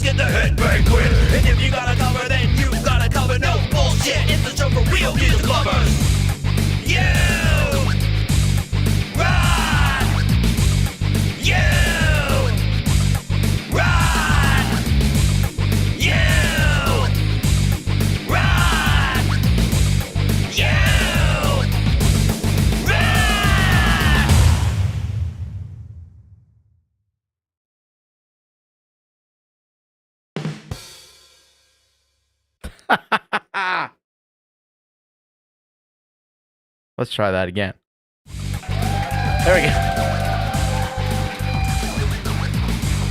Get the headbang quit. And if you got a cover, then you got a cover. No bullshit, it's the show for real music lovers. You ride. You ride. You ride. You Let's try that again. There we go.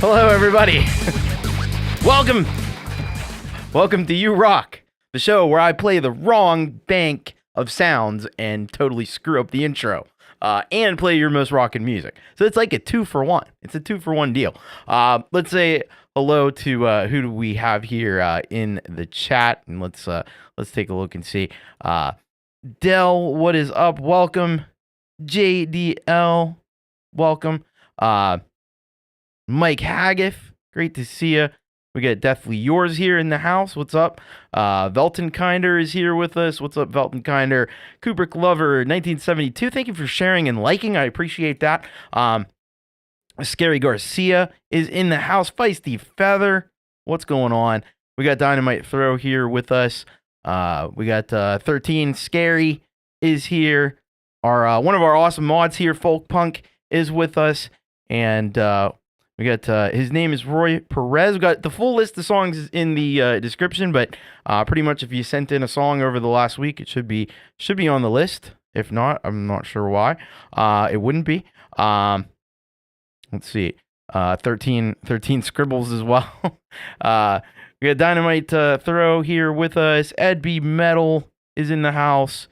Hello, everybody. Welcome to You Rock, the show where I play the wrong bank of sounds and totally screw up the intro and play your most rockin' music. So it's like a 2-for-1. It's a 2-for-1 deal. Let's say hello to who do we have here in the chat, and let's take a look and see. Dell, what is up? Welcome. JDL, welcome. Mike Haggith, great to see you. We got Deathly Yours here in the house. What's up? Veltenkinder is here with us. What's up, Veltenkinder? Kubrick Lover, 1972. Thank you for sharing and liking. I appreciate that. Scarry Garcia is in the house. Feisty Feather, what's going on? We got Dynamite Throw here with us. We got 13. Scary is here. Our one of our awesome mods here, Folkpunk, is with us, and we got his name is Roy Perez. We got the full list of songs in the description, but pretty much if you sent in a song over the last week, it should be on the list. If not, I'm not sure why it wouldn't be. Let's see, 13 scribbles as well. We got Dynamite Throw here with us. Ed B. Metal is in the house.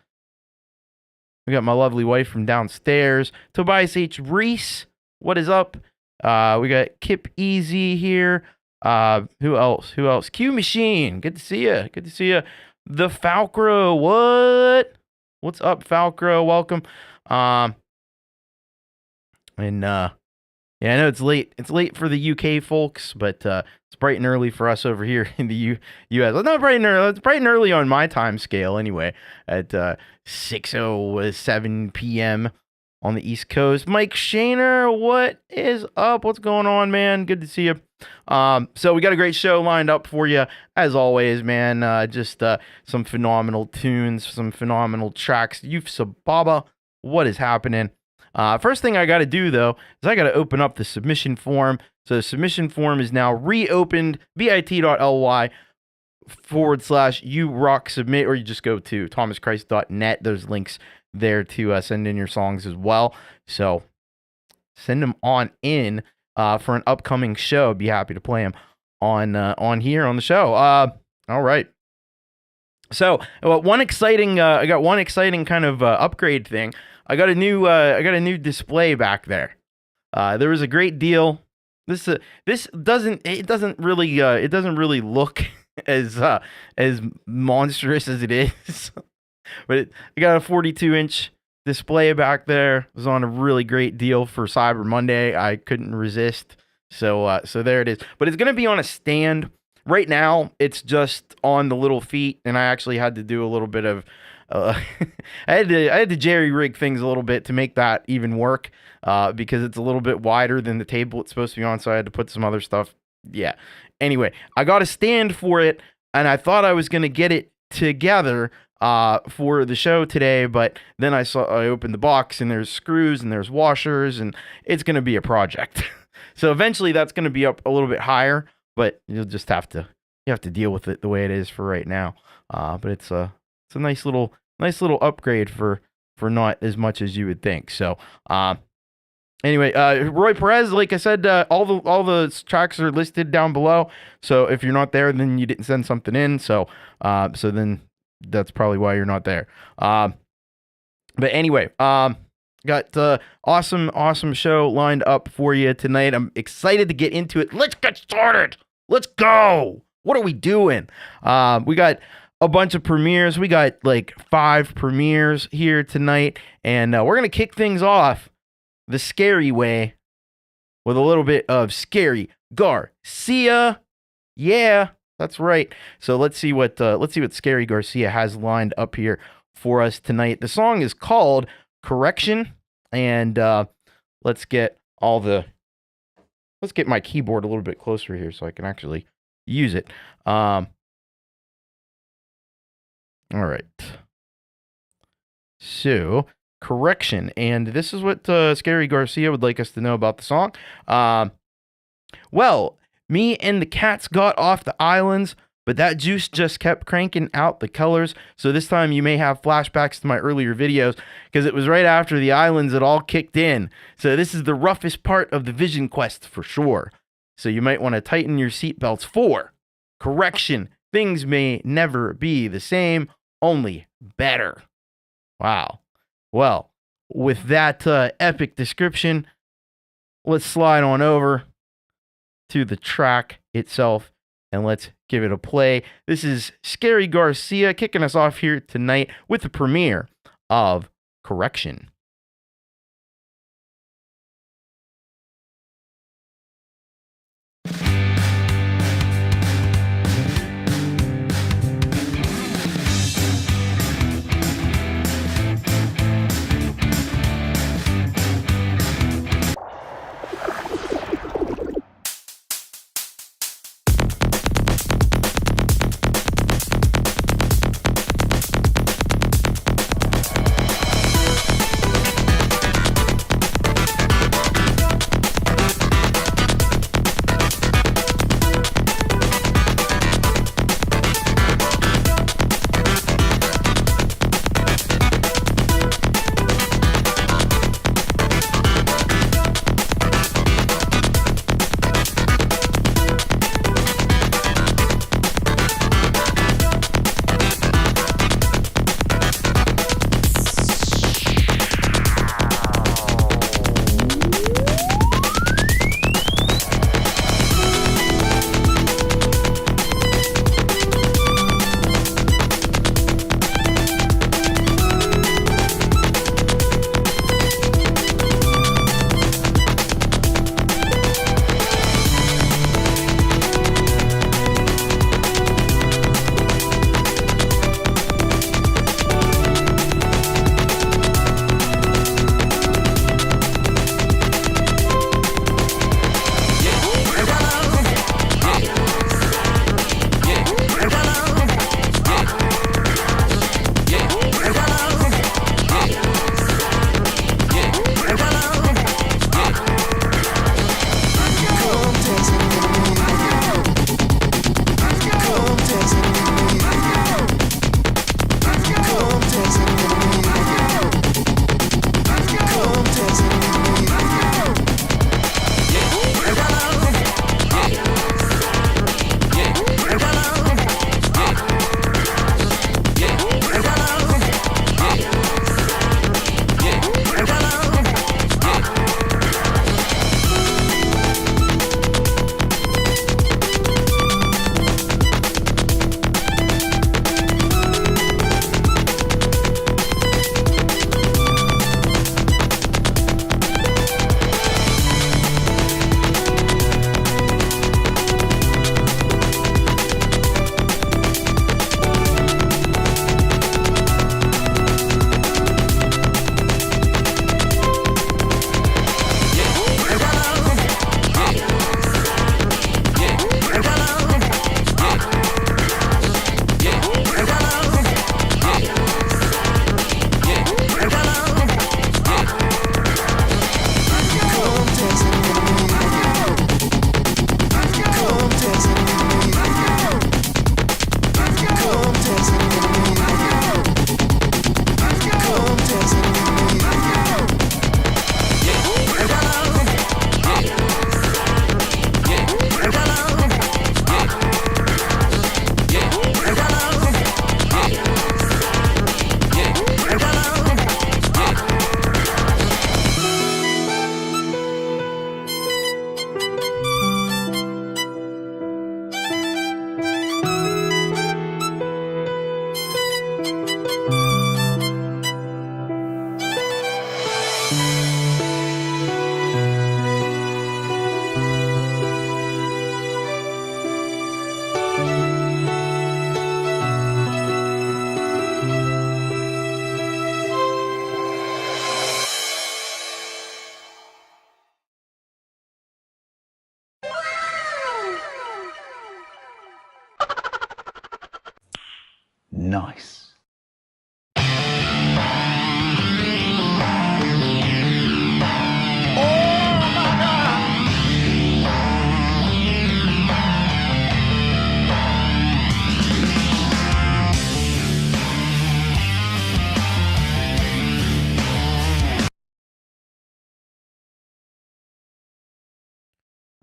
We got my lovely wife from downstairs. Tobias H. Reese, what is up? We got Kip Easy here. Who else? Q Machine, good to see you. The Falcro, what? What's up, Falcro? Welcome. Yeah, I know it's late. It's late for the UK folks, but it's bright and early for us over here in the US. Well, not bright and early. It's bright and early on my time scale anyway, at 6:07 p.m. on the East Coast. Mike Shaner, what is up? What's going on, man? Good to see you. So we got a great show lined up for you, as always, man. Just some phenomenal tunes, some phenomenal tracks. Youth Sababa, what is happening? First thing I got to do, though, is I got to open up the submission form. So the submission form is now reopened, bit.ly/YouRockSubmit, or you just go to thomaschrist.net. There's links there to send in your songs as well. So send them on in for an upcoming show. I'd be happy to play them on here on the show. All right. So I got one exciting kind of upgrade thing. I got a new display back there. There was a great deal. This doesn't really look as monstrous as it is. But I got a 42-inch display back there. It was on a really great deal for Cyber Monday. I couldn't resist. So there it is. But it's going to be on a stand right now it's just on the little feet, and I actually had to do a little bit of I had to jerry rig things a little bit to make that even work, because it's a little bit wider than the table it's supposed to be on, so I had to put some other stuff. Yeah. Anyway, I got a stand for it, and I thought I was going to get it together for the show today, but then I opened the box, and there's screws and there's washers, and it's going to be a project. So eventually that's going to be up a little bit higher, but you'll just have to deal with it the way it is for right now. But it's a nice little upgrade for not as much as you would think. So anyway, Roy Perez, like I said, all the tracks are listed down below. So if you're not there, then you didn't send something in. So then that's probably why you're not there. But anyway, got awesome show lined up for you tonight. I'm excited to get into it. Let's get started. Let's go. What are we doing? We got a bunch of premieres. We got like 5 premieres here tonight, and we're gonna kick things off the scary way with a little bit of Scarry Garcia. Yeah, that's right. So let's see what Scarry Garcia has lined up here for us tonight. The song is called Correction, and let's get my keyboard a little bit closer here so I can actually use it. All right. So, Correction, and this is what Scarry Garcia would like us to know about the song. Well, me and the cats got off the islands, but that juice just kept cranking out the colors. So this time you may have flashbacks to my earlier videos, because it was right after the islands it all kicked in. So this is the roughest part of the vision quest for sure. So you might want to tighten your seatbelts for correction. Things may never be the same, only better. Wow. Well, with that epic description, let's slide on over to the track itself, and let's give it a play. This is Scarry Garcia kicking us off here tonight with the premiere of Correction.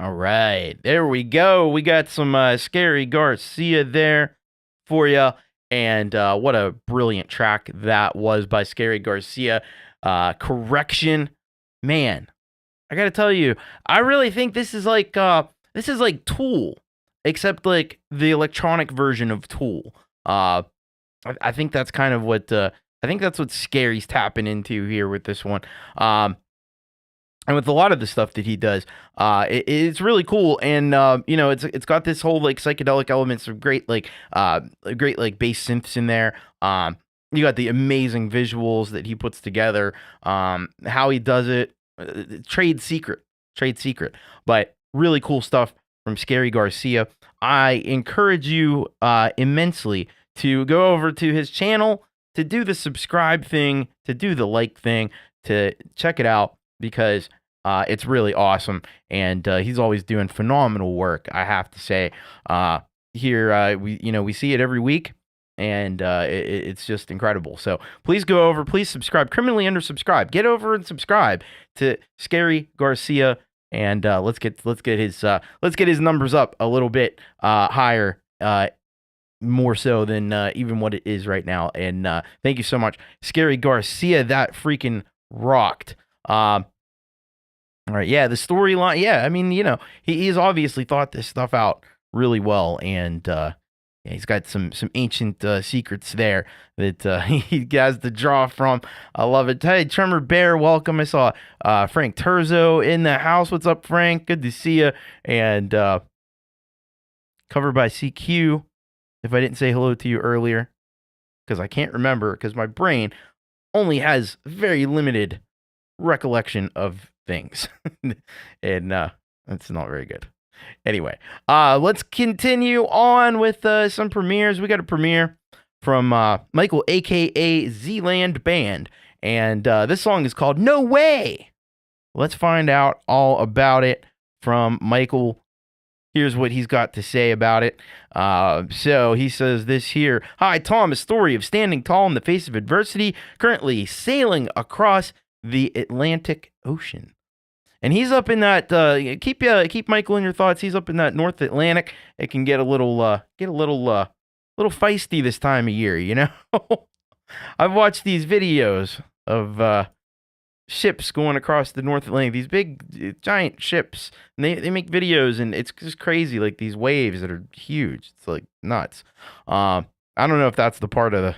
All right, there we go. We got some Scarry Garcia there for you, and what a brilliant track that was by Scarry Garcia. Correction, man, I gotta tell you, I really think this is like Tool, except like the electronic version of Tool. I think that's kind of what I think that's what Scary's tapping into here with this one. And with a lot of the stuff that he does, it's really cool, and it's got this whole like psychedelic elements of great like bass synths in there. You got the amazing visuals that he puts together. How he does it, trade secret, but really cool stuff from Scarry Garcia. I encourage you immensely to go over to his channel, to do the subscribe thing, to do the like thing, to check it out, because it's really awesome, and he's always doing phenomenal work, I have to say. Here we see it every week, and it's just incredible. So please go over, please subscribe, criminally undersubscribe, get over and subscribe to Scarry Garcia, and let's get his numbers up a little bit higher, more so than even what it is right now. And thank you so much, Scarry Garcia. That freaking rocked. All right, yeah, the storyline, yeah, I mean, he's obviously thought this stuff out really well, and he's got some ancient secrets there that he has to draw from. I love it. Hey, Tremor Bear, welcome. I saw Frank Terzo in the house. What's up, Frank? Good to see you. And covered by CQ, if I didn't say hello to you earlier, because I can't remember, because my brain only has very limited recollection of things, and that's not very good. Anyway, let's continue on with some premieres. We got a premiere from Michael, aka Zealand Band, and this song is called No Way. Let's find out all about it from Michael. Here's what he's got to say about it. So he says this here. Hi, Tom, a story of standing tall in the face of adversity, currently sailing across the Atlantic Ocean. And he's up in that, keep Michael in your thoughts. He's up in that North Atlantic. It can get a little feisty this time of year, I've watched these videos of ships going across the North Atlantic, these big, giant ships, and they make videos, and it's just crazy, like these waves that are huge. It's like nuts. I don't know if that's the part of the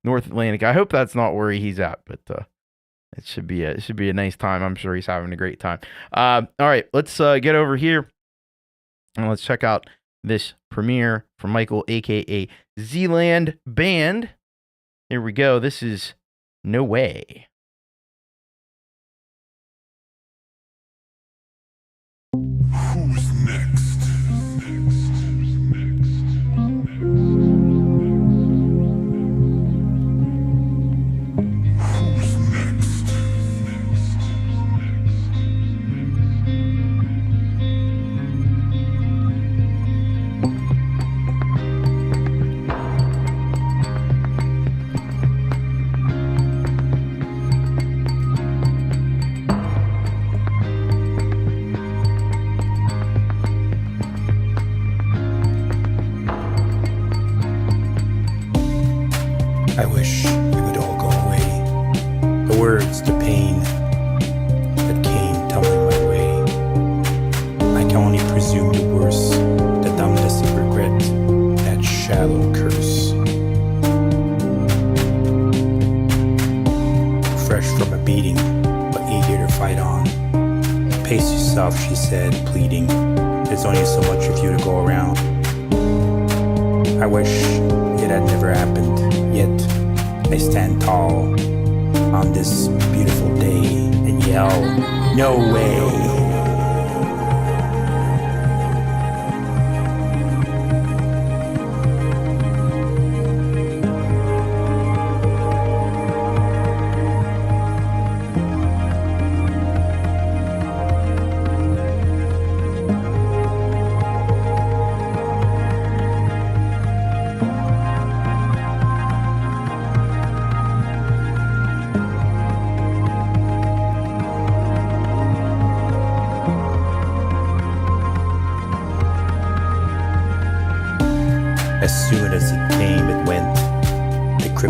North Atlantic. I hope that's not where he's at, but it should be a nice time. I'm sure he's having a great time. All right, let's get over here and let's check out this premiere from Michael, aka Zealand Band. Here we go. This is No Way. Who's next? I wish you would all go away. The words, the pain that came tumbling my way. I can only presume the worst, the dumbness of regret, that shallow curse. Fresh from a beating, but eager to fight on. Pace yourself, she said, pleading. There's only so much of you to go around. I wish it had never happened. Yet I stand tall on this beautiful day and yell, no way.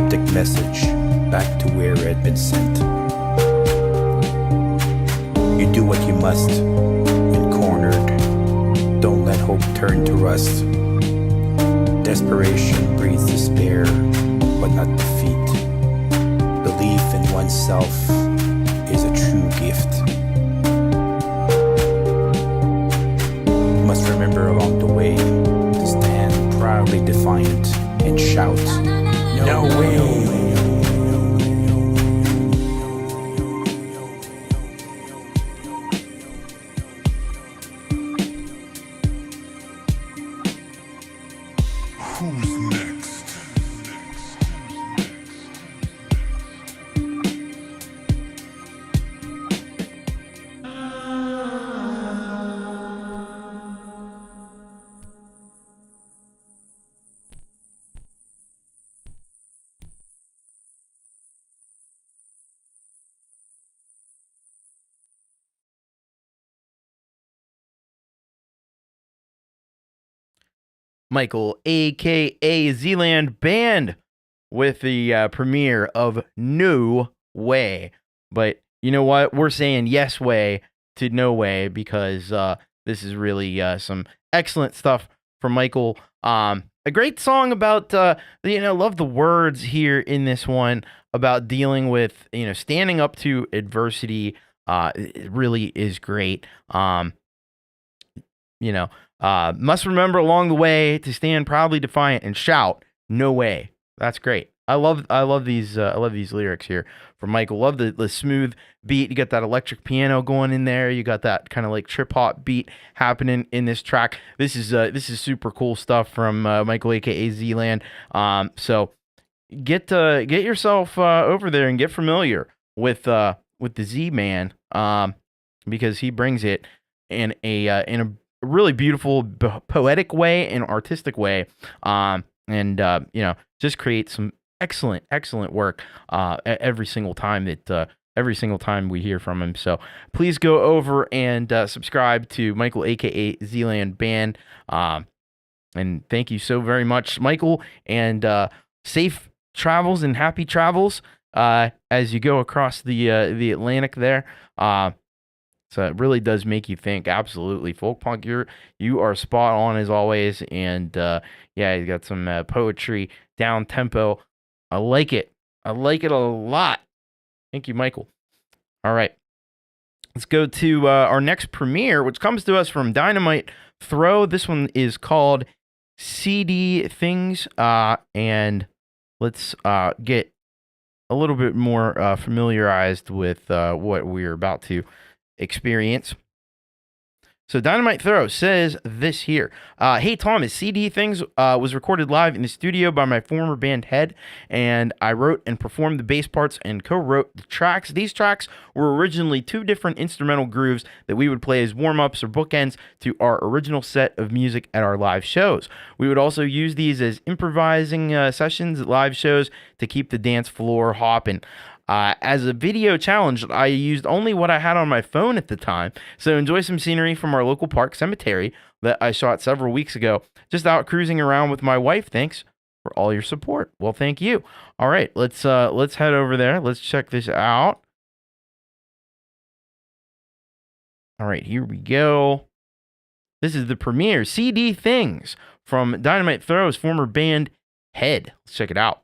cryptic message back to where it had been sent. You do what you must when cornered. Don't let hope turn to rust. Desperation breeds despair, but not defeat. Belief in oneself is a true gift. Must remember along the way to stand proudly defiant and shout, "No way!" Who's next? Michael, a.k.a. Zealand Band, with the premiere of No Way. But you know what? We're saying yes way to no way because this is really some excellent stuff from Michael. A great song about, love the words here in this one about dealing with, standing up to adversity. It really is great. Must remember along the way to stand proudly defiant and shout, "No way." That's great. I love these lyrics here from Michael. Love the smooth beat. You got that electric piano going in there. You got that kind of like trip hop beat happening in this track. This is super cool stuff from Michael, aka Zealand. So get yourself over there and get familiar with the Z Man, because he brings it in a really beautiful, poetic way and artistic way, just create some excellent work every single time we hear from him. So please go over and subscribe to Michael, aka Zealand Band, and thank you so very much, Michael, and safe travels and happy travels as you go across the Atlantic there. So it really does make you think. Absolutely. Folkpunk, you are spot on as always. And you got some poetry, down tempo. I like it. I like it a lot. Thank you, Michael. All right. Let's go to our next premiere, which comes to us from Dynamite Throw. This one is called CD Things. And let's get a little bit more familiarized with what we're about to experience. So Dynamite Throw says this here. Hey Thomas, CD Things was recorded live in the studio by my former band Head, and I wrote and performed the bass parts and co-wrote the tracks. These tracks were originally two different instrumental grooves that we would play as warm-ups or bookends to our original set of music at our live shows. We would also use these as improvising sessions at live shows to keep the dance floor hopping. As a video challenge, I used only what I had on my phone at the time, so enjoy some scenery from our local park cemetery that I shot several weeks ago. Just out cruising around with my wife. Thanks for all your support. Well, thank you. All right, let's head over there. Let's check this out. All right, here we go. This is the premiere, CD Things, from Dynamite Throw's former band Head. Let's check it out.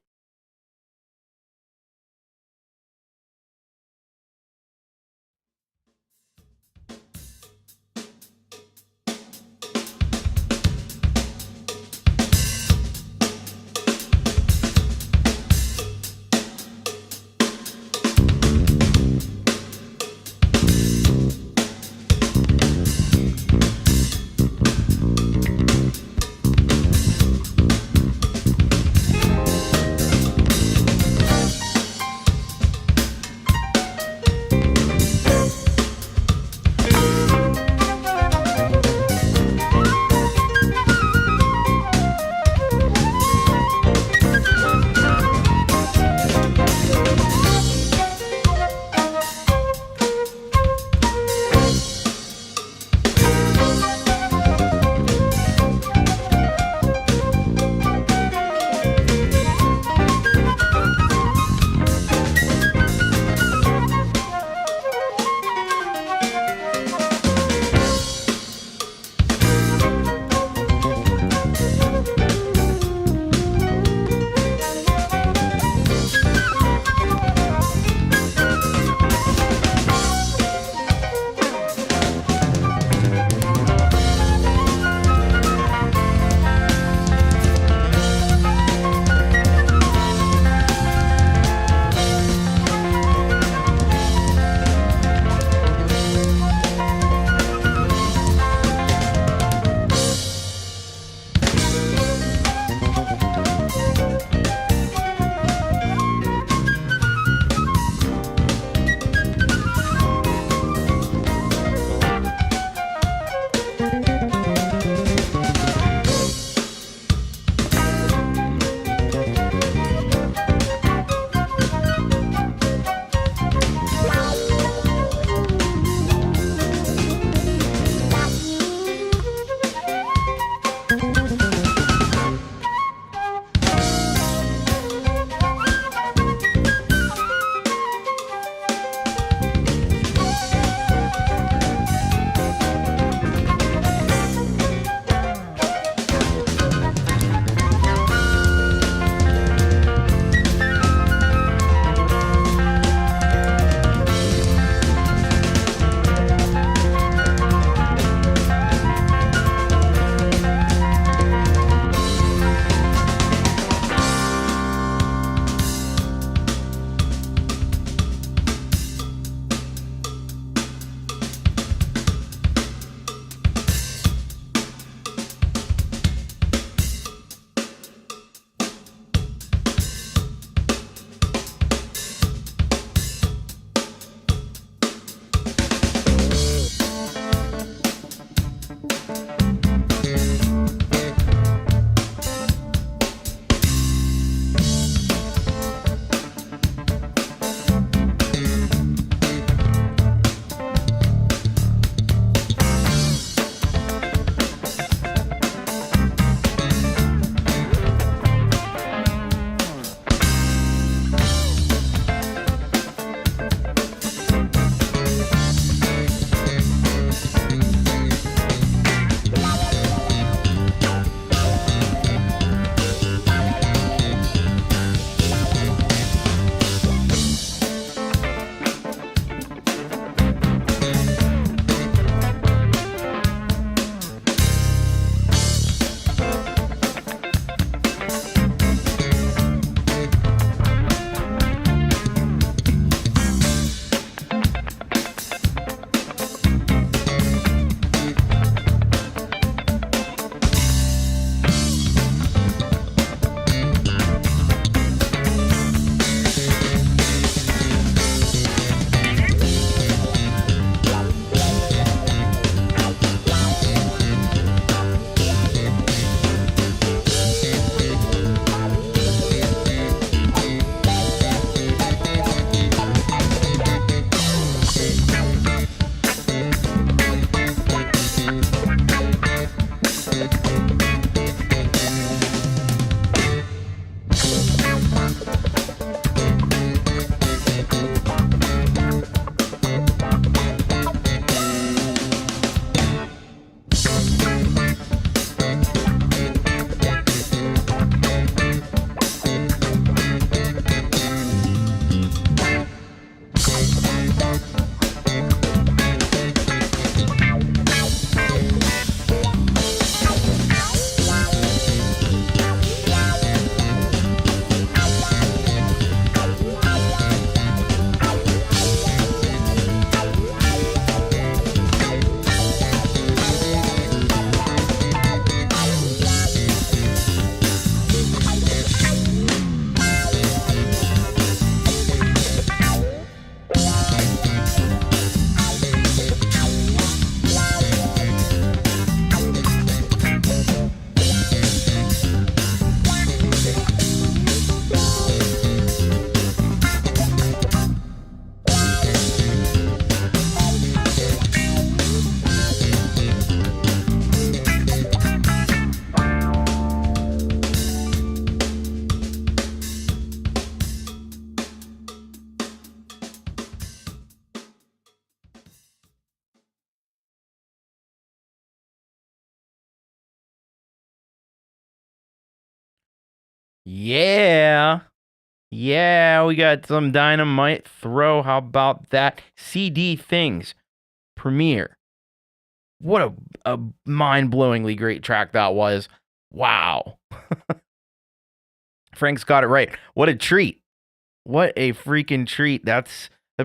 Yeah. Yeah, we got some Dynamite Throw. How about that? CD Things premiere. What a mind-blowingly great track that was. Wow. Frank's got it right. What a treat. What a freaking treat. They're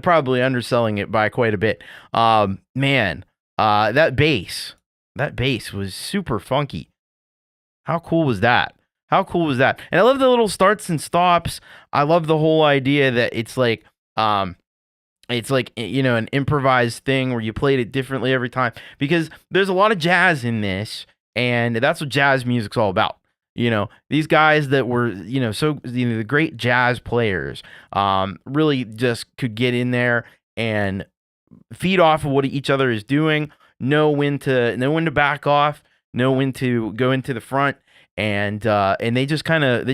probably underselling it by quite a bit. Man, that bass was super funky. How cool was that? How cool was that? And I love the little starts and stops. I love the whole idea that it's like, you know, an improvised thing where you played it differently every time, because there's a lot of jazz in this, and that's what jazz music's all about. You know, these guys that were, you know, the great jazz players, really just could get in there and feed off of what each other is doing, know when to back off, know when to go into the front, and they just kind of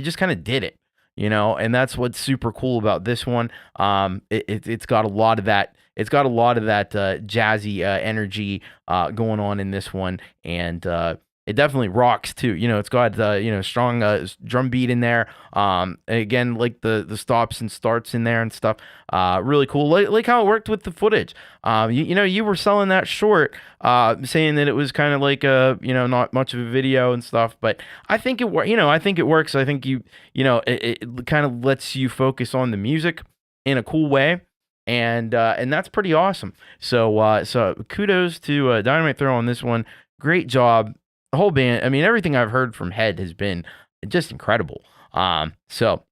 did it, you know, and that's what's super cool about this one. It's got a lot of that. It's got a lot of that jazzy energy going on in this one, and it definitely rocks too. You know, it's got you know, strong drum beat in there. Again, like the stops and starts in there and stuff. Really cool. Like how it worked with the footage. You know, you were selling that short, saying that it was kind of like you know, not much of a video and stuff. But I think it works. I think you know, it kind of lets you focus on the music in a cool way. And that's pretty awesome. So kudos to Dynamite Throw on this one. Great job. The whole band, I mean, everything I've heard from Head has been just incredible. So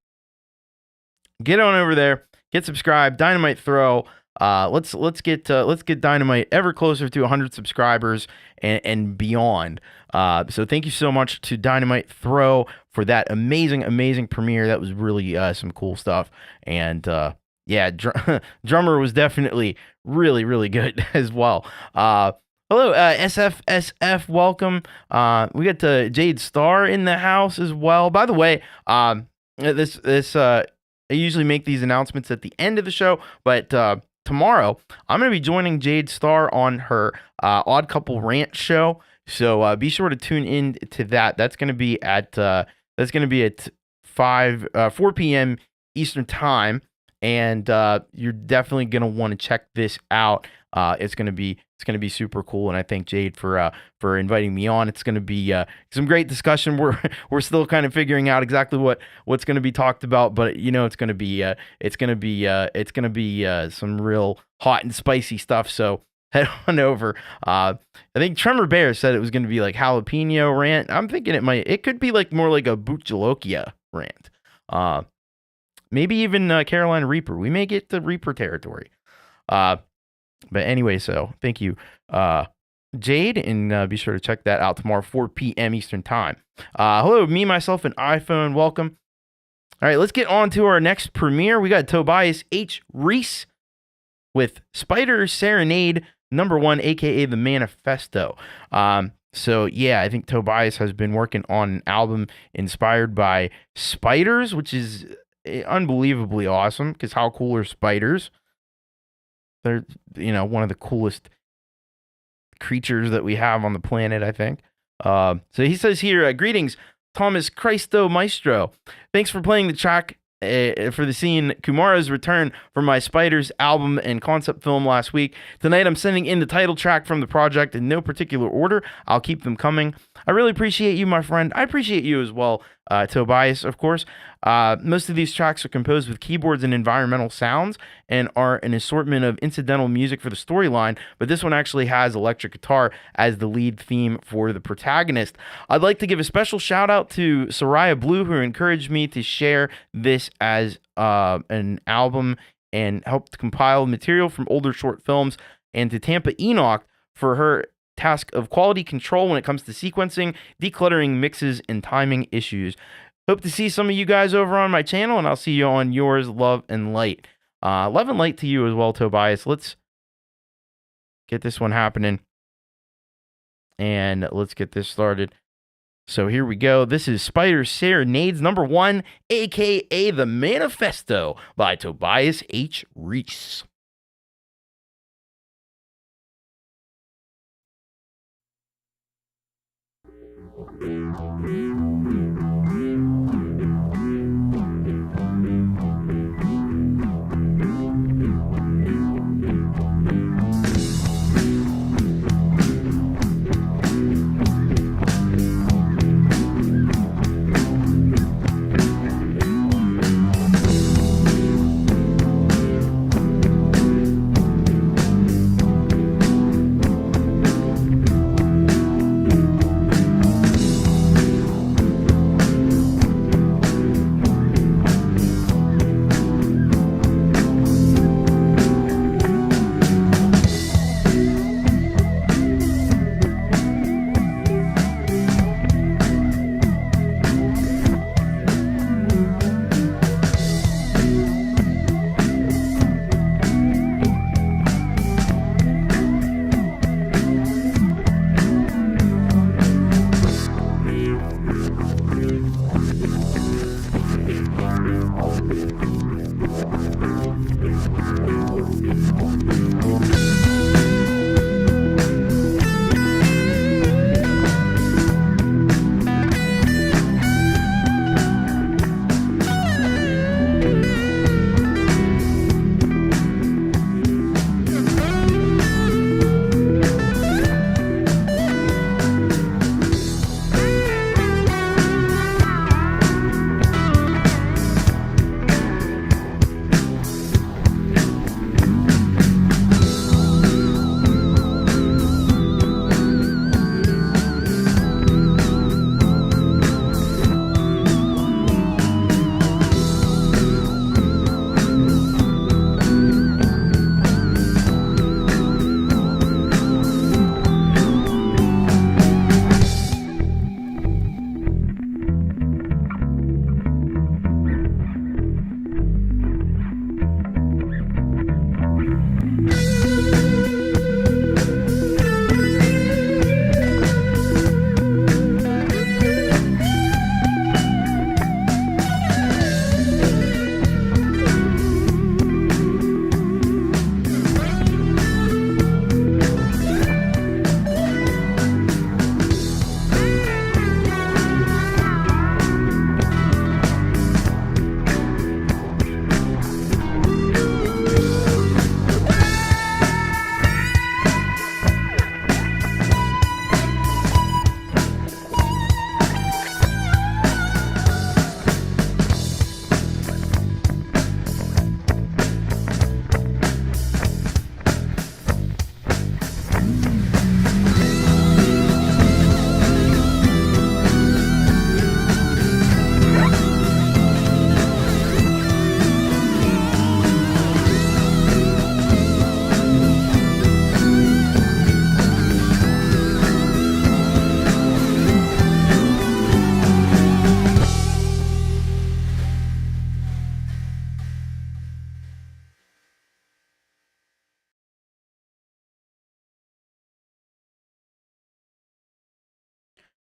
get on over there, get subscribed, Dynamite Throw. Let's get Dynamite ever closer to 100 subscribers and beyond. So thank you so much to Dynamite Throw for that amazing premiere. That was really some cool stuff. And yeah, drummer was definitely really good as well. Hello, SFSF, welcome. We got Jade Star in the house as well. By the way, I usually make these announcements at the end of the show, but tomorrow I'm going to be joining Jade Star on her Odd Couple Rant show. So be sure to tune in to that. That's going to be at 4 p.m. Eastern Time, and you're definitely going to want to check this out. It's gonna be super cool, and I thank Jade for inviting me on. It's gonna be some great discussion. We're still kind of figuring out exactly what's gonna be talked about, but you know, it's gonna be some real hot and spicy stuff. So head on over. I think Tremor Bear said it was gonna be like jalapeno rant. I'm thinking it could be like more like a Butchalokia rant. Maybe even Carolina Reaper. We may get to Reaper territory. But anyway, so thank you, Jade, and be sure to check that out tomorrow, 4 p.m. Eastern Time. Hello, me, myself, and iPhone. Welcome. All right, let's get on to our next premiere. We got Tobias H Reese with Spider Serenade #1, aka The Manifesto. So yeah, I think Tobias has been working on an album inspired by spiders, which is unbelievably awesome, because how cool are spiders? They're, you know, one of the coolest creatures that we have on the planet, I think. So he says here, greetings, Thomas Christo Maestro. Thanks for playing the track for the scene Kumara's return for my Spiders album and concept film last week. Tonight I'm sending in the title track from the project in no particular order. I'll keep them coming. I really appreciate you, my friend. I appreciate you as well, Tobias, of course. Most of these tracks are composed with keyboards and environmental sounds and are an assortment of incidental music for the storyline, but this one actually has electric guitar as the lead theme for the protagonist. I'd like to give a special shout out to Soraya Blue, who encouraged me to share this as an album and helped compile material from older short films, and to Tampa Enoch for her task of quality control when it comes to sequencing, decluttering, mixes, and timing issues. Hope to see some of you guys over on my channel, and I'll see you on yours. Love and light. Love and light to you as well, Tobias. Let's get this one happening, and let's get this started. So here we go. This is Spider Serenades #1, aka The Manifesto by Tobias H Reese.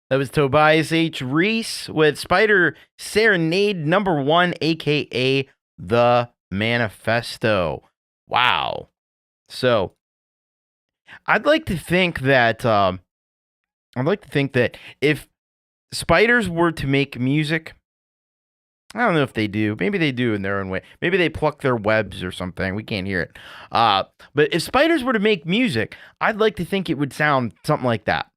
That was Tobias H. Reese with Spider Serenade #1, aka The Manifesto. Wow. So I'd like to think that if spiders were to make music, I don't know if they do. Maybe they do in their own way. Maybe they pluck their webs or something. We can't hear it. But if spiders were to make music, I'd like to think it would sound something like that.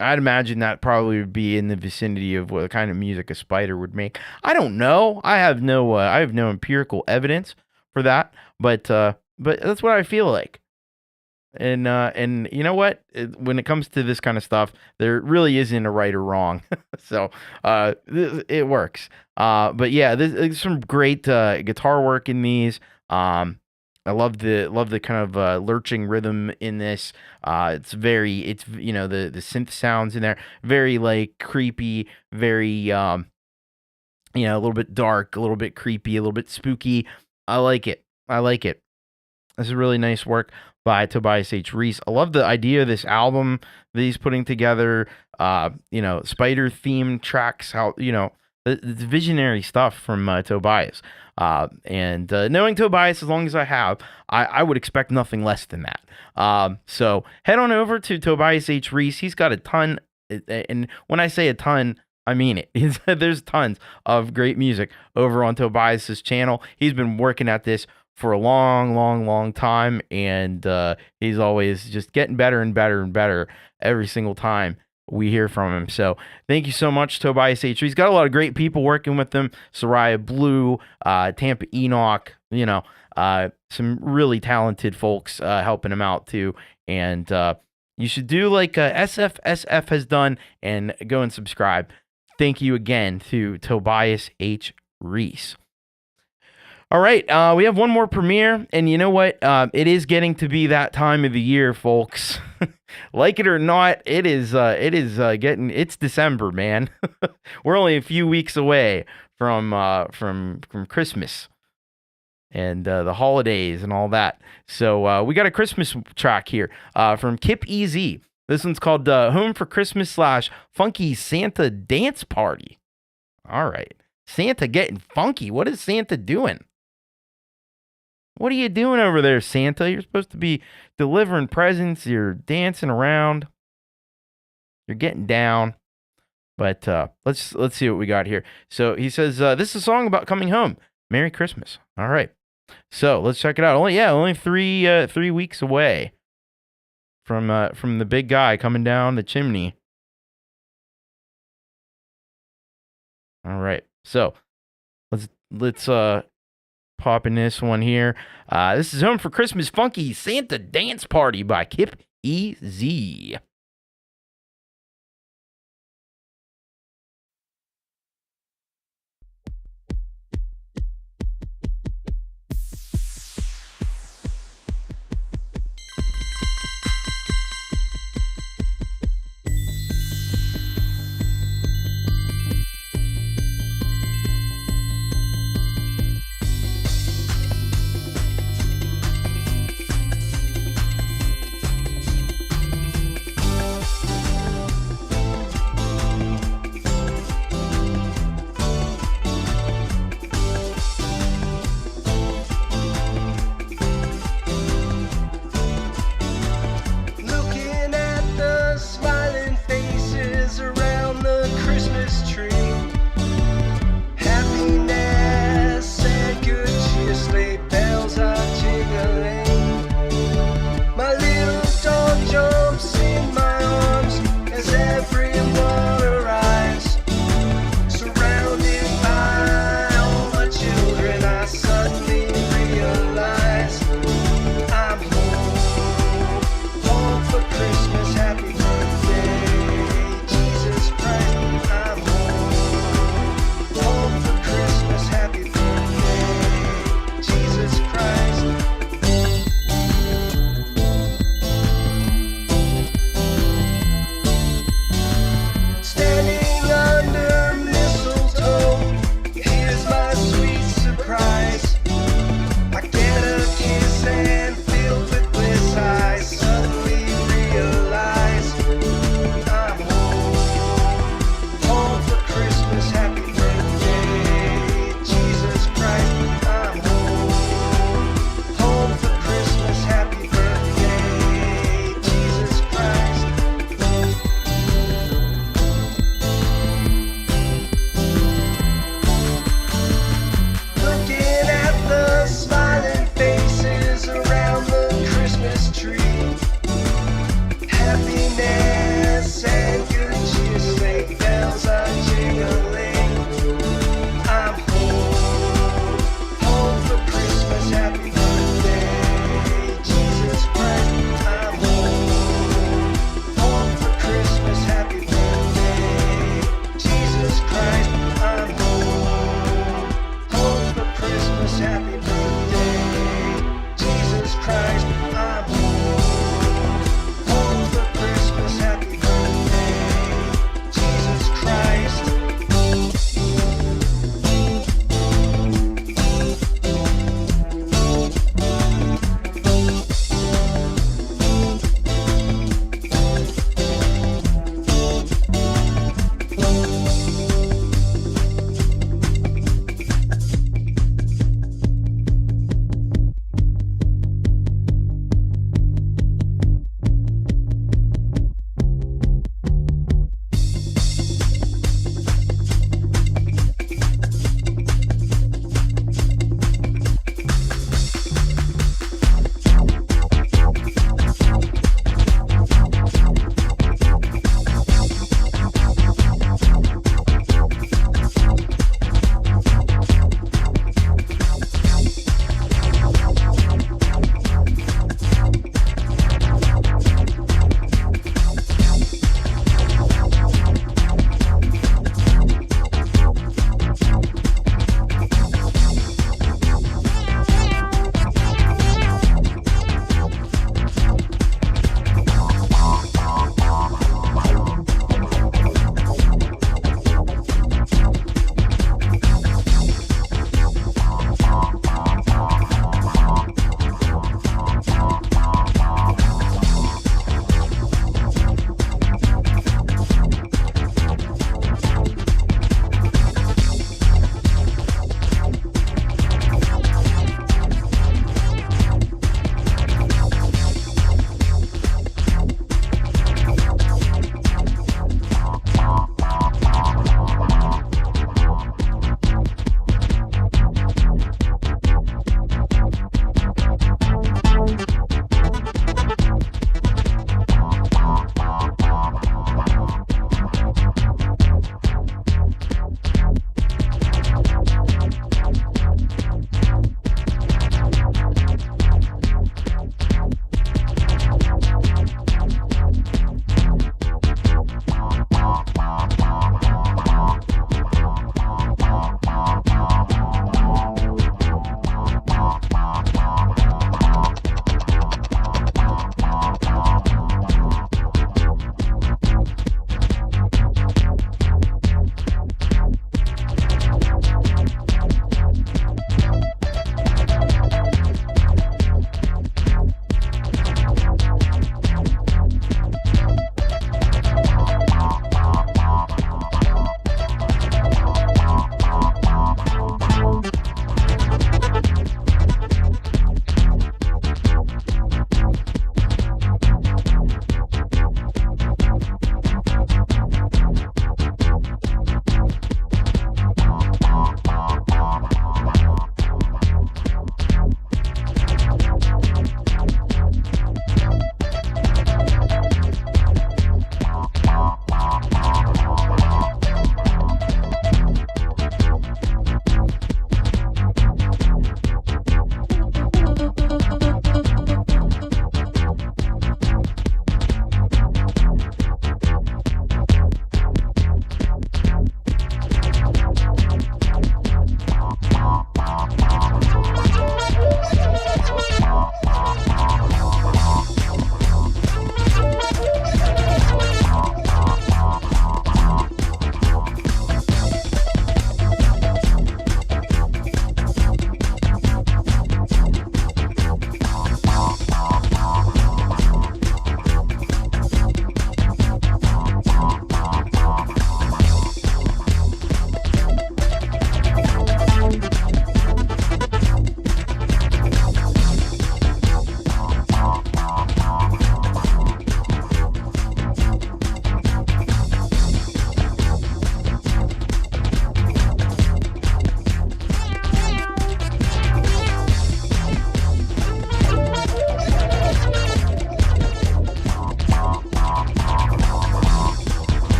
I'd imagine that probably would be in the vicinity of what kind of music a spider would make. I don't know. I have no empirical evidence for that. But that's what I feel like. And you know what? When it comes to this kind of stuff, there really isn't a right or wrong. So it works. But yeah, there's some great guitar work in these. I love the kind of lurching rhythm in this. It's the synth sounds in there, very like creepy, very a little bit dark, a little bit creepy, a little bit spooky. I like it. This is really nice work by Tobias H. Reese. I love the idea of this album that he's putting together. Spider themed tracks. How the visionary stuff from Tobias. And knowing Tobias as long as I have, I would expect nothing less than that. So head on over to Tobias H. Reese. He's got a ton, and when I say a ton, I mean it. There's tons of great music over on Tobias's channel. He's been working at this for a long time, and he's always just getting better and better and better every single time we hear from him. So thank you so much, Tobias H. He's got a lot of great people working with him. Soraya Blue, Tampa Enoch, some really talented folks helping him out too. And you should do like SFSF has done and go and subscribe. Thank you again to Tobias H. Reese. All right, we have one more premiere, and you know what? It is getting to be that time of the year, folks. Like it or not, it's December, man. We're only a few weeks away from Christmas and the holidays and all that. So we got a Christmas track here from Kip EZ. This one's called Home for Christmas / Funky Santa Dance Party. All right, Santa getting funky. What is Santa doing? What are you doing over there, Santa? You're supposed to be delivering presents. You're dancing around. You're getting down. But let's see what we got here. So he says, this is a song about coming home. Merry Christmas. All right. So let's check it out. Only 3 weeks away from the big guy coming down the chimney. All right. So let's pop in this one here. This is Home for Christmas Funky Santa Dance Party by Kip EZ.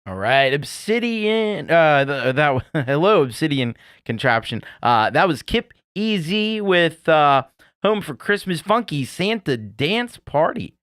All right, Obsidian. Hello, Obsidian contraption. That was Kip EZ with Home for Christmas Funky Santa Dance Party.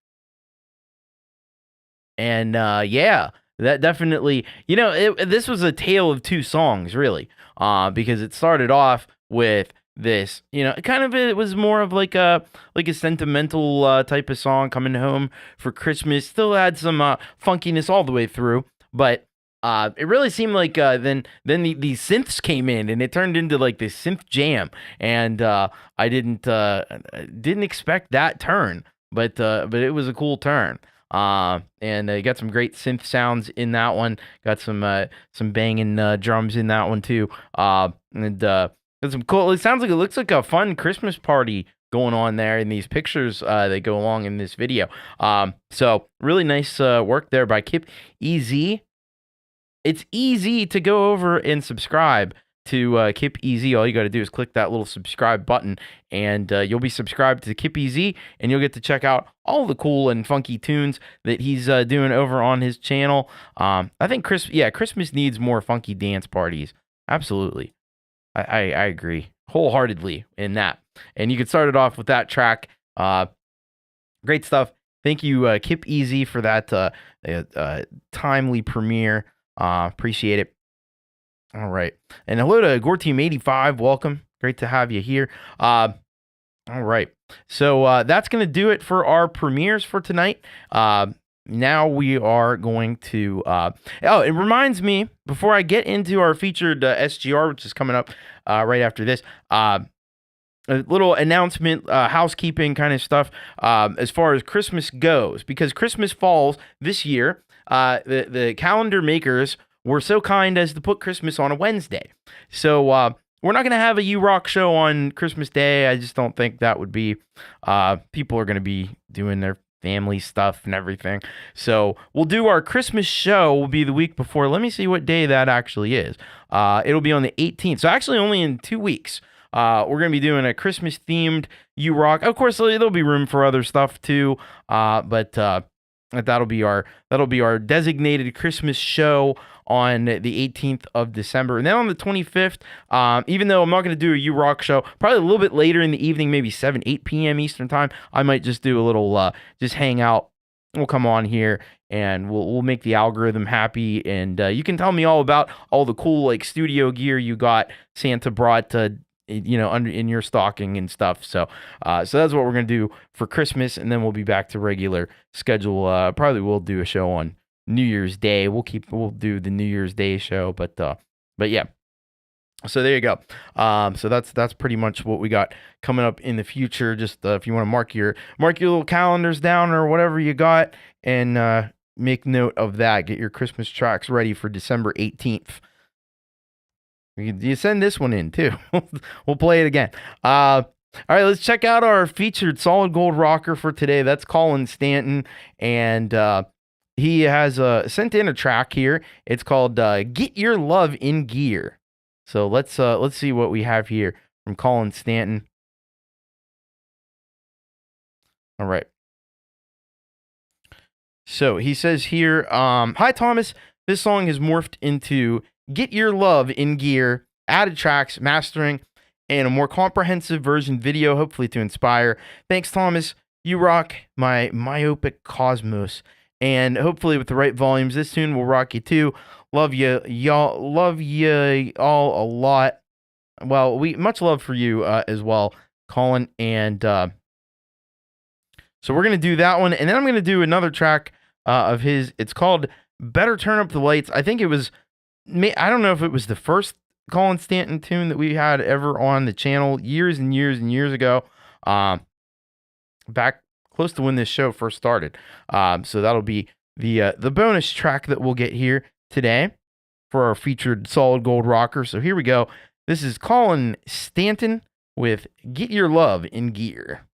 And yeah, that definitely, this was a tale of two songs, really, because it started off with this, it was more of like a sentimental type of song, coming home for Christmas. Still had some funkiness all the way through, but it really seemed like then the synths came in, and it turned into like this synth jam, and I didn't expect that turn, but it was a cool turn. And you got some great synth sounds in that one. Got some banging drums in that one too. And some cool. It looks like a fun Christmas party going on there in these pictures that go along in this video. So really nice work there by Kip EZ. It's easy to go over and subscribe to Kip EZ. All you got to do is click that little subscribe button, and you'll be subscribed to Kip EZ, and you'll get to check out all the cool and funky tunes that he's doing over on his channel. I think Christmas needs more funky dance parties. Absolutely. I agree wholeheartedly in that. And you can start it off with that track. Great stuff. Thank you, Kip EZ, for that timely premiere. Appreciate it. All right. And hello to Gore Team 85. Welcome. Great to have you here. All right. So that's going to do it for our premieres for tonight. Now we are going to... it reminds me, before I get into our featured SGR, which is coming up right after this, a little announcement, housekeeping kind of stuff as far as Christmas goes. Because Christmas falls this year, the calendar makers were so kind as to put Christmas on a Wednesday. So we're not going to have a U-Rock show on Christmas Day. I just don't think that would be... people are going to be doing their family stuff and everything. So we'll do our Christmas show will be the week before. Let me see what day that actually is. It'll be on the 18th. So actually only in 2 weeks. We're going to be doing a Christmas-themed U-Rock. Of course, there'll be room for other stuff too. But that'll be our designated Christmas show on the 18th of December. And then on the 25th, even though I'm not going to do a U-Rock show, probably a little bit later in the evening, maybe 8 p.m. Eastern time, I might just do a little, just hang out. We'll come on here and we'll make the algorithm happy. And you can tell me all about all the cool like studio gear you got Santa brought to, under in your stocking and stuff. So that's what we're going to do for Christmas. And then we'll be back to regular schedule. Probably we'll do a show on New Year's Day. We'll do the New Year's Day show, but yeah. So there you go. So that's pretty much what we got coming up in the future. Just if you want to mark your little calendars down or whatever you got, and make note of that. Get your Christmas tracks ready for December 18th. You send this one in too. We'll play it again. All right, let's check out our featured solid gold rocker for today. That's Colin Stanton, and he has sent in a track here. It's called "Get Your Love in Gear." So let's see what we have here from Colin Stanton. All right. So he says here, "Hi Thomas, this song has morphed into Get Your Love in Gear, added tracks, mastering, and a more comprehensive version video, hopefully to inspire. Thanks, Thomas. You rock my myopic cosmos. And hopefully with the right volumes, this tune will rock you too. Love you, y'all. Love you all a lot. Well, much love for you as well, Colin. And so we're going to do that one. And then I'm going to do another track of his. It's called Better Turn Up the Lights. I think it was... I don't know if it was the first Colin Stanton tune that we had ever on the channel years and years and years ago, back close to when this show first started. So that'll be the bonus track that we'll get here today for our featured solid gold rocker. So here we go. This is Colin Stanton with Get Your Love in Gear.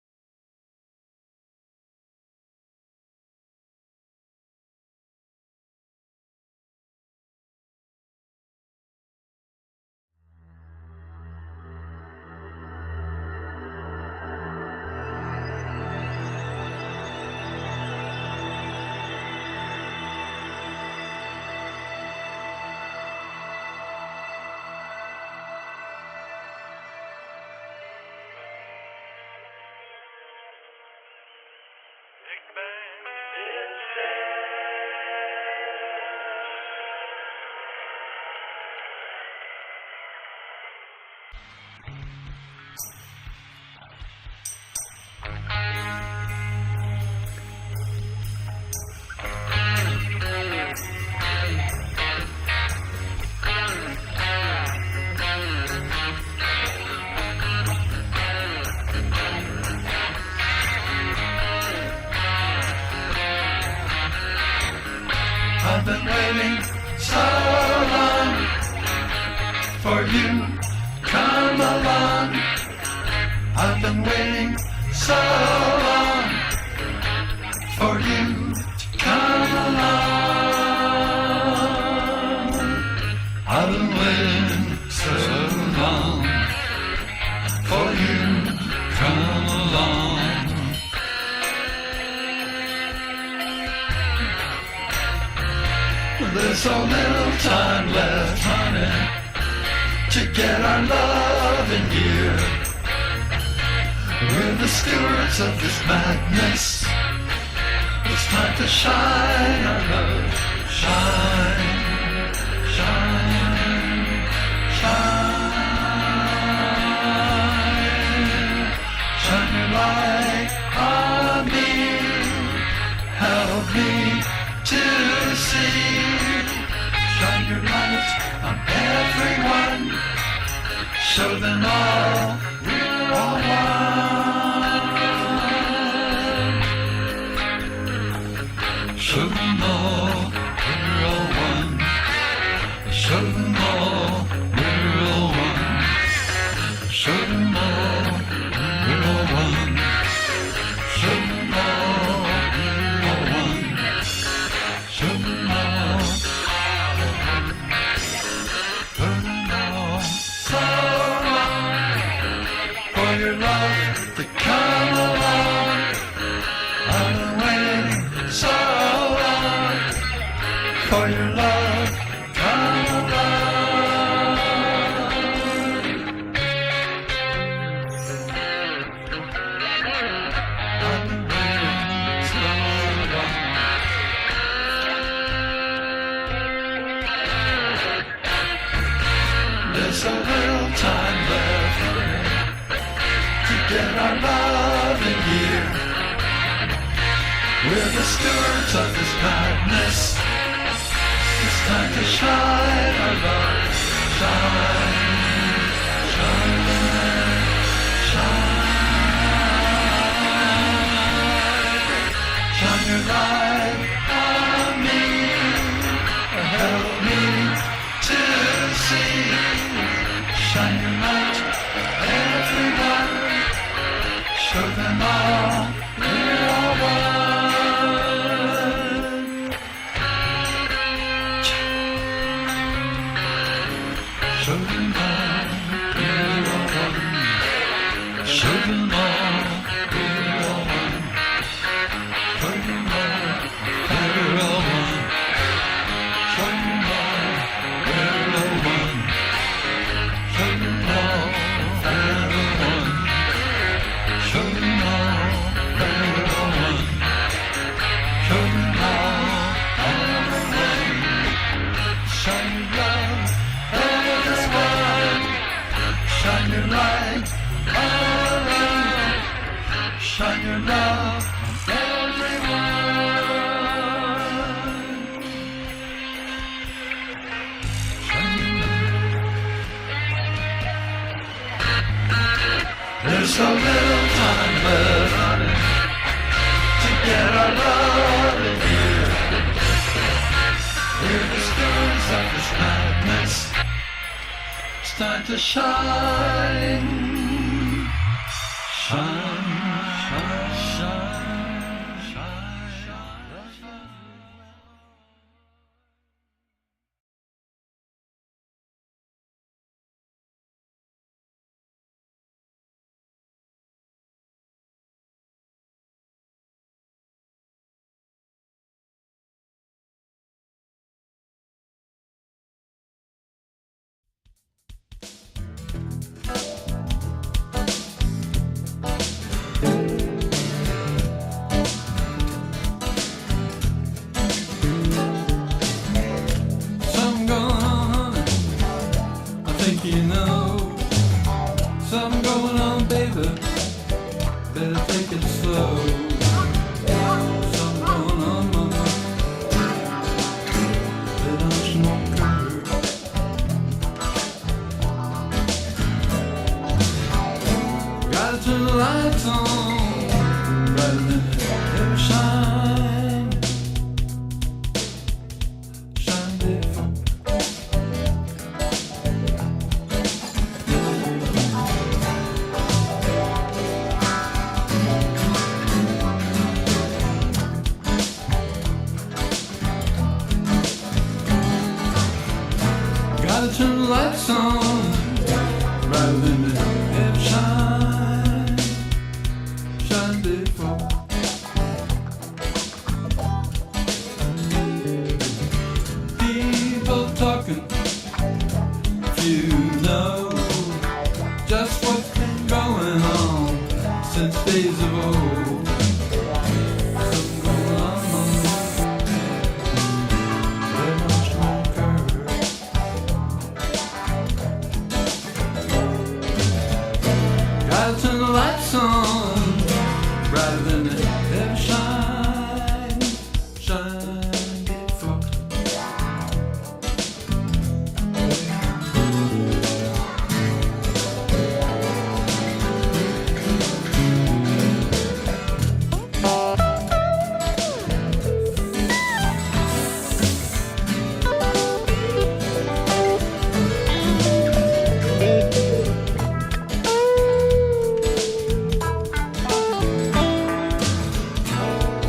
I've been waiting so long for you, come along. I've been waiting so long for you to come along. I've been waiting so long for you to come along. There's so little time left, honey, to get our love in gear. We're the stewards of this madness. It's time to shine our love. Shine, shine, shine. Shine your light on me. Help me to see. Shine your light on everyone. Show them all we're all one. Show them all we're all one. Show them all we're all one. Show them all we're all one. Show them all we're all one. Show them all. So long for your love to come along. I've been waiting so long for your love to come along. I've been waiting so long. There's so little time left to get our love in gear. We're the stewards of this madness. It's time to shine our love. Shine, shine, shine. Shine your light on me. Help me to see. Shine your light, everyone. Show them all we're all one. Show them all we're all one. Show them all we're all one. Show them all we're all one. Show them all we're all one. Show them all we're all one. Show them all we're all one. Show them all we're one. Shine your love over this world. Shine your light around. Shine your love on everyone. Shine your love. There's so little time left, honey, to get our love in here. We're the stewards of this madness. It's time to shine. Shine, shine, shine, shine, shine. you know something going on, baby? Better take it slow. Something going on, mama. Better smoke her. Gotta turn the lights on, brighter than they ever shine. Shine, baby. Gotta turn the lights on, brighter than they ever shine. Shine, before. People talking, you know just what's been going on since days of old. Something going on, mama. Very much longer. Gotta turn the lights on, brighter than they ever shine. Shine before.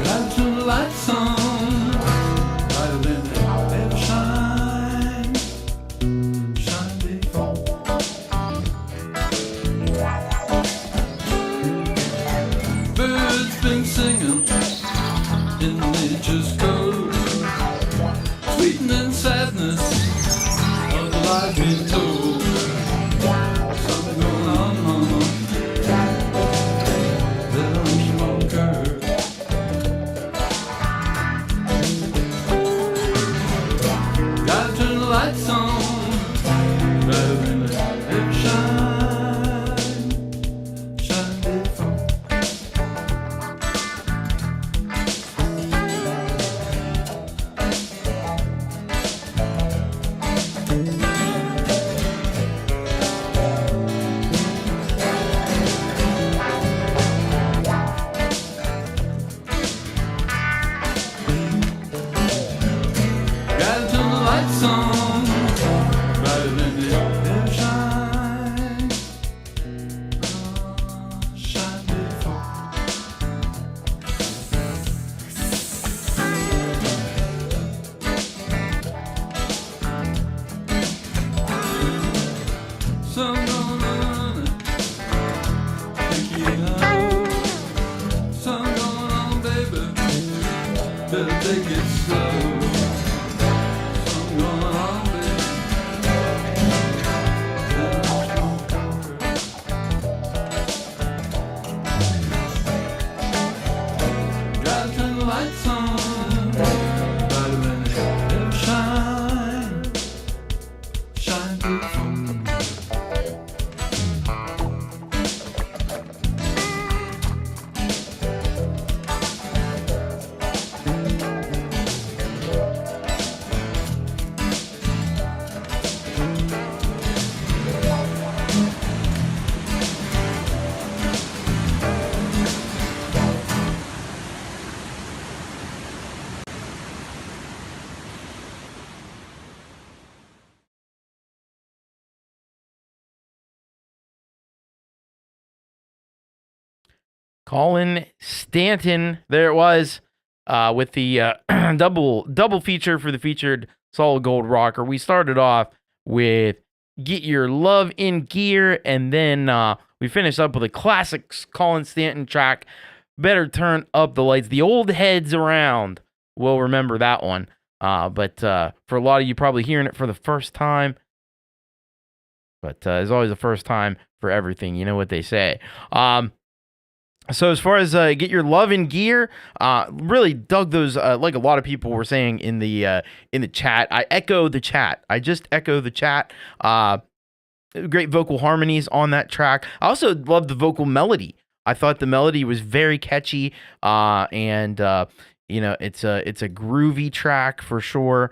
Gotta turn the lights on, brighter than they ever shine. Shine before. Birds been singing in nature's code, sweetening sadness of the life being told. Something going on, mama. Little smoker. Gotta turn the lights on, brighter than they ever shine. Shine before. Gotta turn the lights on, brighter than they ever shine. Shine before. Sun going on, think you know. Sun going on, baby. Better take it slow. Sun going on, baby. Better smoke her. Gotta turn the lights on, brighter than they ever shine. Shine before. Colin Stanton, there it was, with the double feature for the featured Solid Gold Rocker. We started off with Get Your Love in Gear, and then we finished up with a classic Colin Stanton track, Better Turn Up the Lights. The old heads around will remember that one, but for a lot of you probably hearing it for the first time, but it's always the first time for everything, you know what they say. So as far as Get Your Love in Gear, really dug those. Like a lot of people were saying in the chat, I echo the chat. I just echo the chat. great vocal harmonies on that track. I also love the vocal melody. I thought the melody was very catchy, and it's a groovy track for sure.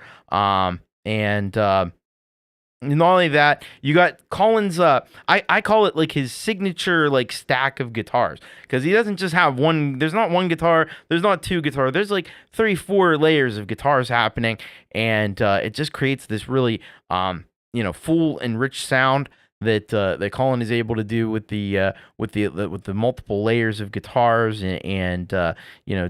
Not only that, you got Colin's, I call it like his signature like stack of guitars, because he doesn't just have one. There's not one guitar. There's not two guitars. There's like 3-4 layers of guitars happening, and it just creates this really full and rich sound that Colin is able to do with the multiple layers of guitars and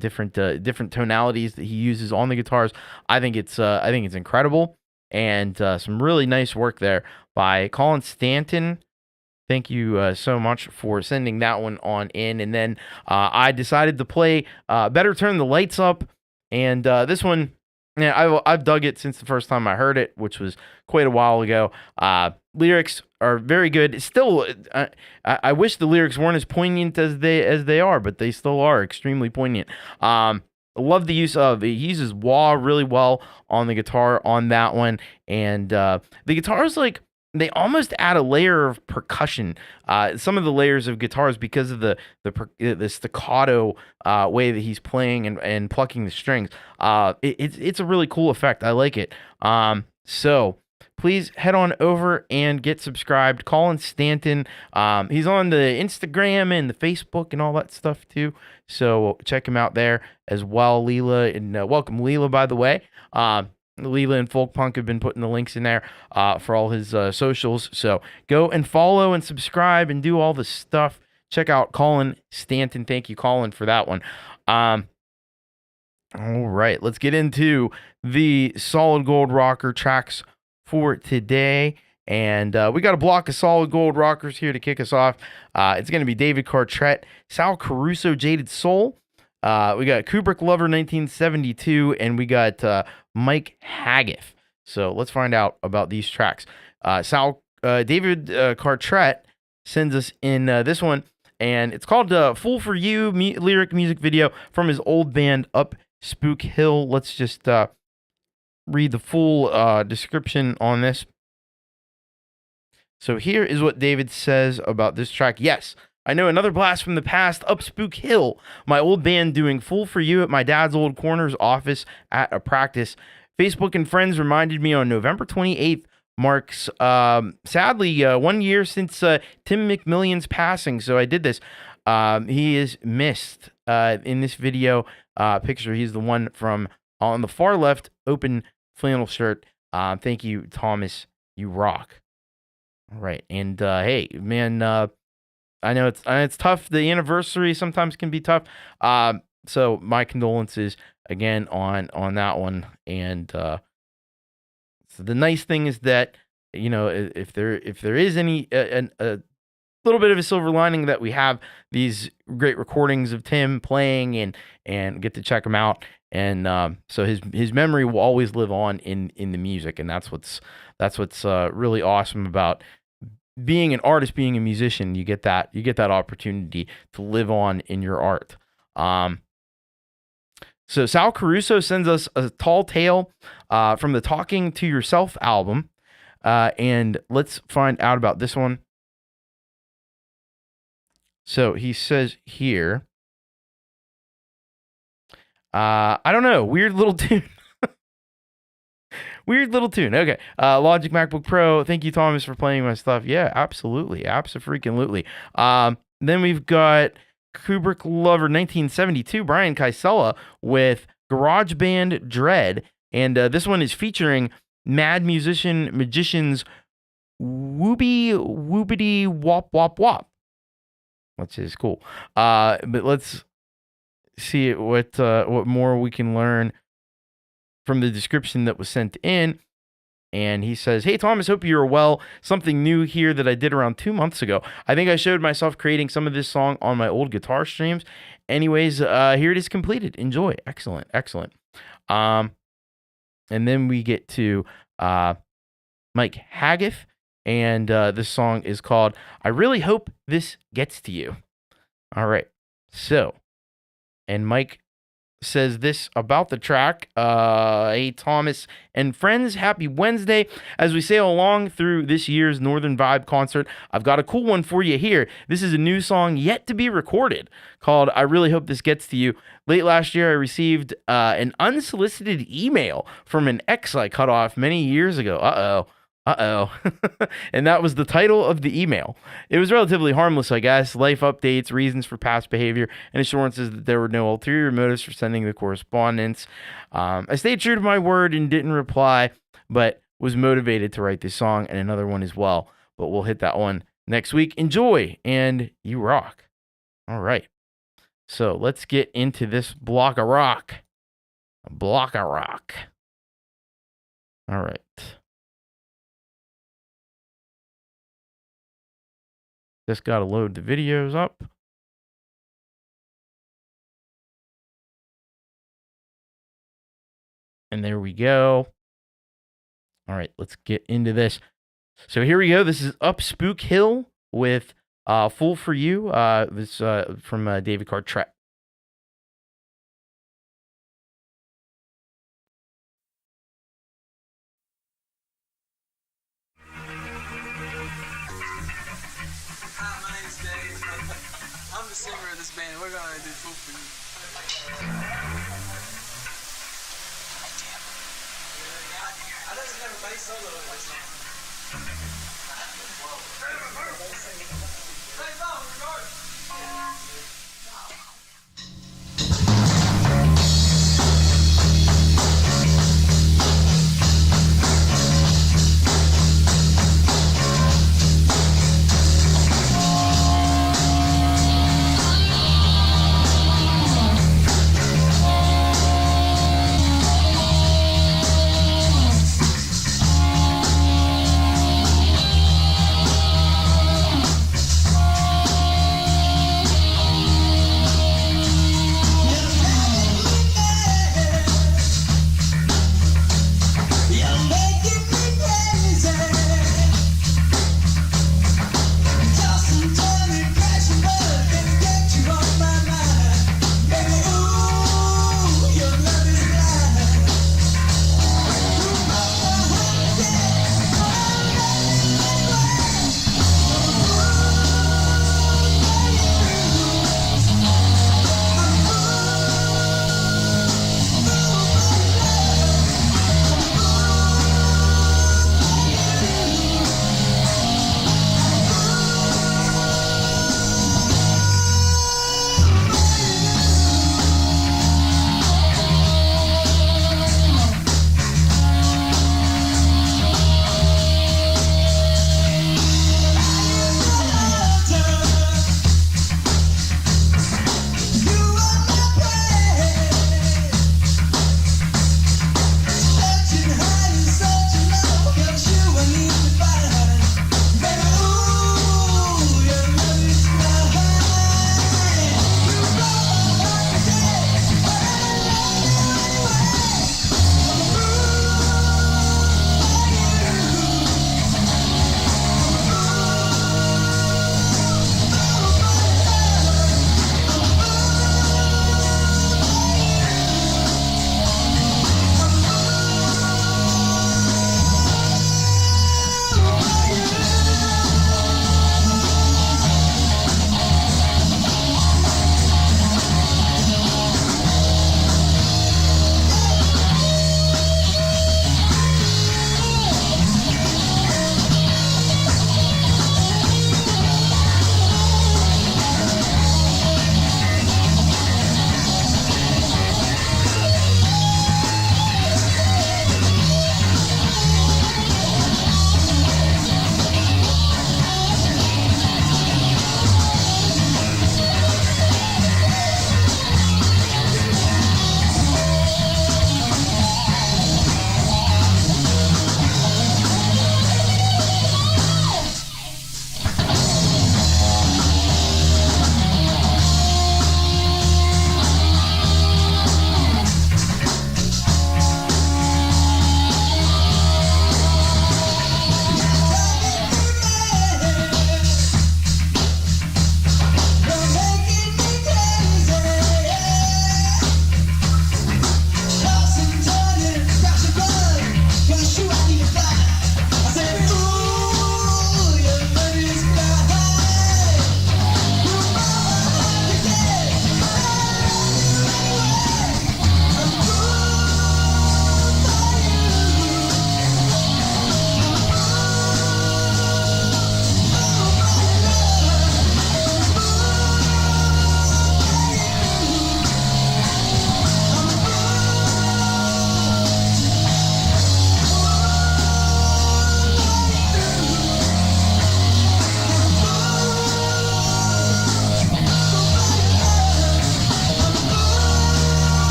different tonalities that he uses on the guitars. I think it's incredible. And some really nice work there by Colin Stanton. Thank you so much for sending that one on in. And then I decided to play Better Turn the Lights Up. And this one, I've dug it since the first time I heard it, which was quite a while ago. Lyrics are very good. Still, I wish the lyrics weren't as poignant as they are, but they still are extremely poignant. I love the use of, he uses wah really well on the guitar on that one. And the guitars, like, they almost add a layer of percussion. Some of the layers of guitars, because of the staccato way that he's playing and plucking the strings. It's a really cool effect. I like it. So please head on over and get subscribed. Colin Stanton. He's on the Instagram and the Facebook and all that stuff too. So check him out there as well. Leela, and welcome Leela, by the way. Leela and Folkpunk have been putting the links in there for all his socials. So go and follow and subscribe and do all the stuff. Check out Colin Stanton. Thank you, Colin, for that one. All right, let's get into the Solid Gold Rocker tracks for today. And we got a block of solid gold rockers here to kick us off. It's going to be David Cartrette, Sal Caruso, Jaded Soul. We got Kubrick Lover 1972, and we got Mike Haggith. So let's find out about these tracks. David Cartrette sends us in this one, and it's called Fool for You, lyric music video from his old band Up Spook Hill. Let's just read the full description on this. So here is what David says about this track. Yes, I know another blast from the past, Up Spook Hill, my old band doing Fool for You at my dad's old corner's office at a practice. Facebook and friends reminded me on November 28th marks, sadly, 1 year since Tim McMillion's passing, so I did this. He is missed in this video picture. He's the one from on the far left, open flannel shirt. Thank you, Thomas. You rock. All right, and hey, man, I know it's tough. The anniversary sometimes can be tough. So my condolences again on that one. And so the nice thing is that, you know, if there is any a little bit of a silver lining, that we have these great recordings of Tim playing and get to check him out. And so his memory will always live on in the music, and that's what's really awesome about being an artist, being a musician. You get that opportunity to live on in your art. So Sal Caruso sends us a tall tale from the Talking to Yourself album, and let's find out about this one. So he says here, I don't know, weird little tune. Weird little tune. Okay. Logic MacBook Pro. Thank you, Thomas, for playing my stuff. Yeah, absolutely. Abso-freaking-lutely. Then we've got Kubrick Lover 1972, Brian Kaisela with GarageBand Dread. And this one is featuring Mad Magician's Woobity Wop Wop Wop, which is cool. But let's see what more we can learn from the description that was sent in. And he says, "Hey, Thomas, hope you're well. Something new here that I did around 2 months ago. I think I showed myself creating some of this song on my old guitar streams. Anyways, here it is completed. Enjoy." Excellent. And then we get to Mike Haggith, and this song is called I Really Hope This Gets to You. All right. So, and Mike says this about the track. Hey, Thomas and friends, happy Wednesday. As we sail along through this year's Northern Vibe concert, I've got a cool one for you here. This is a new song yet to be recorded called I Really Hope This Gets to You. Late last year, I received an unsolicited email from an ex I cut off many years ago. And that was the title of the email. It was relatively harmless, I guess. Life updates, reasons for past behavior, and assurances that there were no ulterior motives for sending the correspondence. I stayed true to my word and didn't reply, but was motivated to write this song and another one as well. But we'll hit that one next week. Enjoy, and you rock. All right. So let's get into this block of rock. A block of rock. All right. Just got to load the videos up. And there we go. All right, let's get into this. So here we go. This is Up Spook Hill with Fool for You. This from David Cartrette. I'm the singer of this band. We're gonna do Fool for You. I don't have a bass solo in this song. Hey, Bob, record.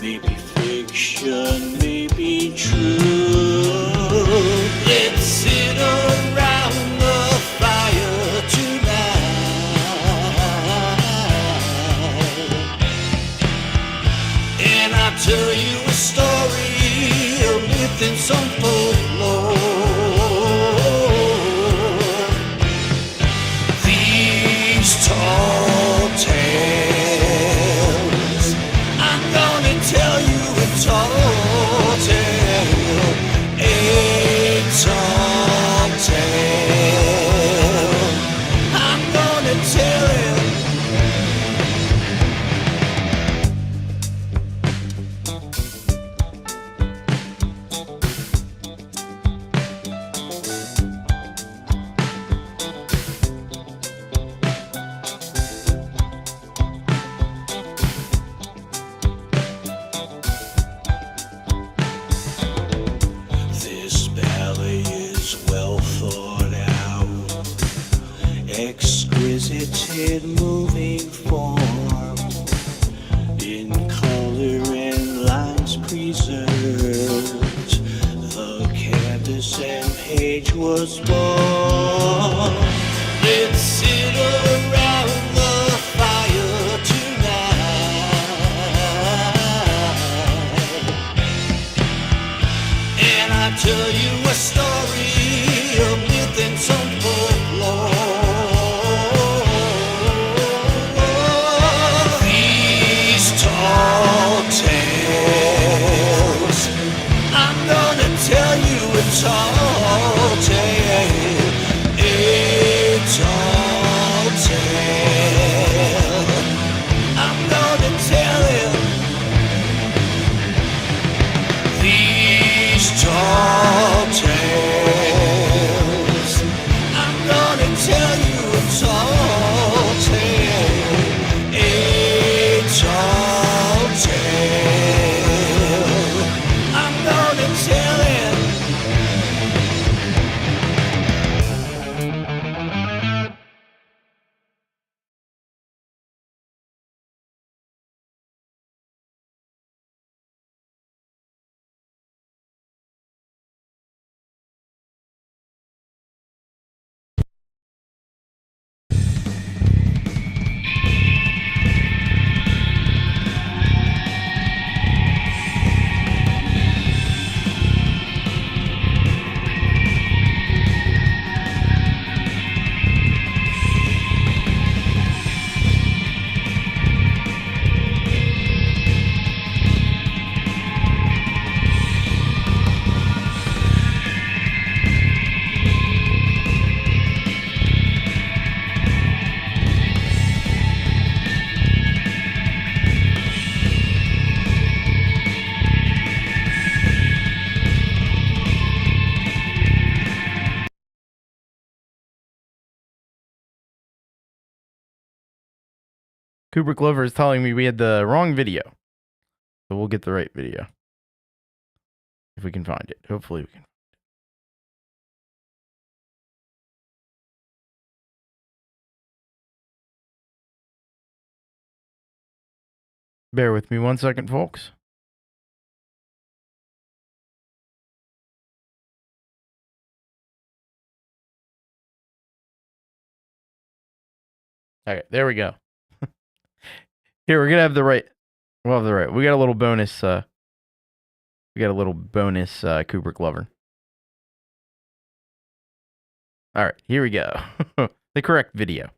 Maybe fiction, maybe true. Let's sit around the fire tonight, and I'll tell you a story, a myth and some folklore. These tall tales, I'm gonna tell you a tall tale, a tall tale. I'm gonna tell it. This ballet is well thought out, exquisite moving form, in color and lines preserved. The canvas and page was born. Let's sit around the fire tonight, and I tell you a story, a myth and some folklore. These tall tales, I'm gonna tell you a tall tale, a tall tale. I'm gonna tell it. These tall tales, I'm gonna tell you a tall tale, a tall tale. I'm gonna tell it. Kubrick Lover is telling me we had the wrong video. So we'll get the right video. If we can find it. Hopefully we can. Bear with me 1 second, folks. Okay, there we go. Here, we're gonna have the right. We'll have the right. We got a little bonus. Kubrick Lover. All right, here we go. The correct video.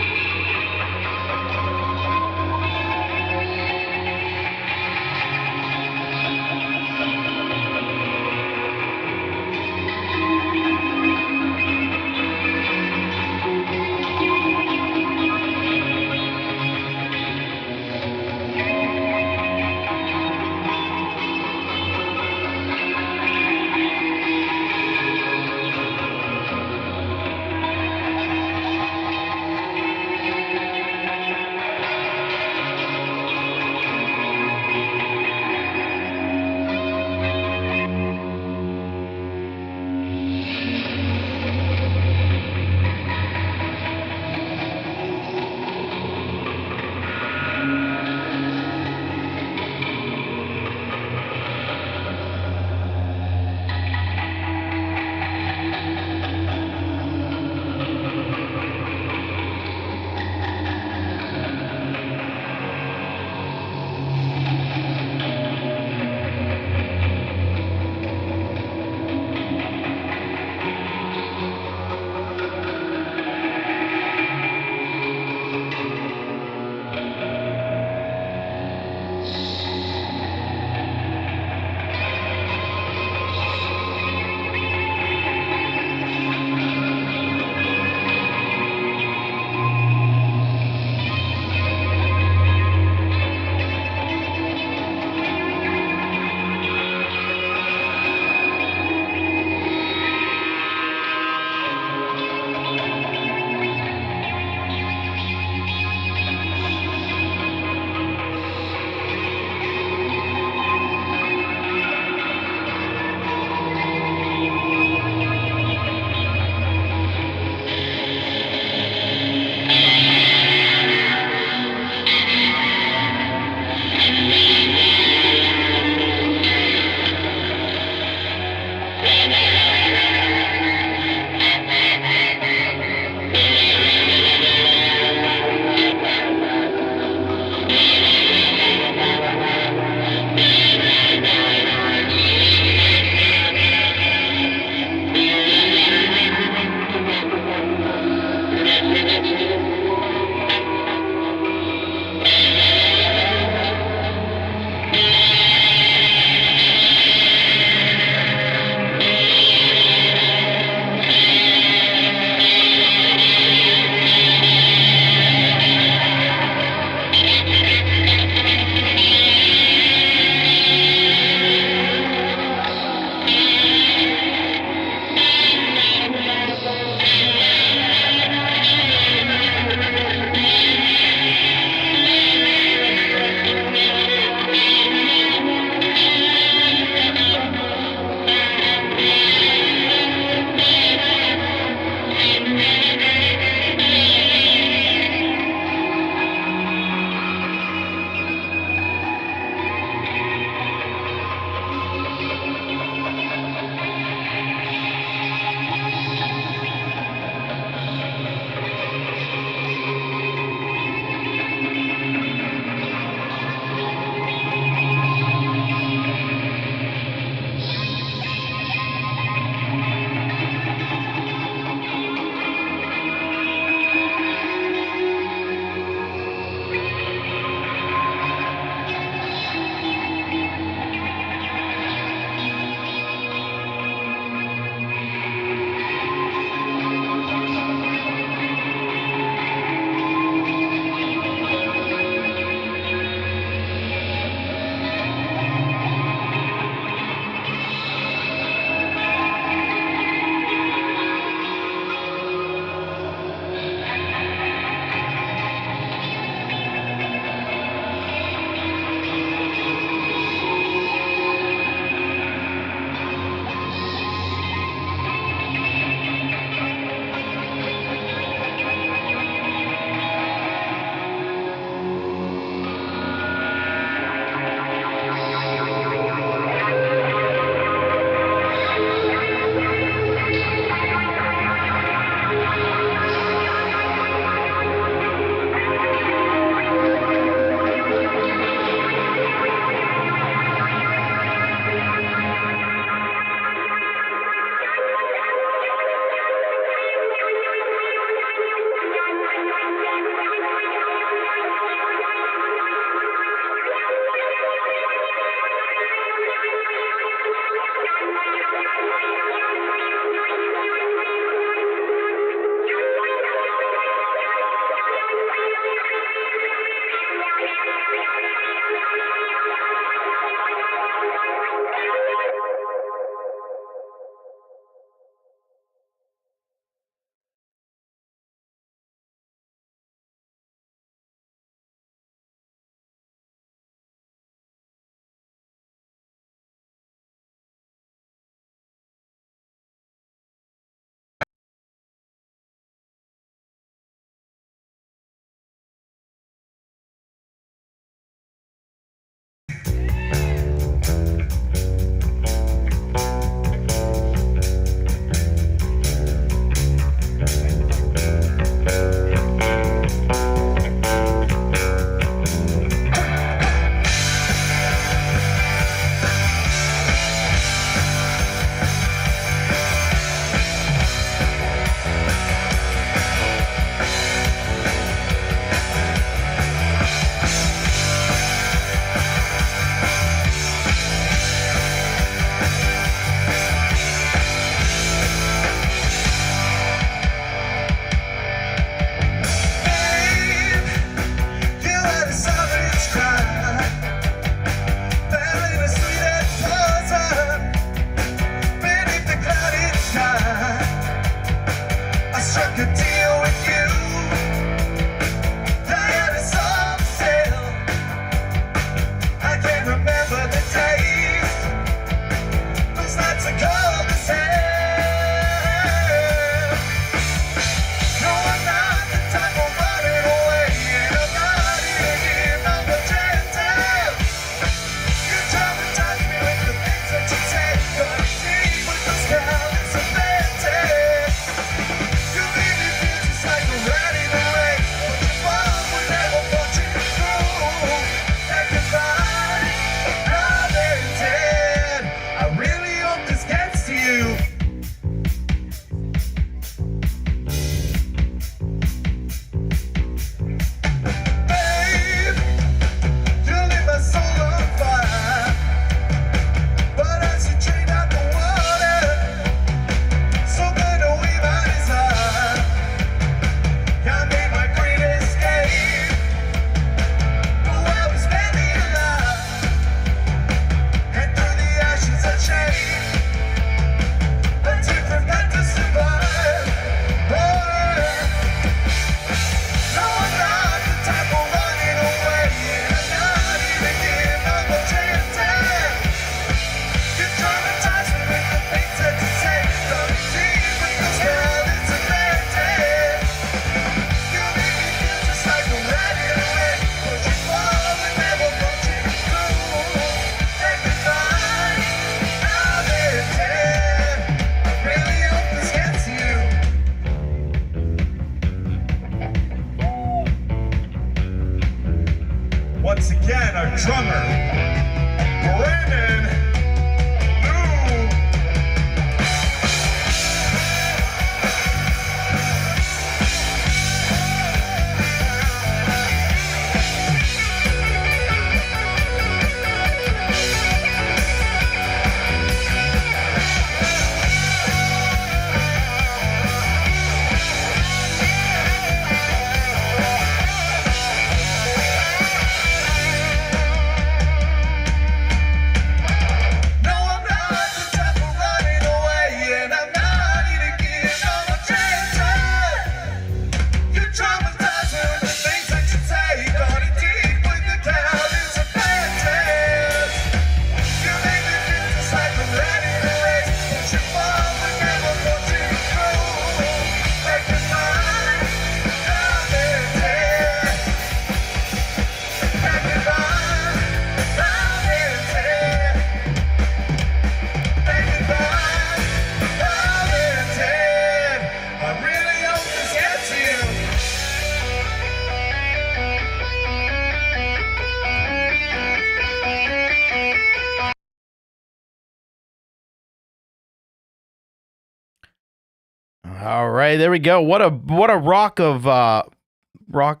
All right, there we go. What a block of rock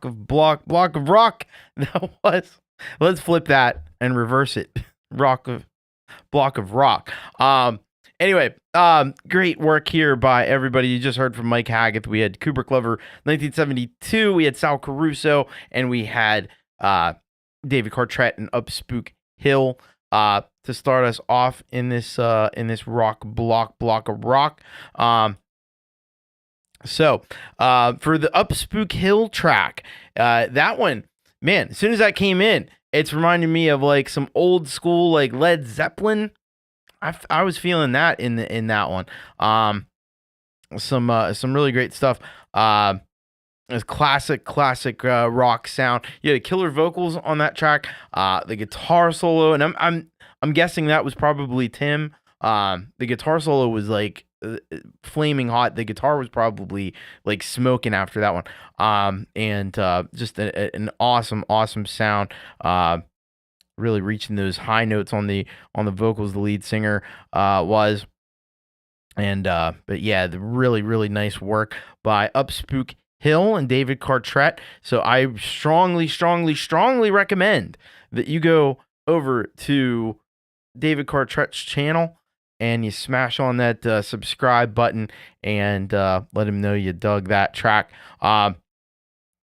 that was. Let's flip that and reverse it. Block of rock. Anyway, great work here by everybody. You just heard from Mike Haggith. We had Kubrick Lover 1972. We had Sal Caruso, and we had David Cartrette and Upspook Hill to start us off in this rock block of rock. So for the Upspook Hill track, that one, man, as soon as that came in, it's reminding me of like some old school like Led Zeppelin. I was feeling that in that one. Some really great stuff. It's classic rock sound. You had killer vocals on that track. The guitar solo, and I'm guessing that was probably Tim. The guitar solo was like flaming hot. The guitar was probably like smoking after that one. And just an awesome sound. Really reaching those high notes on the vocals. The lead singer was, and but yeah, the really nice work by Upspook Hill and David Cartrette. So I strongly recommend that you go over to David Cartrette's channel and you smash on that subscribe button and let him know you dug that track. All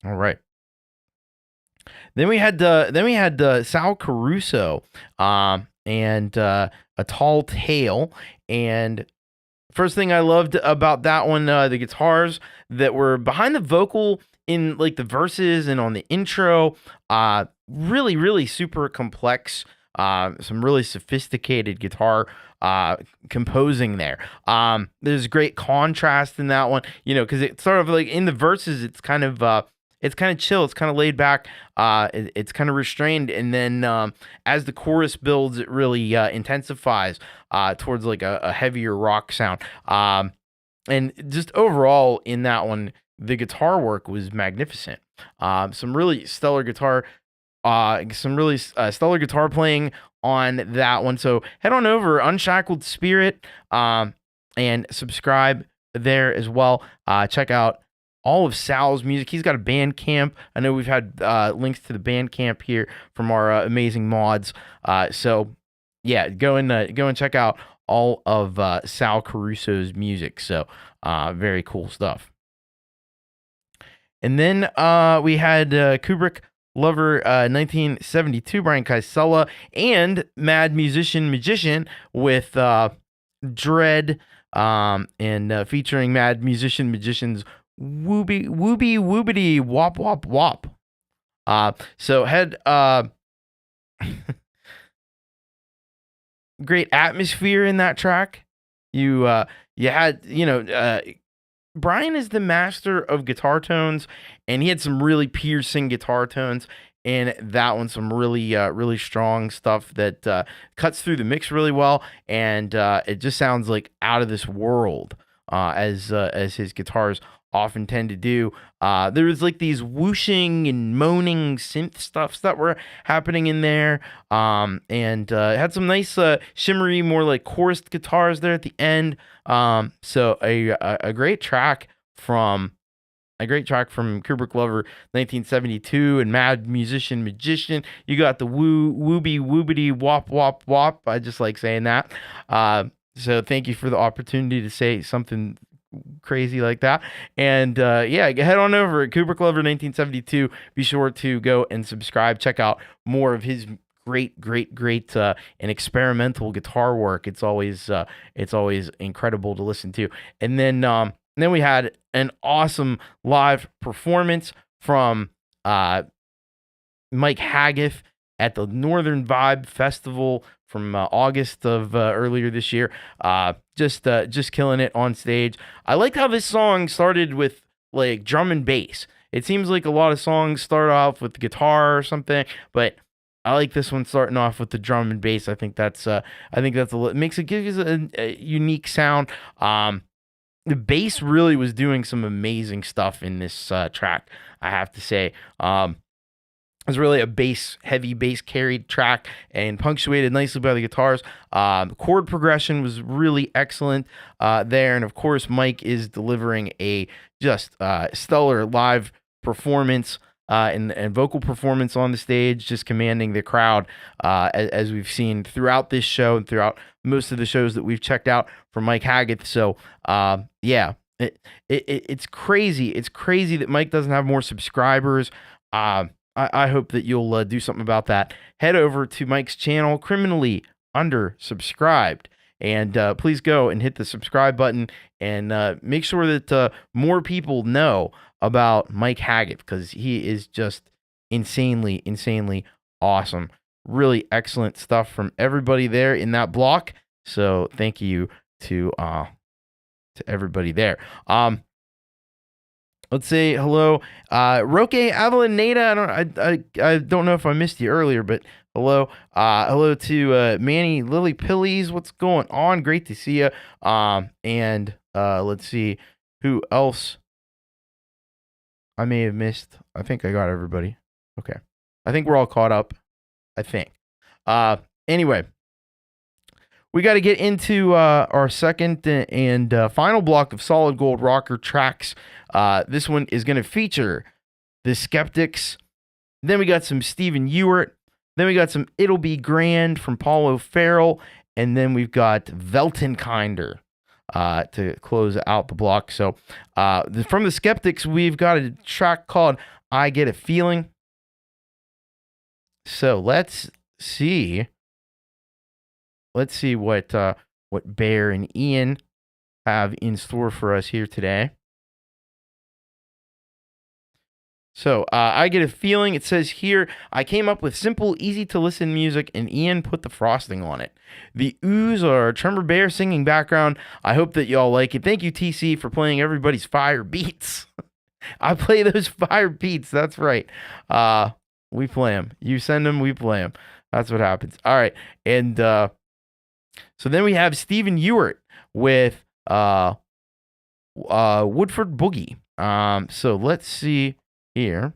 right. Then we had Sal Caruso and A Tall Tale. And first thing I loved about that one, the guitars that were behind the vocal in like the verses and on the intro, really super complex. Some really sophisticated guitar composing there. There's great contrast in that one, because it's sort of like in the verses, it's kind of chill, it's kind of laid back, it's kind of restrained, and then as the chorus builds, it really intensifies towards like a heavier rock sound. And just overall in that one, the guitar work was magnificent. Some really stellar guitar playing on that one. So head on over Unshackled Spirit and subscribe there as well. Check out all of Sal's music. He's got a Bandcamp. I know we've had links to the Bandcamp here from our amazing mods. So yeah, go and check out all of Sal Caruso's music. So very cool stuff. And then we had Kubrick Lover 1972, Brian Kaisela, and Mad Musician Magician with Dread and featuring Mad Musician Magician's Woobity Wop Wop Wop. So had great atmosphere in that track. You had Brian is the master of guitar tones, and he had some really piercing guitar tones in that one. Some really strong stuff that cuts through the mix really well, and it just sounds like out of this world, as his guitars often tend to do. There was like these whooshing and moaning synth stuffs that were happening in there, and it had some nice shimmery, more like chorused guitars there at the end. So a great track from Kubrick Lover 1972 and Mad Musician Magician. You got the woobity wop wop wop. I just like saying that. So thank you for the opportunity to say something crazy like that. And yeah, head on over at Kubrick Lover 1972. Be sure to go and subscribe. Check out more of his great and experimental guitar work. It's always incredible to listen to. And then we had an awesome live performance from Mike Haggith at the Northern Vibe Festival from August of earlier this year. Just killing it on stage. I liked how this song started with like drum and bass. It seems like a lot of songs start off with the guitar or something, but I like this one starting off with the drum and bass. I think that's gives a unique sound. The bass really was doing some amazing stuff in this track, I have to say. It's really a heavy bass carried track and punctuated nicely by the guitars. The chord progression was really excellent there. And of course, Mike is delivering a just stellar live performance and vocal performance on the stage, just commanding the crowd as we've seen throughout this show and throughout most of the shows that we've checked out from Mike Haggith. So, yeah, it's crazy. It's crazy that Mike doesn't have more subscribers. I hope that you'll do something about that. Head over to Mike's channel, Criminally Undersubscribed, and please go and hit the subscribe button and make sure that more people know about Mike Haggith, because he is just insanely awesome. Really excellent stuff from everybody there in that block. So thank you to everybody there. Let's say hello, Roque Avalaneda. I don't know if I missed you earlier, but hello. Hello to Manny Lily Pillies. What's going on? Great to see you. And let's see who else I may have missed. I think I got everybody. Okay. I think we're all caught up. I think. Anyway, we got to get into our second and final block of solid gold rocker tracks. This one is going to feature the Skeptics. Then we got some Stephen Ewart. Then we got some It'll Be Grand from Paul O'Farrell. And then we've got Weltenkinder to close out the block. So from the Skeptics, we've got a track called I Get a Feeling. So let's see. Let's see what Bear and Ian have in store for us here today. So I Get a Feeling. It says here, I came up with simple, easy to listen music, and Ian put the frosting on it. The oohs are Tremor Bear singing background. I hope that y'all like it. Thank you, TC, for playing everybody's fire beats. I play those fire beats. That's right. We play them. You send them, we play them. That's what happens. All right. And so then we have Stephen Ewart with Woodford Boogie. So let's see here.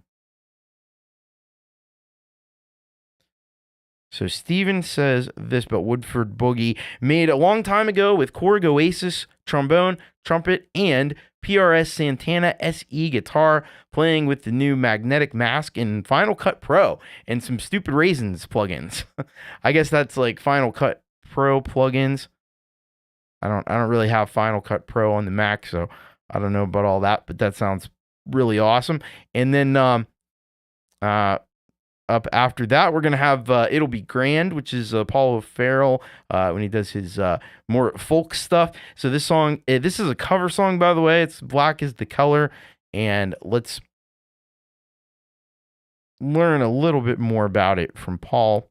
So Steven says this about Woodford Boogie, made a long time ago with Korg Oasis, trombone, trumpet, and PRS Santana SE guitar, playing with the new Magnetic Mask in Final Cut Pro and some Stupid Raisins plugins. I guess that's like Final Cut Pro plugins. I don't really have Final Cut Pro on the Mac, so I don't know about all that, but that sounds really awesome. And then up after that, we're going to have It'll Be Grand, which is Paul O'Farrell when he does his more folk stuff. So this song, this is a cover song, by the way. It's Black is the Color. And let's learn a little bit more about it from Paul,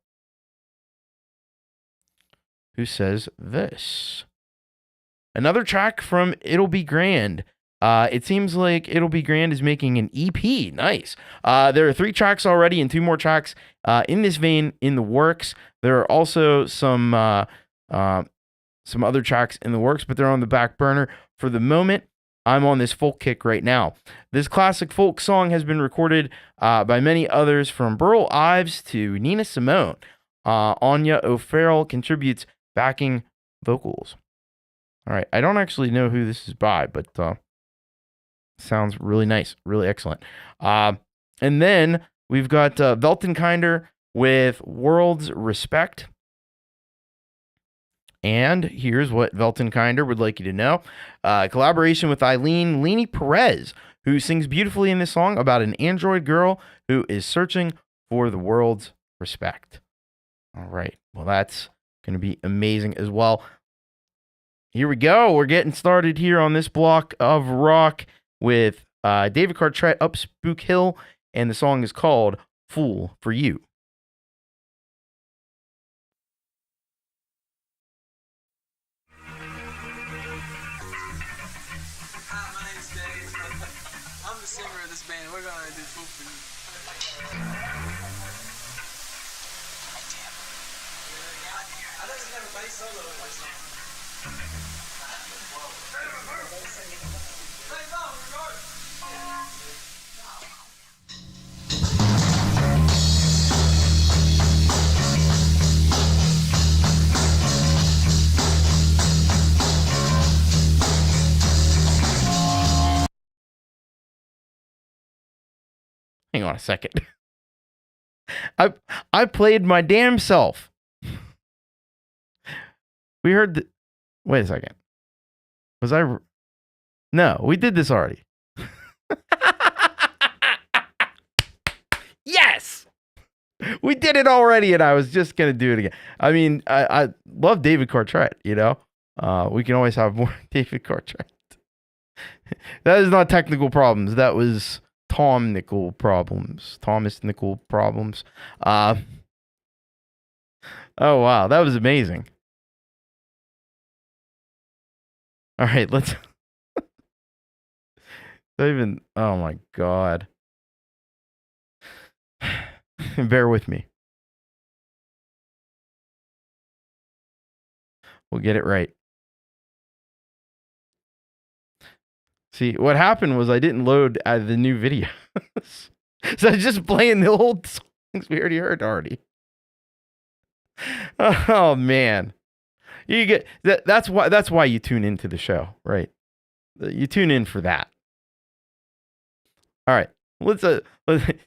who says this. Another track from It'll Be Grand. It seems like It'll Be Grand is making an EP. Nice. There are 3 tracks already and 2 more tracks in this vein in the works. There are also some other tracks in the works, but they're on the back burner for the moment. I'm on this folk kick right now. This classic folk song has been recorded by many others, from Burl Ives to Nina Simone. Anya O'Farrell contributes backing vocals. All right. I don't actually know who this is by, but sounds really nice, really excellent. And then we've got Weltenkinder with World's Respect. And here's what Weltenkinder would like you to know. Collaboration with Eileen Leanie Perez, who sings beautifully in this song about an android girl who is searching for the world's respect. All right. Well, that's going to be amazing as well. Here we go. We're getting started here on this block of rock with David Cartrette, Up Spook Hill, and the song is called Fool for You. Hi, my name's Dave. I'm the singer of this band. We're gonna do Fool for You. I doesn't have a bass solo in this song. Hey, Bob, record. Hang on a second. I played my damn self. We heard the... Wait a second. Was I... No, we did this already. Yes! We did it already, and I was just going to do it again. I mean, I love David Cartrette, you know? We can always have more David Cartrette. That is not technical problems. That was Thomas Nickel problems. Oh, wow. That was amazing. All right, let's... Even... Oh, my God. Bear with me. We'll get it right. See, what happened was I didn't load the new videos. So I was just playing the old songs we already heard already. Oh man. You get that's why you tune into the show, right? You tune in for that. All right. Let's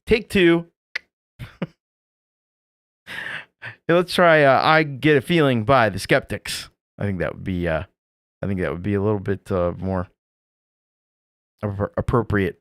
take two. Let's try I Get a Feeling by the Skeptics. I think that would be a little bit more appropriate.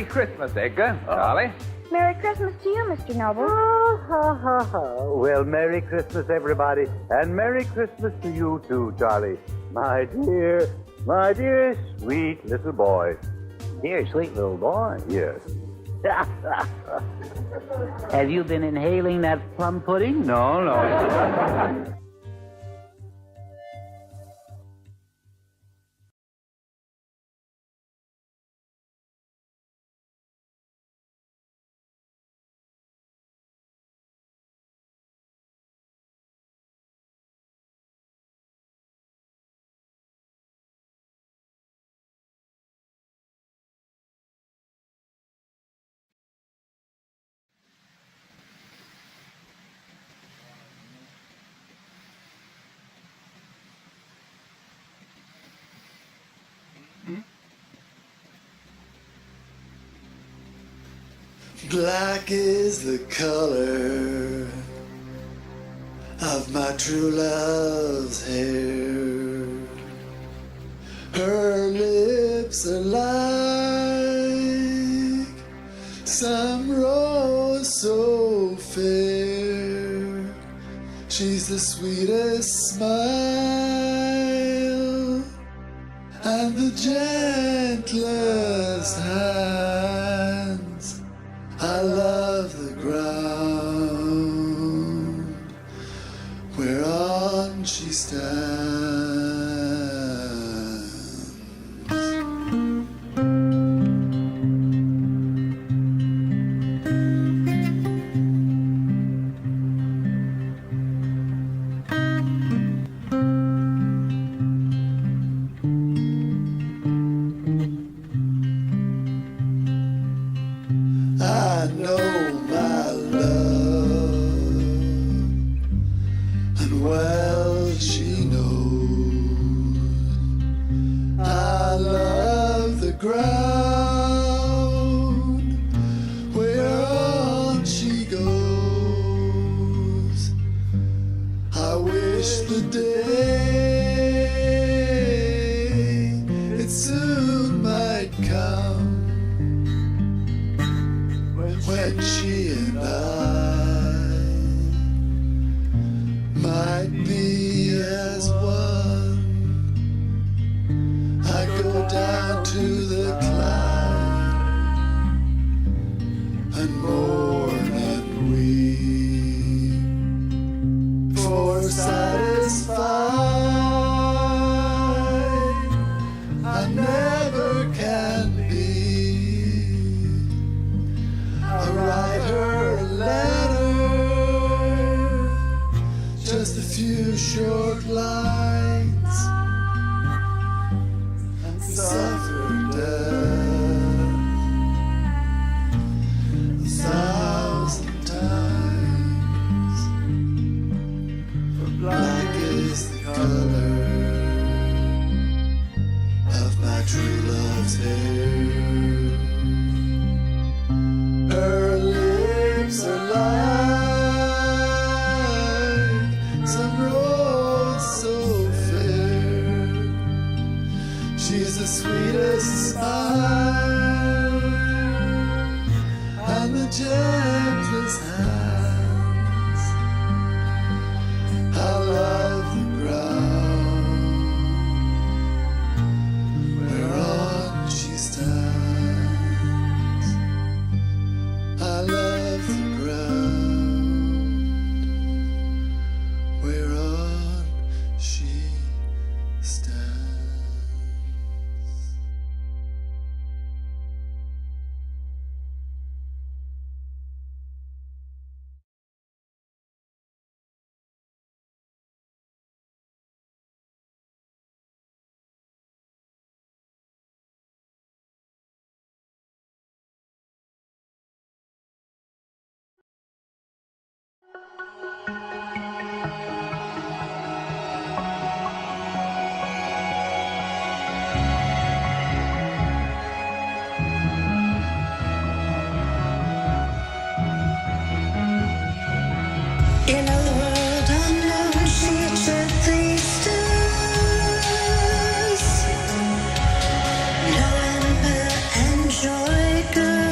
Christmas, Edgar. Charlie? Merry Christmas to you, Mr. Noble. Well, Merry Christmas, everybody. And Merry Christmas to you, too, Charlie. My dear, sweet little boy. Dear sweet little boy. Yes. Have you been inhaling that plum pudding? No, no. Black is the color of my true love's hair. Her lips are like some rose so fair. She's the sweetest smile and the gentlest hands. I love the ground whereon she stands. I know my love, and well she knows. I love the ground whereon she goes. I wish the day it soon might come when she and I might be as one. I go down to the Clyde and mourn and weep, for satisfied I never can be. I write her a letter, just a few short lines, and suffer death 1,000 times. For black is the color of my true love's hair. Her lips are like some rose so fair. She's the sweetest smile and the gentlest hands. I love the ground whereon she stands. I love the ground whereon she stands. In a world unknown, she gently stirs. No ember and joy girl.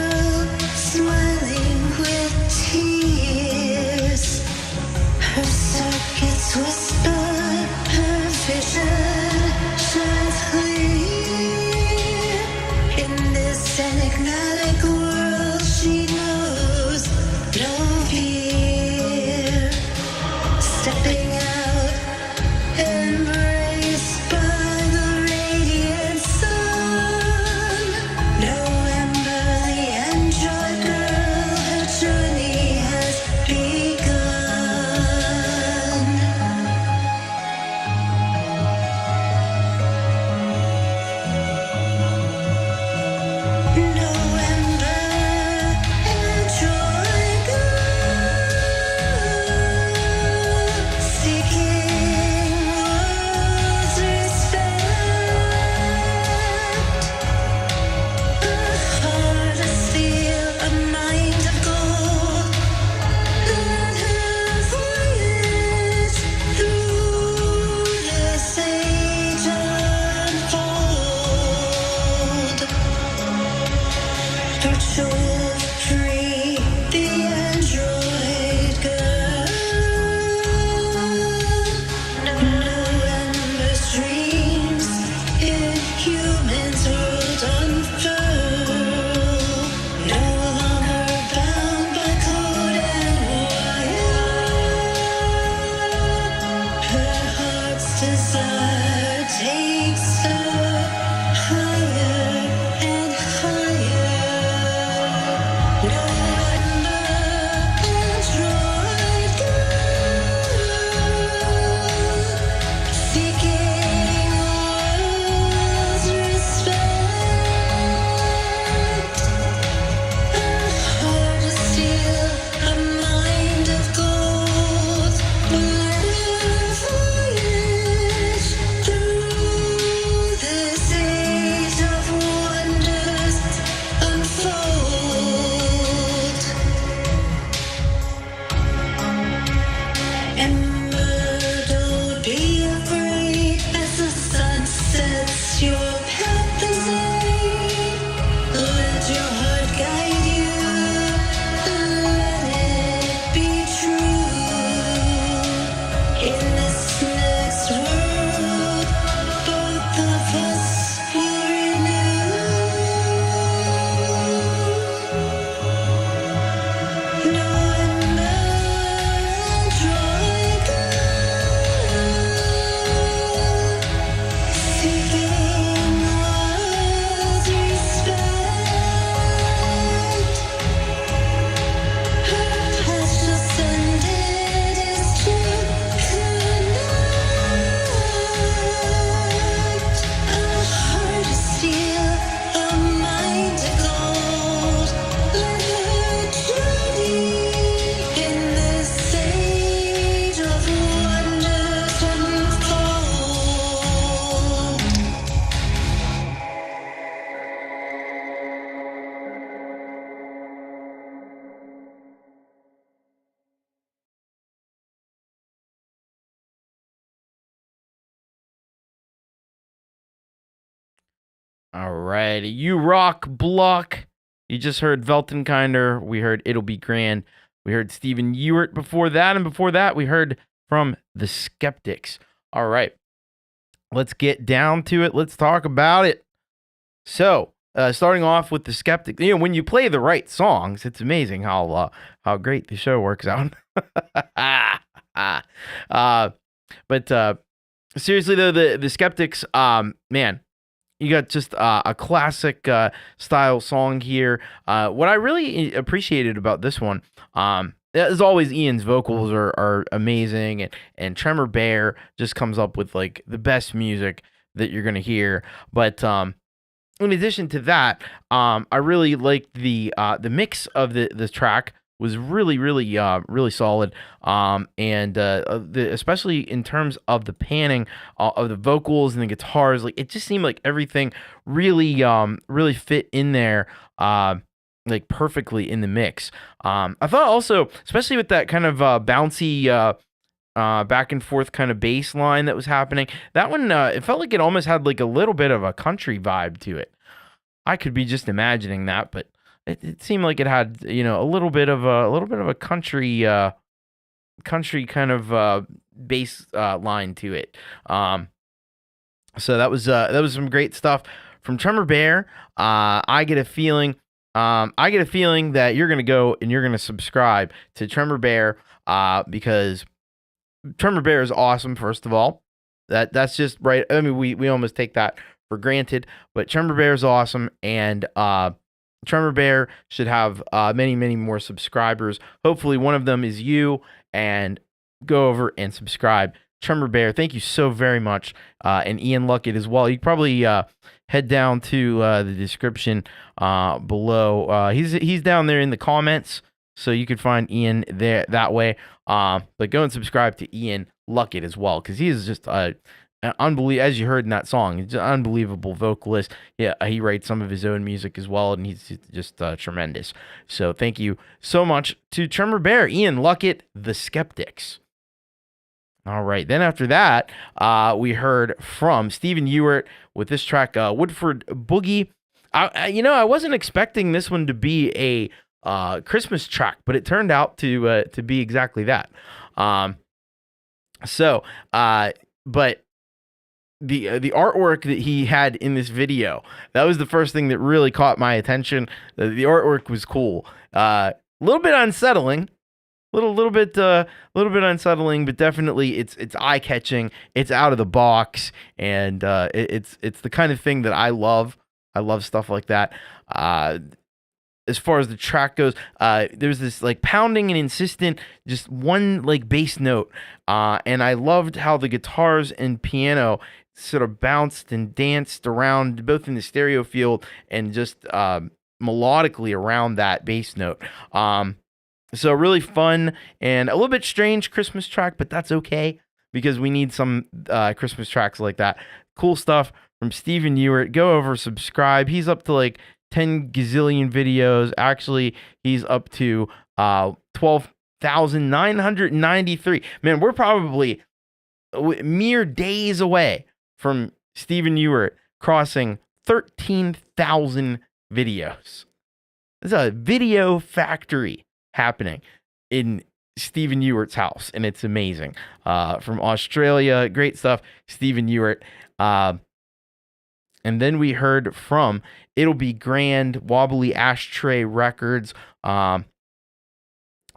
All right, you rock block. You just heard Weltenkinder. We heard It'll Be Grand. We heard Stephen Ewart before that, and before that, we heard from the Skeptics. All right, let's get down to it. Let's talk about it. So, starting off with the Skeptics, when you play the right songs, it's amazing how great the show works out. But seriously though, the Skeptics, man, you got just a classic style song here. What I really appreciated about this one, as always, Ian's vocals are amazing, and Tremor Bear just comes up with like the best music that you're gonna hear. But in addition to that, I really liked the mix of the track was really solid, and especially in terms of the panning of the vocals and the guitars, like it just seemed like everything really fit in there, like perfectly in the mix. I thought also, especially with that kind of bouncy back and forth kind of bass line that was happening, that one it felt like it almost had like a little bit of a country vibe to it. I could be just imagining that, but it seemed like it had, a little bit of a country kind of bass line to it. So that was some great stuff from Tremor Bear. I get a feeling that you're gonna go and you're gonna subscribe to Tremor Bear because Tremor Bear is awesome. First of all, that's just right. I mean, we almost take that for granted, but Tremor Bear is awesome, and Tremor Bear should have many more subscribers. Hopefully one of them is you, and go over and subscribe. Tremor Bear, thank you so very much, and Ian Luckett as well. You can probably head down to the description below. He's down there in the comments, so you can find Ian there that way. But go and subscribe to Ian Luckett as well, because he is just unbelievable, as you heard in that song. He's an unbelievable vocalist. Yeah, he writes some of his own music as well, and he's just tremendous. So thank you so much to Tremor Bear, Ian Luckett, the Skeptics. All right, then after that, we heard from Stephen Ewart with this track, Woodford Boogie. I wasn't expecting this one to be a Christmas track, but it turned out to be exactly that. But the artwork that he had in this video, that was the first thing that really caught my attention. The artwork was cool. A little bit unsettling, little bit unsettling, but definitely it's eye catching. It's out of the box, and it's the kind of thing that I love. I love stuff like that. As far as the track goes, there's this like pounding and insistent, just one like bass note, and I loved how the guitars and piano sort of bounced and danced around both in the stereo field and just melodically around that bass note. So really fun and a little bit strange Christmas track, but that's okay because we need some Christmas tracks like that. Cool stuff from Stephen Ewart. Go over, subscribe. He's up to like 10 gazillion videos. Actually, he's up to 12,993. Man, we're probably mere days away from Stephen Ewart crossing 13,000 videos. There's a video factory happening in Stephen Ewart's house, and it's amazing. From Australia, great stuff, Stephen Ewart. And then we heard from It'll Be Grand, Wobbly Ashtray Records.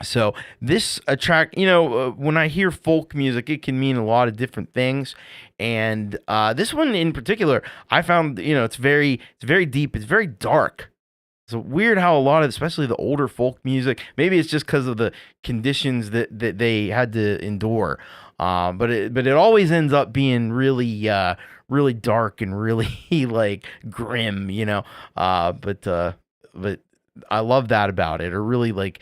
So this track, when I hear folk music, it can mean a lot of different things. And this one in particular, I found, it's very deep. It's very dark. It's weird how a lot of, especially the older folk music, maybe it's just because of the conditions that they had to endure. But it always ends up being really dark and really like grim, but I love that about it. Or really like,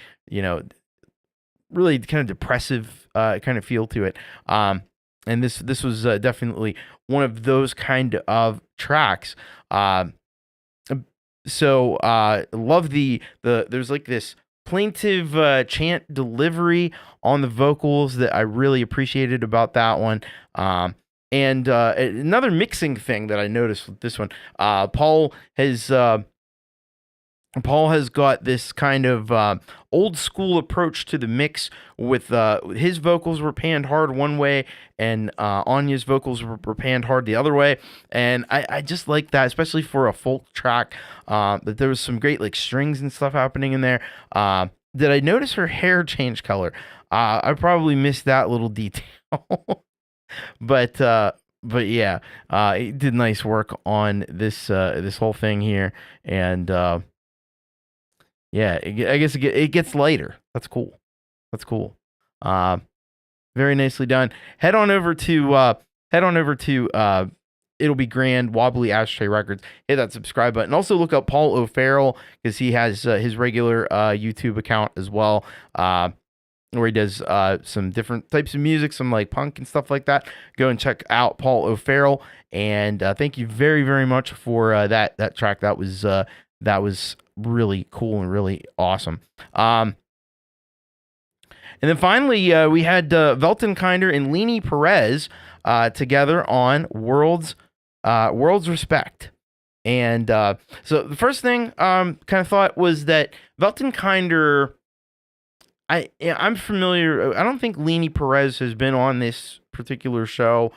really kind of depressive kind of feel to it. And this was definitely one of those kind of tracks. So love the there's like this plaintive chant delivery on the vocals that I really appreciated about that one. And another mixing thing that I noticed with this one, Paul has got this kind of old school approach to the mix with his vocals were panned hard one way and Anya's vocals were panned hard the other way. And I just like that, especially for a folk track, that there was some great like strings and stuff happening in there. Did I notice her hair change color? I probably missed that little detail. But yeah, he did nice work on this whole thing here. And yeah, I guess it gets lighter. That's cool. Very nicely done. Head on over to It'll Be Grand, Wobbly Ashtray Records. Hit that subscribe button. Also look up Paul O'Farrell because he has his regular YouTube account as well, where he does some different types of music, some like punk and stuff like that. Go and check out Paul O'Farrell. And thank you very, very much for that track. That was really cool and really awesome. And then finally, we had Weltenkinder and Leanie Perez together on World's Respect. And so the first thing kind of thought was that Weltenkinder, I'm familiar. I don't think Leanie Perez has been on this particular show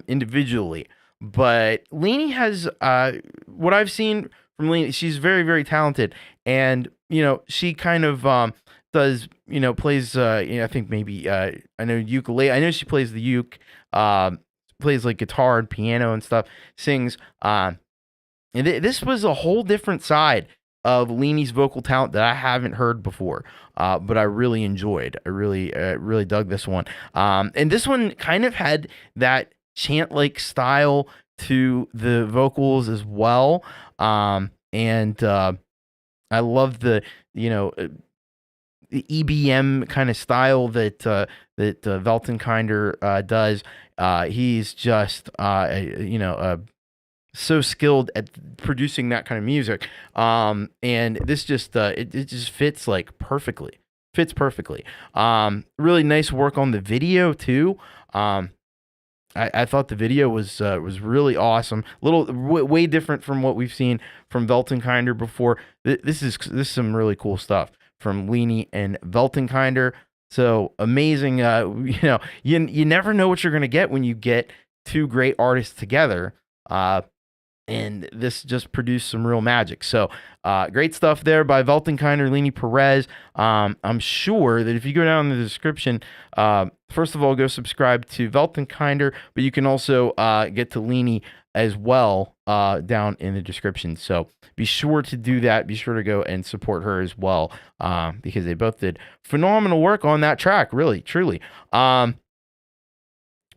individually, but Leanie has what I've seen from Leanie. She's very, very talented, and she kind of does plays. I think maybe I know ukulele. I know she plays the uke. Plays like guitar and piano and stuff. Sings. And this was a whole different side of Leanie's vocal talent that I haven't heard before, but I really enjoyed. I really dug this one. And this one kind of had that chant-like style to the vocals as well. And I love the EBM kind of style that Weltenkinder does. He's just so skilled at producing that kind of music. And this just it just fits like perfectly. Fits perfectly. Really nice work on the video too. I thought the video was really awesome. Way different from what we've seen from Weltenkinder before. This is some really cool stuff from Leanie and Weltenkinder. So amazing. You never know what you're gonna get when you get two great artists together. And this just produced some real magic. So great stuff there by Weltenkinder, Leanie Perez. I'm sure that if you go down in the description, first of all, go subscribe to Weltenkinder, but you can also get to Leanie as well down in the description. So be sure to do that. Be sure to go and support her as well, because they both did phenomenal work on that track. Really, truly.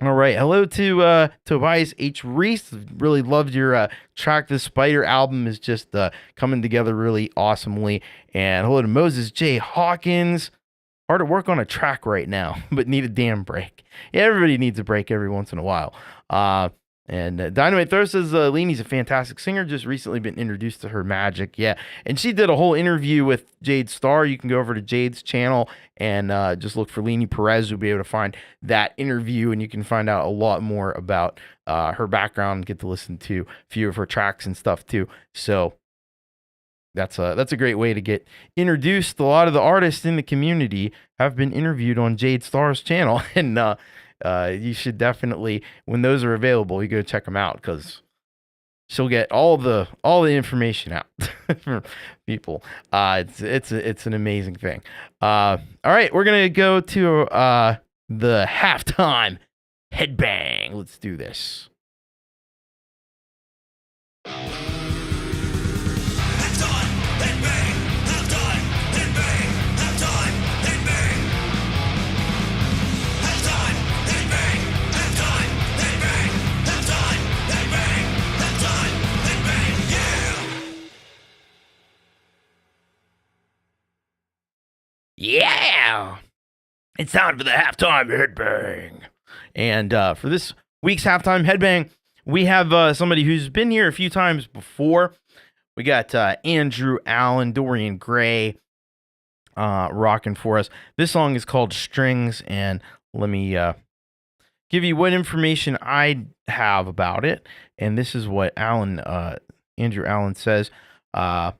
All right. Hello to Tobias H Reese. Really loved your track. The Spider album is just coming together really awesomely. And hello to Moses J. Hawkins. Hard at work on a track right now, but need a damn break. Yeah, everybody needs a break every once in a while. And Dynamite Thirst says Leanie's a fantastic singer. Just recently been introduced to her magic. Yeah. And she did a whole interview with Jade Starr. You can go over to Jade's channel and just look for Leanie Perez. You'll be able to find that interview, and you can find out a lot more about her background and get to listen to a few of her tracks and stuff too. So that's a great way to get introduced. A lot of the artists in the community have been interviewed on Jade Starr's channel, and you should definitely, when those are available, you go check them out, because she'll get all the information out from people. It's an amazing thing. All right, we're gonna go to the halftime headbang. Let's do this. Yeah, it's time for the halftime headbang. And for this week's halftime headbang, we have somebody who's been here a few times before. We got Andrew Allen, Dorian Gray rocking for us. This song is called Strings, and let me give you what information I have about it. And this is what Andrew Allen says. Says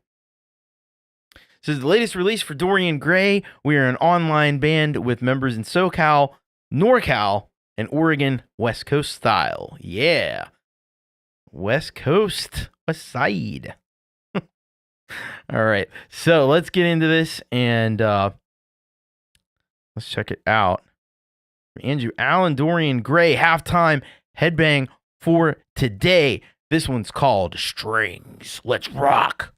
the latest release for Dorian Gray. We are an online band with members in SoCal, NorCal, and Oregon West Coast style. Yeah. West Coast. West Side. All right. So let's get into this and let's check it out. Andrew Allen, Dorian Gray, halftime headbang for today. This one's called Strings. Let's rock.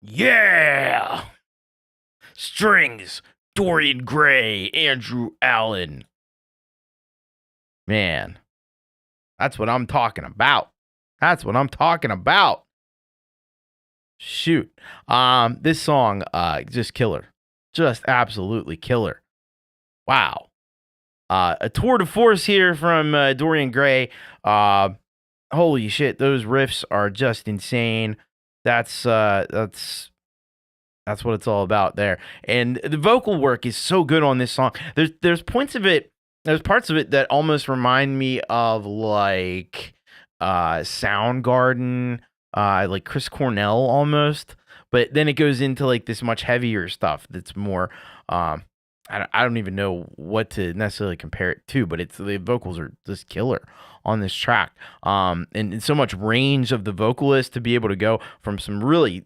Yeah! Strings, Dorian Gray, Andrew Allen. Man, that's what I'm talking about. That's what I'm talking about. Shoot. This song, just killer. Just absolutely killer. Wow. A tour de force here from Dorian Gray. Holy shit, those riffs are just insane. That's what it's all about there. And the vocal work is so good on this song. There's parts of it that almost remind me of like Soundgarden, like Chris Cornell almost. But then it goes into like this much heavier stuff that's more I don't even know what to necessarily compare it to, but the vocals are just killer on this track. And so much range of the vocalist to be able to go from some really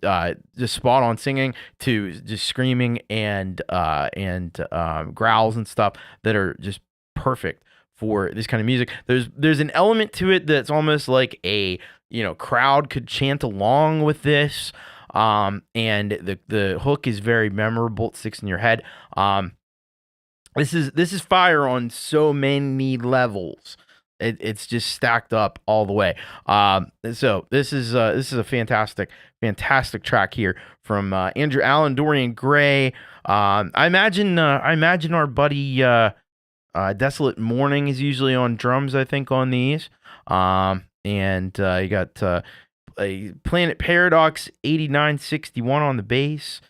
just spot on singing to just screaming and growls and stuff that are just perfect for this kind of music. There's an element to it that's almost like a crowd could chant along with this. And the hook is very memorable. It sticks in your head. This is fire on so many levels. It's just stacked up all the way. So this is a fantastic track here from Andrew Allen, Dorian Gray. I imagine our buddy Desolate Morning is usually on drums, I think, on these. And you got a Planet Paradox 8961 on the bass.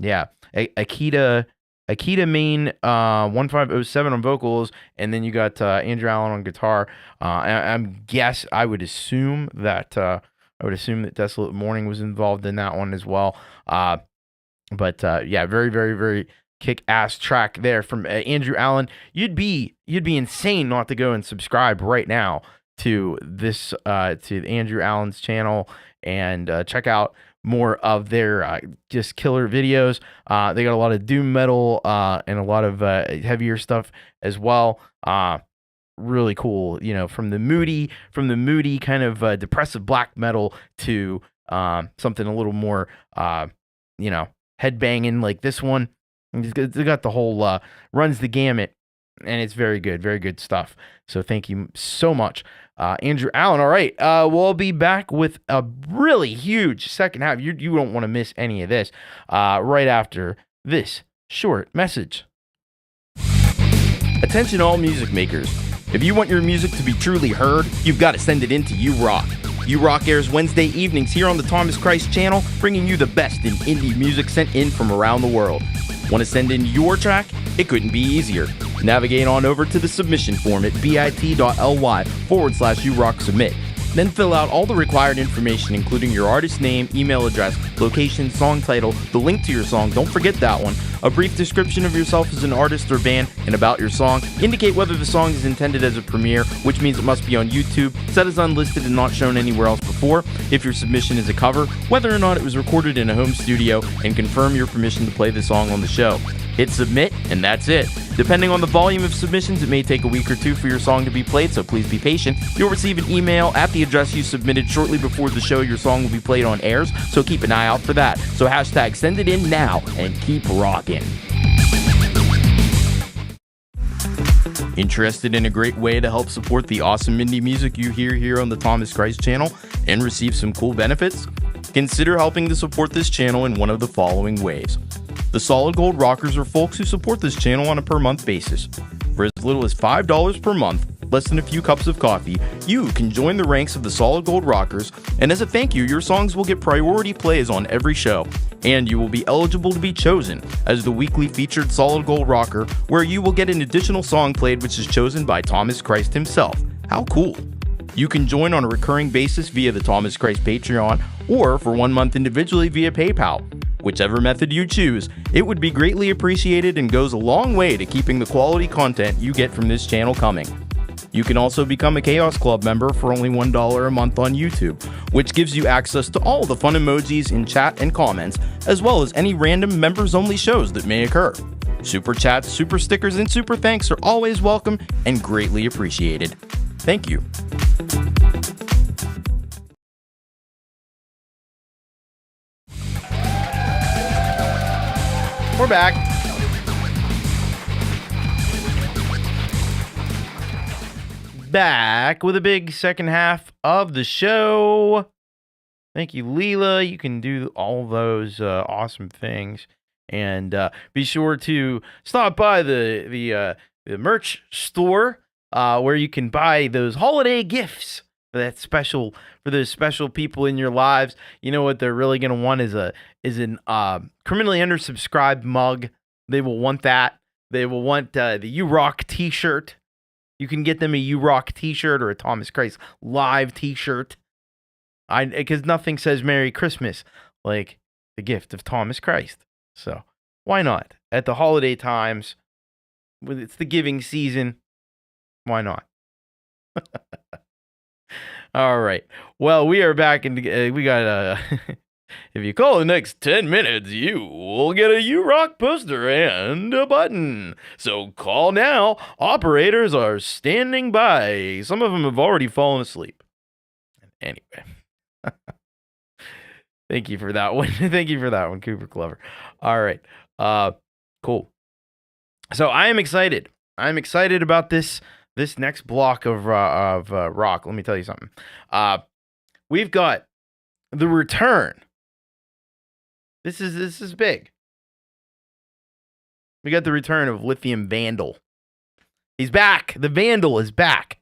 Yeah, Akita Main 1507 on vocals, and then you got Andrew Allen on guitar. I would assume that Desolate Morning was involved in that one as well. But yeah, very, very, very kick-ass track there from Andrew Allen. You'd be insane not to go and subscribe right now to this to Andrew Allen's channel and check out more of their just killer videos. They got a lot of doom metal and a lot of heavier stuff as well. Really cool, from the moody kind of depressive black metal to something a little more headbanging like this one. They got the whole runs the gamut, and it's very good stuff. So thank you so much, Andrew Allen. All right, we'll be back with a really huge second half. You don't want to miss any of this right after this short message. Attention all music makers. If you want your music to be truly heard, you've got to send it in to You Rock. You Rock airs Wednesday evenings here on the Thomas Christ channel, bringing you the best in indie music sent in from around the world. Want to send in your track? It couldn't be easier. Navigate on over to the submission form at bit.ly/YouRockSubmit. Then fill out all the required information, including your artist name, email address, location, song title, the link to your song, don't forget that one, a brief description of yourself as an artist or band, and about your song. Indicate whether the song is intended as a premiere, which means it must be on YouTube, set as unlisted and not shown anywhere else before. If your submission is a cover, whether or not it was recorded in a home studio, and confirm your permission to play the song on the show. Hit submit, and that's it. Depending on the volume of submissions, it may take a week or two for your song to be played, so please be patient. You'll receive an email at the address you submitted shortly before the show your song will be played on airs, so keep an eye out for that. So hashtag send it in now and keep rocking. Interested in a great way to help support the awesome indie music you hear here on the Thomas Christ channel and receive some cool benefits? Consider helping to support this channel in one of the following ways. The Solid Gold Rockers are folks who support this channel on a per-month basis. For as little as $5 per month, less than a few cups of coffee, you can join the ranks of the Solid Gold Rockers, and as a thank you, your songs will get priority plays on every show, and you will be eligible to be chosen as the weekly featured Solid Gold Rocker, where you will get an additional song played which is chosen by Thomas Christ himself. How cool! You can join on a recurring basis via the Thomas Christ Patreon, or for 1 month individually via PayPal. Whichever method you choose, it would be greatly appreciated and goes a long way to keeping the quality content you get from this channel coming. You can also become a Chaos Club member for only $1 a month on YouTube, which gives you access to all the fun emojis in chat and comments, as well as any random members-only shows that may occur. Super chats, super stickers, and super thanks are always welcome and greatly appreciated. Thank you. We're back. Back with a big second half of the show. Thank you, Leela. You can do all those awesome things. And be sure to stop by the merch store where you can buy those holiday gifts for those special people in your lives. You know what they're really gonna want is an criminally undersubscribed mug. They will want that. They will want the You Rock T-shirt. You can get them a You Rock T-shirt or a Thomas Christ Live T-shirt. Because nothing says Merry Christmas like the gift of Thomas Christ. So why not? At the holiday times, it's the giving season. Why not? All right. Well, we are back, and we got if you call the next 10 minutes, you will get a You Rock poster and a button. So call now. Operators are standing by. Some of them have already fallen asleep. Anyway. Thank you for that one. Thank you for that one, Cooper Clever. All right. Cool. So I am excited. I'm excited about this next block of rock. Let me tell you something. We've got the return. This is big. We got the return of Lithium Vandal. He's back. The Vandal is back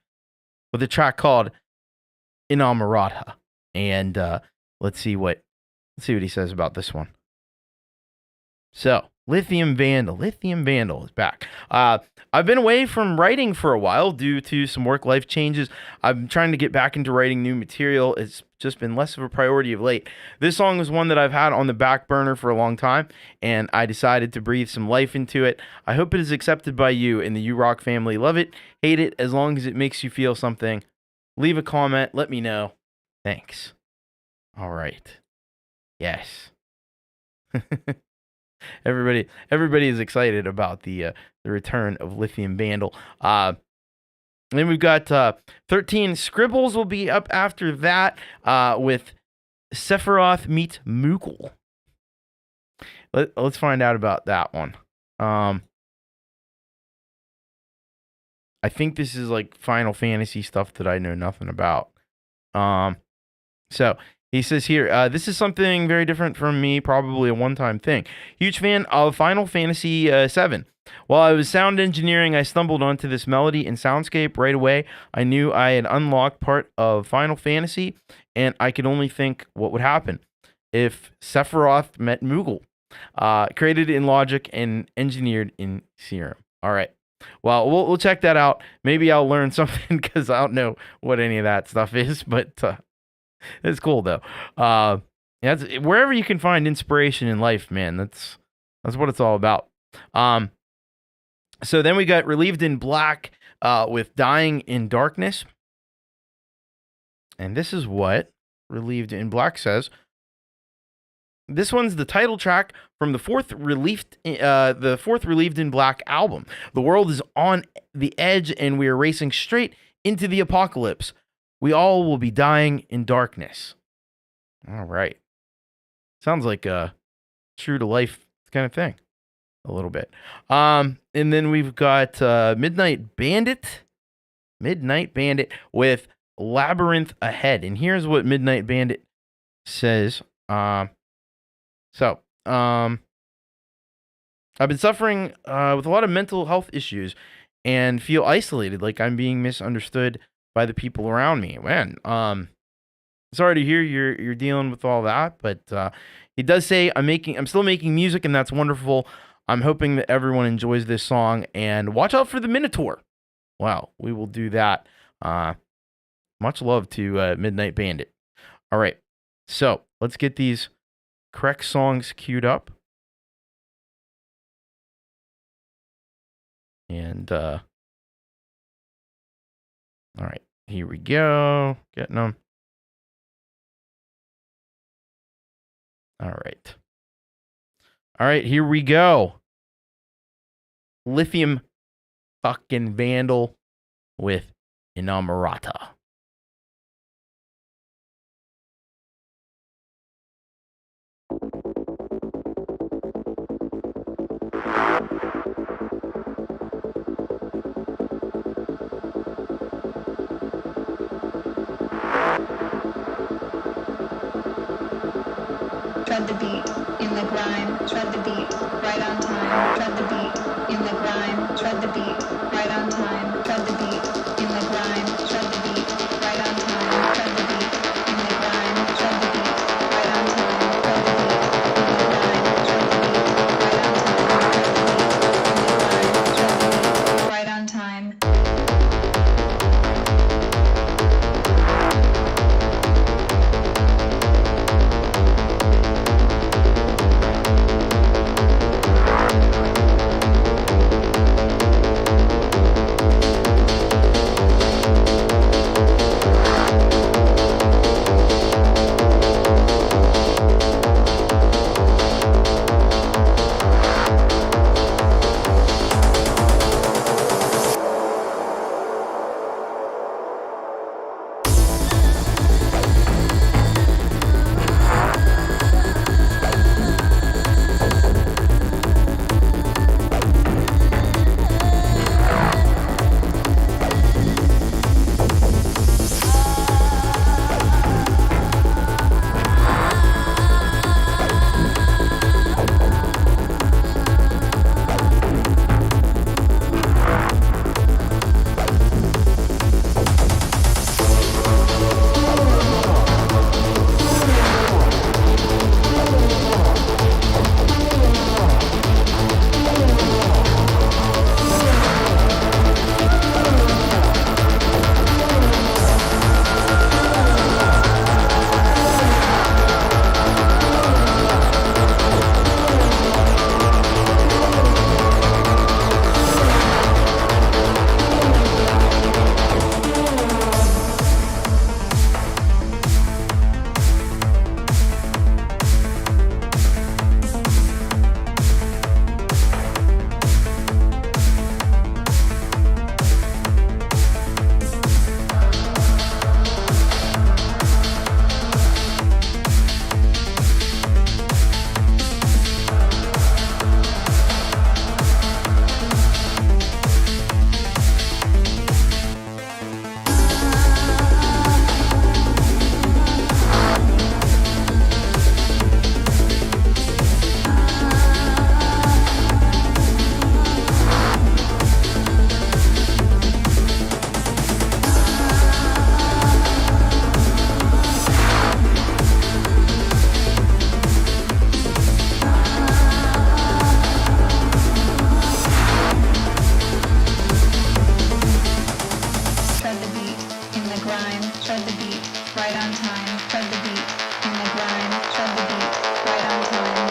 with a track called Inamorata. And let's see what he says about this one. So, Lithium Vandal is back. I've been away from writing for a while due to some work-life changes. I'm trying to get back into writing new material. It's just been less of a priority of late. This song is one that I've had on the back burner for a long time, and I decided to breathe some life into it. I hope it is accepted by you and the You Rock family. Love it, hate it, as long as it makes you feel something. Leave a comment, let me know. Thanks. All right. Yes. Everybody is excited about the return of Lithium Vandal. Then we've got 13 Scribbles will be up after that with Sephiroth meet Moogle. Let's find out about that one. I think this is like Final Fantasy stuff that I know nothing about. So he says here, this is something very different from me, probably a one-time thing. Huge fan of Final Fantasy VII. While I was sound engineering, I stumbled onto this melody and soundscape right away. I knew I had unlocked part of Final Fantasy, and I could only think what would happen if Sephiroth met Moogle. Created in Logic and engineered in Serum. All right. Well, we'll check that out. Maybe I'll learn something because I don't know what any of that stuff is, but it's cool though. That's wherever you can find inspiration in life, man. That's what it's all about. So then we got Relieved in Black with Dying in Darkness, and this is what Relieved in Black says. This one's the title track from the fourth Relieved in Black album. The world is on the edge, and we are racing straight into the apocalypse. We all will be dying in darkness. All right. Sounds like a true to life kind of thing. A little bit. And then we've got Midnight Bandit with Labyrinth Ahead. And here's what Midnight Bandit says. I've been suffering with a lot of mental health issues and feel isolated, like I'm being misunderstood by the people around me. Man, sorry to hear you're dealing with all that, but he does say I'm still making music, and that's wonderful. I'm hoping that everyone enjoys this song, and watch out for the Minotaur. Wow, we will do that. Much love to Midnight Bandit. All right, so let's get these correct songs queued up. And all right, here we go. Getting them. All right, here we go. Lithium fucking Vandal with Inamorata. tread the beat, in the grime, tread the beat, right on time, tread the beat, in the grime, tread the beat, right on time, tread the beat, in the grime, tread the beat, right on time, tread the beat, in the grime, tread the beat, right on time, tread the beat, in the grime, tread the beat, right on time, tread the beat, in the grime, tread the beat, right on time.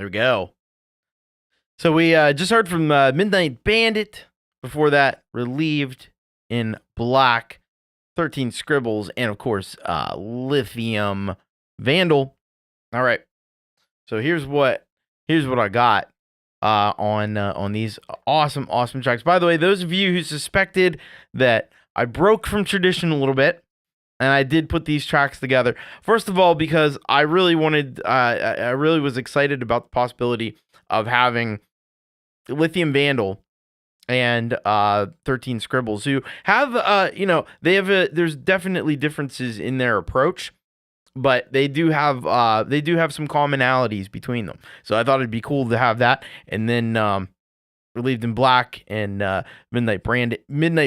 There we go. So we just heard from Midnight Bandit. Before that, Relieved in Black, 13 Scribbles, and of course, Lithium Vandal. All right. So here's what I got on these awesome tracks. By the way, those of you who suspected that I broke from tradition a little bit, and I did put these tracks together. First of all, because I really was excited about the possibility of having Lithium Vandal and 13 Scribbles, who have there's definitely differences in their approach, but they do have some commonalities between them. So I thought it'd be cool to have that, and then Relieved in Black and Midnight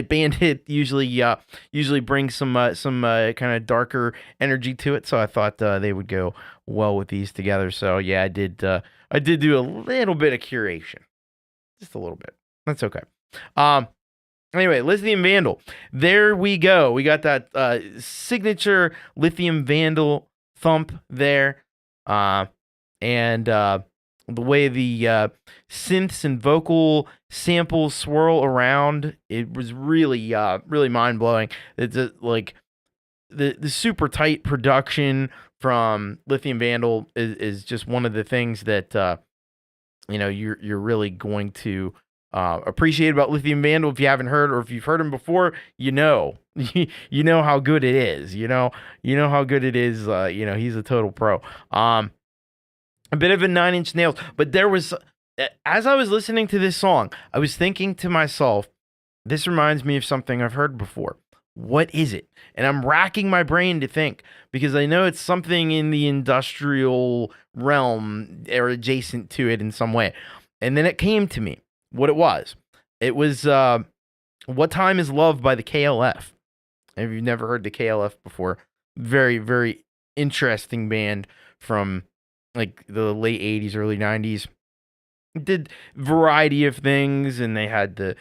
Bandit usually brings some kind of darker energy to it. So I thought they would go well with these together. So yeah, I did do a little bit of curation, just a little bit. That's okay. Anyway, Lithium Vandal. There we go. We got that signature Lithium Vandal thump there, and the way the synths and vocal samples swirl around, it was really mind blowing. It's like the super tight production from Lithium Vandal is just one of the things that you're really going to appreciate about Lithium Vandal. If you haven't heard, or if you've heard him before, you know how good it is. You know how good it is. He's a total pro. A bit of a 9 Inch Nails, but there was, as I was listening to this song, I was thinking to myself, this reminds me of something I've heard before. What is it? And I'm racking my brain to think, because I know it's something in the industrial realm or adjacent to it in some way. And then it came to me what it was. It was What Time Is Love by the KLF. If you've never heard the KLF before, very, very interesting band from like the late 80s, early 90s. Did variety of things, and they had the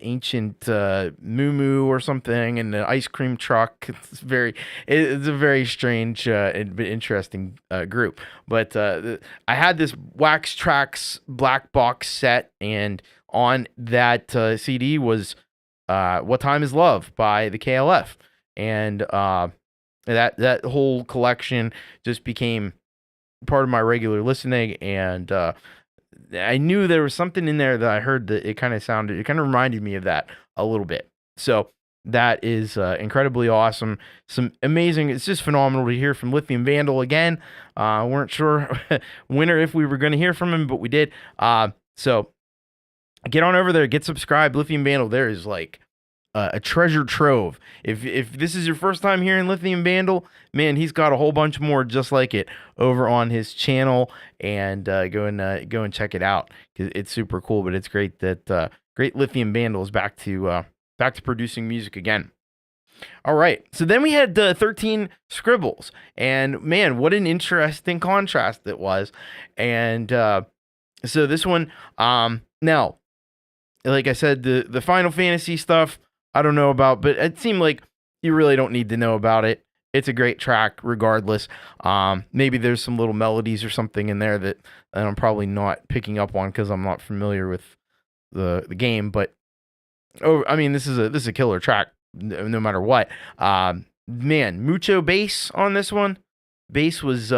ancient moo or something, and the ice cream truck. It's a very strange and interesting group. But I had this Wax Trax black box set, and on that CD was What Time Is Love by the KLF, and that whole collection just became part of my regular listening, and I knew there was something in there that I heard that it kind of reminded me of that a little bit. So that is incredibly awesome. Some amazing, it's just phenomenal to hear from Lithium Vandal again. Weren't sure when or if we were going to hear from him, but we did. So get on over there, get subscribed. Lithium Vandal, there is like a treasure trove. If this is your first time hearing Lithium Vandal, man, he's got a whole bunch more just like it over on his channel, and go and check it out, because it's super cool. But it's great that great Lithium Vandal is back to producing music again. All right, so then we had 13 Scribbles, and man, what an interesting contrast it was. And so this one, now, like I said, the Final Fantasy stuff, I don't know about, but it seemed like you really don't need to know about it. It's a great track regardless. Maybe there's some little melodies or something in there that I'm probably not picking up on because I'm not familiar with the game. But this is a killer track no matter what. Man, mucho bass on this one. Bass was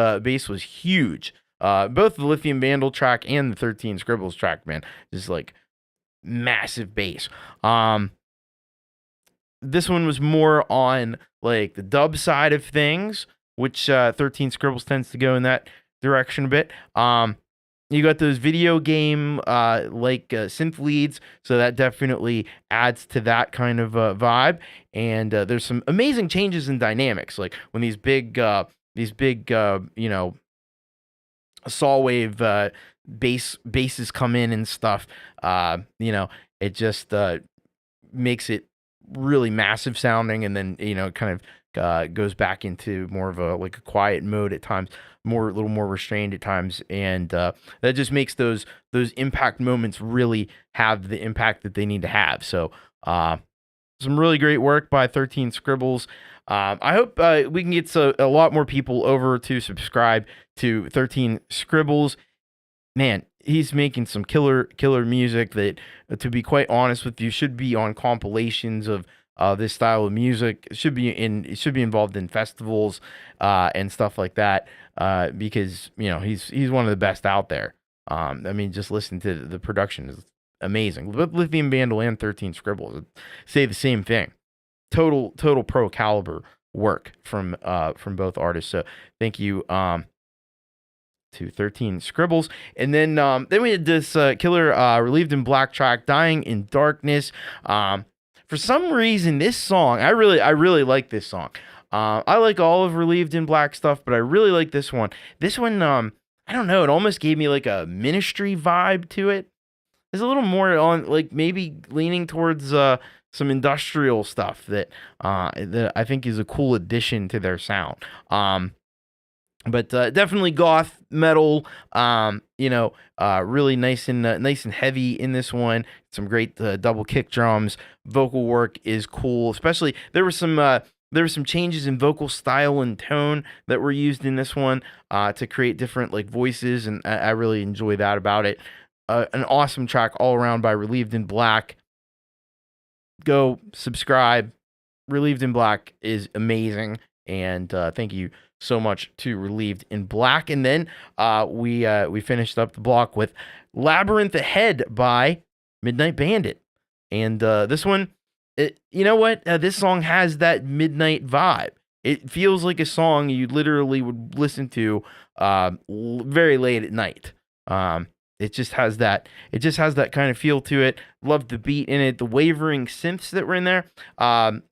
huge. Both the Lithium Vandal track and the 13 Scribbles track, man, just like massive bass. This one was more on like the dub side of things, which 13 Scribbles tends to go in that direction a bit. You got those video game synth leads, so that definitely adds to that kind of vibe. And there's some amazing changes in dynamics, like when these big saw wave basses come in and stuff. It just makes it really massive sounding, and then kind of goes back into more of a quiet mode at times, a little more restrained at times, and that just makes those impact moments really have the impact that they need to have. So some really great work by 13 Scribbles. I hope we can get a lot more people over to subscribe to 13 Scribbles. man, he's making some killer music that, to be quite honest with you, should be on compilations of this style of music. It should be involved in festivals and stuff like that, because he's one of the best out there. I mean, just listen to the production is amazing. Lithium Vandal and 13 Scribbles say the same thing. Total pro caliber work from both artists. So thank you to 13 Scribbles. And then we had this killer Relieved in Black track, Dying in Darkness. For some reason, this song, I really like this song. I like all of Relieved in Black stuff, but I really like this one. This one, I don't know, it almost gave me like a Ministry vibe to it. There's a little more on, like, maybe leaning towards some industrial stuff that I think is a cool addition to their sound. But definitely goth metal, really nice and heavy in this one. Some great double kick drums. Vocal work is cool. Especially there were some changes in vocal style and tone that were used in this one to create different like voices, and I really enjoy that about it. An awesome track all around by Relieved in Black. Go subscribe. Relieved in Black is amazing, and thank you so much to Relieved in Black. And then we finished up the block with Labyrinth Ahead by Midnight Bandit. And this one, you know what? This song has that midnight vibe. It feels like a song you literally would listen to very late at night. It just has that kind of feel to it. Loved the beat in it. The wavering synths that were in there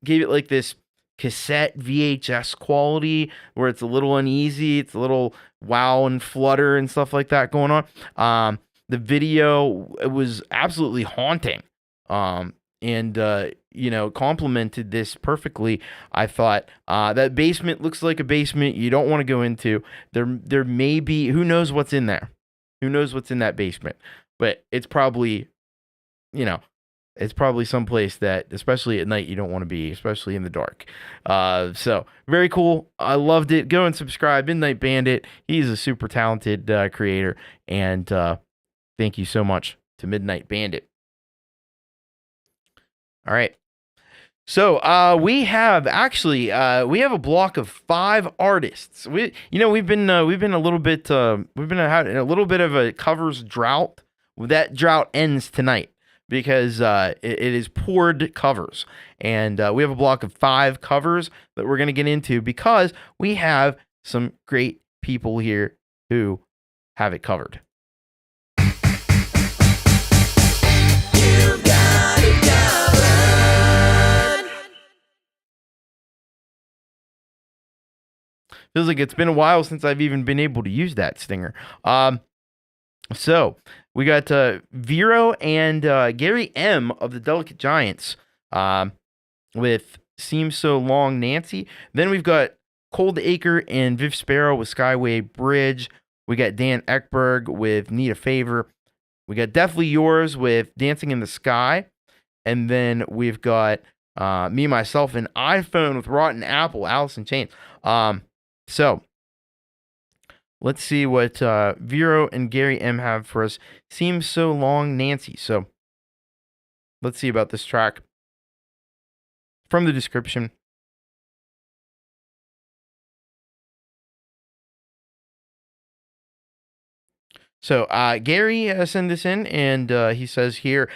gave it like this cassette VHS quality where it's a little uneasy. It's a little wow and flutter and stuff like that going on. The video, it was absolutely haunting. And complemented this perfectly. I thought that basement looks like a basement you don't want to go into. There may be, who knows what's in there. Who knows what's in that basement? But it's probably, someplace that, especially at night, you don't want to be, especially in the dark. So very cool. I loved it. Go and subscribe. Midnight Bandit. He's a super talented creator, and thank you so much to Midnight Bandit. All right. So we have a block of 5 artists. We've been having a little bit of a covers drought. That drought ends tonight because it is poured covers, and we have a block of 5 covers that we're gonna get into because we have some great people here who have it covered. Feels like it's been a while since I've even been able to use that stinger. So we got Vero and Gary M of the Delicate Giants with Seems So Long Nancy. Then we've got Cold Acre and Viv Sparrow with Skyway Bridge. We got Dan Ekberg with Need a Favor. We got Deathly Yours with Dancing in the Sky. And then we've got Me, Myself, and iPhone with Rotten Apple, Alice in Chains. So let's see what Vero and Gary M have for us. Seems So Long Nancy. So let's see about this track from the description. So Gary sent this in, and he says here,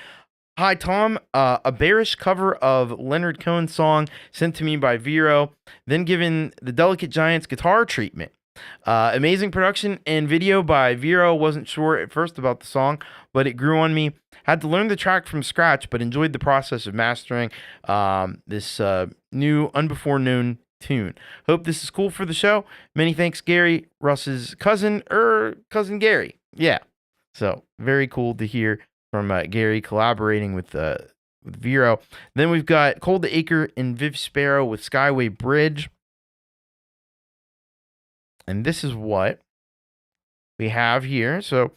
"Hi, Tom. A bearish cover of Leonard Cohen's song sent to me by Vero, then given the Delicate Giants guitar treatment. Amazing production and video by Vero. Wasn't sure at first about the song, but it grew on me. Had to learn the track from scratch, but enjoyed the process of mastering this new, unbefore-known tune. Hope this is cool for the show. Many thanks, Gary, Russ's cousin Gary." Yeah, so very cool to hear from Gary collaborating with Vero. Then we've got Cold Acre and Viv Sparrow with Skyway Bridge. And this is what we have here. So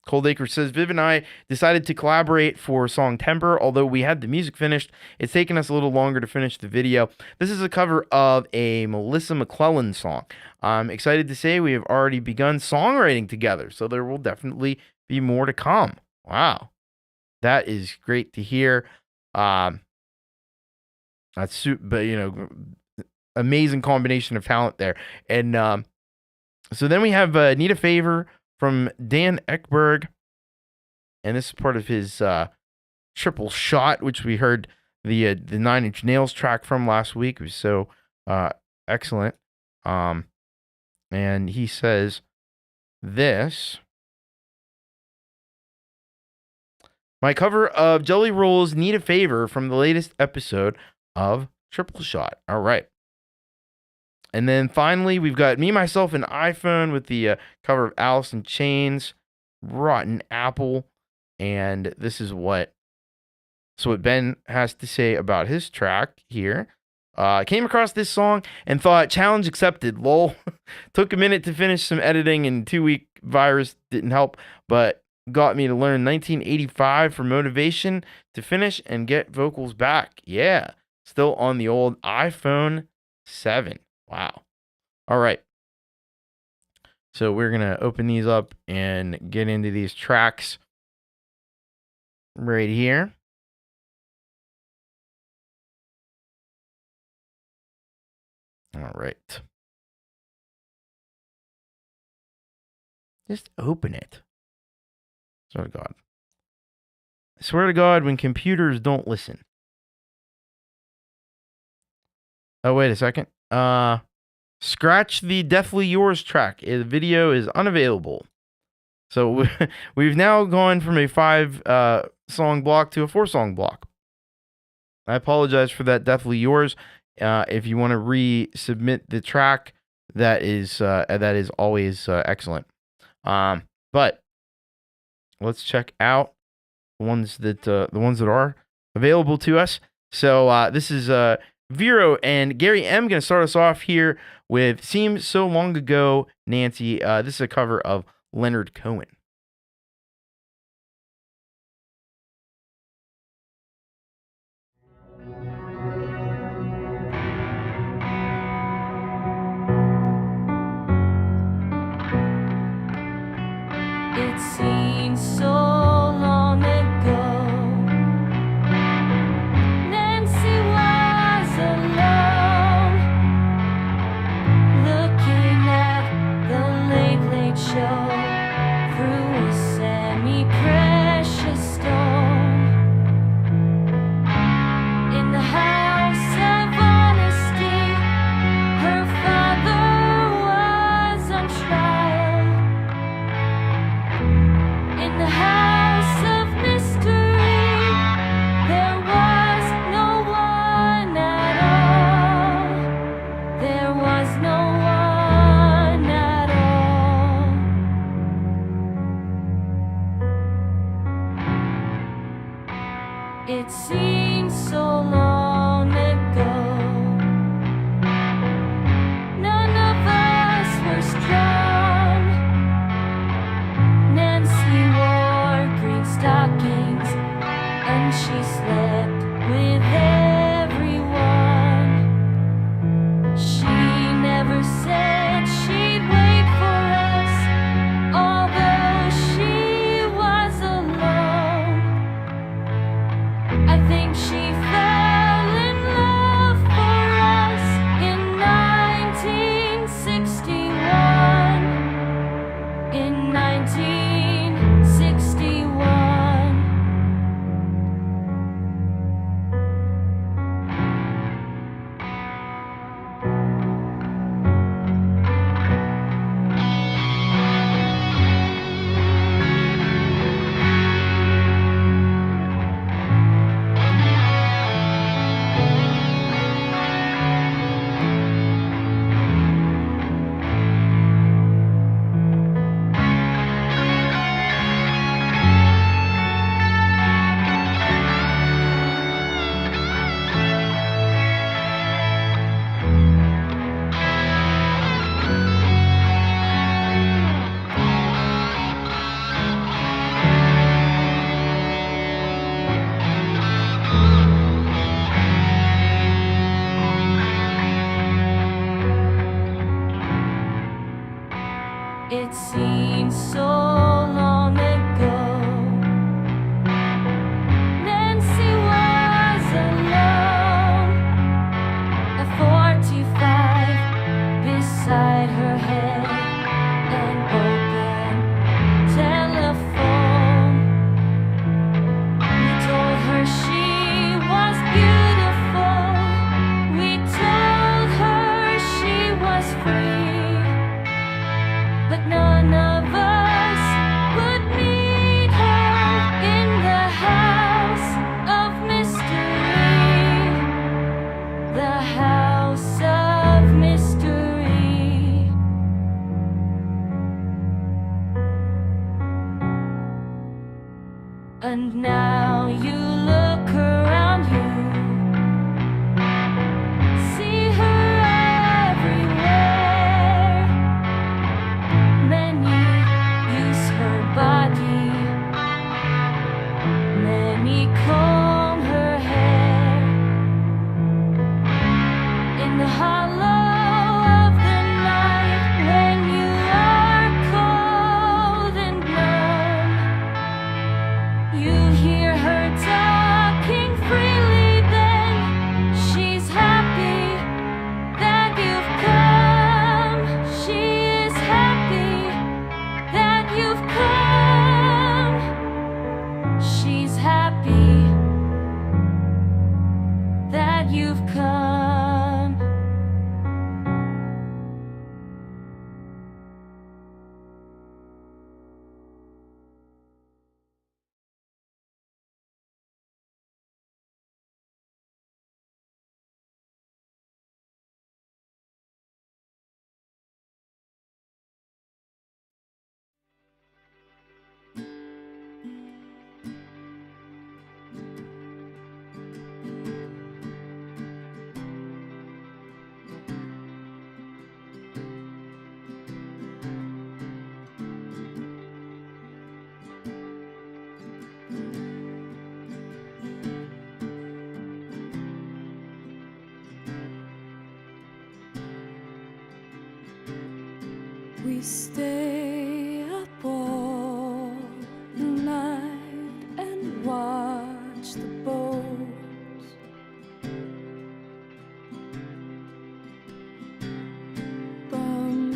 Coldacre says, Viv and I decided to collaborate for song Temper. Although we had the music finished, it's taken us a little longer to finish the video. This is a cover of a Melissa McClellan song. I'm excited to say we have already begun songwriting together, so there will definitely be more to come. Wow. That is great to hear. But amazing combination of talent there. And so then we have Need a Favor from Dan Ekberg, and this is part of his Triple Shot, which we heard the 9 Inch Nails track from last week. It was so excellent. And he says this. My cover of Jelly Roll's Need a Favor from the latest episode of Triple Shot. All right. And then finally, we've got Me, Myself, and iPhone with the cover of Alice in Chains, Rotten Apple. And this is what Ben has to say about his track here. Came across this song and thought, challenge accepted, lol. Took a minute to finish some editing and 2-week virus didn't help, but got me to learn 1985 for motivation to finish and get vocals back. Yeah, still on the old iPhone 7. Wow. All right. So we're going to open these up and get into these tracks right here. All right. Just open it. Swear to God. I swear to God, when computers don't listen. Oh, wait a second. Scratch the Deathly Yours track. The video is unavailable. So we've now gone from a 5-song block to a 4-song block. I apologize for that, Deathly Yours. If you want to resubmit the track, that is always excellent. But let's check out the ones that are available to us. So this is Vero and Gary M. Going to start us off here with "Seems So Long Ago," Nancy. This is a cover of Leonard Cohen. It seems so long ago. Nancy was alone, looking at the Late Late Show through a semi-precious stone. In the house of honesty, her father was on trial. In the house It seems so long ago. Nancy was alone, a 45 beside her head, an open telephone. We told her she was beautiful. We told her she was free, but none of us would meet her in the house of mystery, the house of mystery. And now you look around you, see her everywhere. Many use her body, many comb her hair. In the hollow of the night, when you are cold and numb, you hear her talking freely. Then she's happy that you've come. She is happy that you've come. She's happy that you've come. We stay up all night and watch the boats burn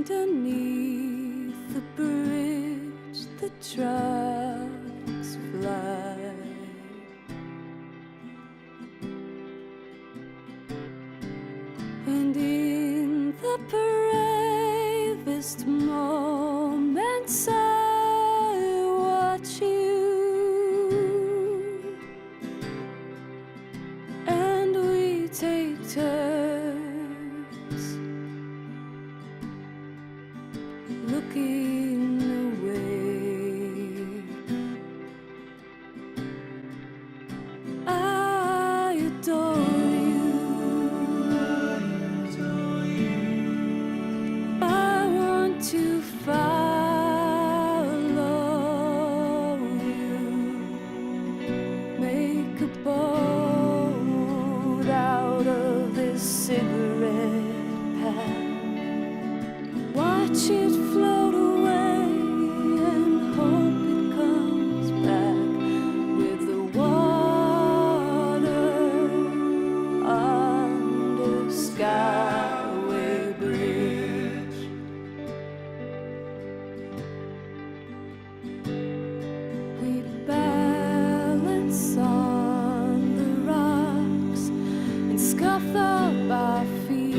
underneath the bridge. The trucks fly. And in the bravest moments I watch you, and we take turns looking away. I adore to follow you, make a boat out of this cigarette pack, watch it float away and hope it comes back with the water under Skyway Bridge. We balance on the rocks and scuff up our feet.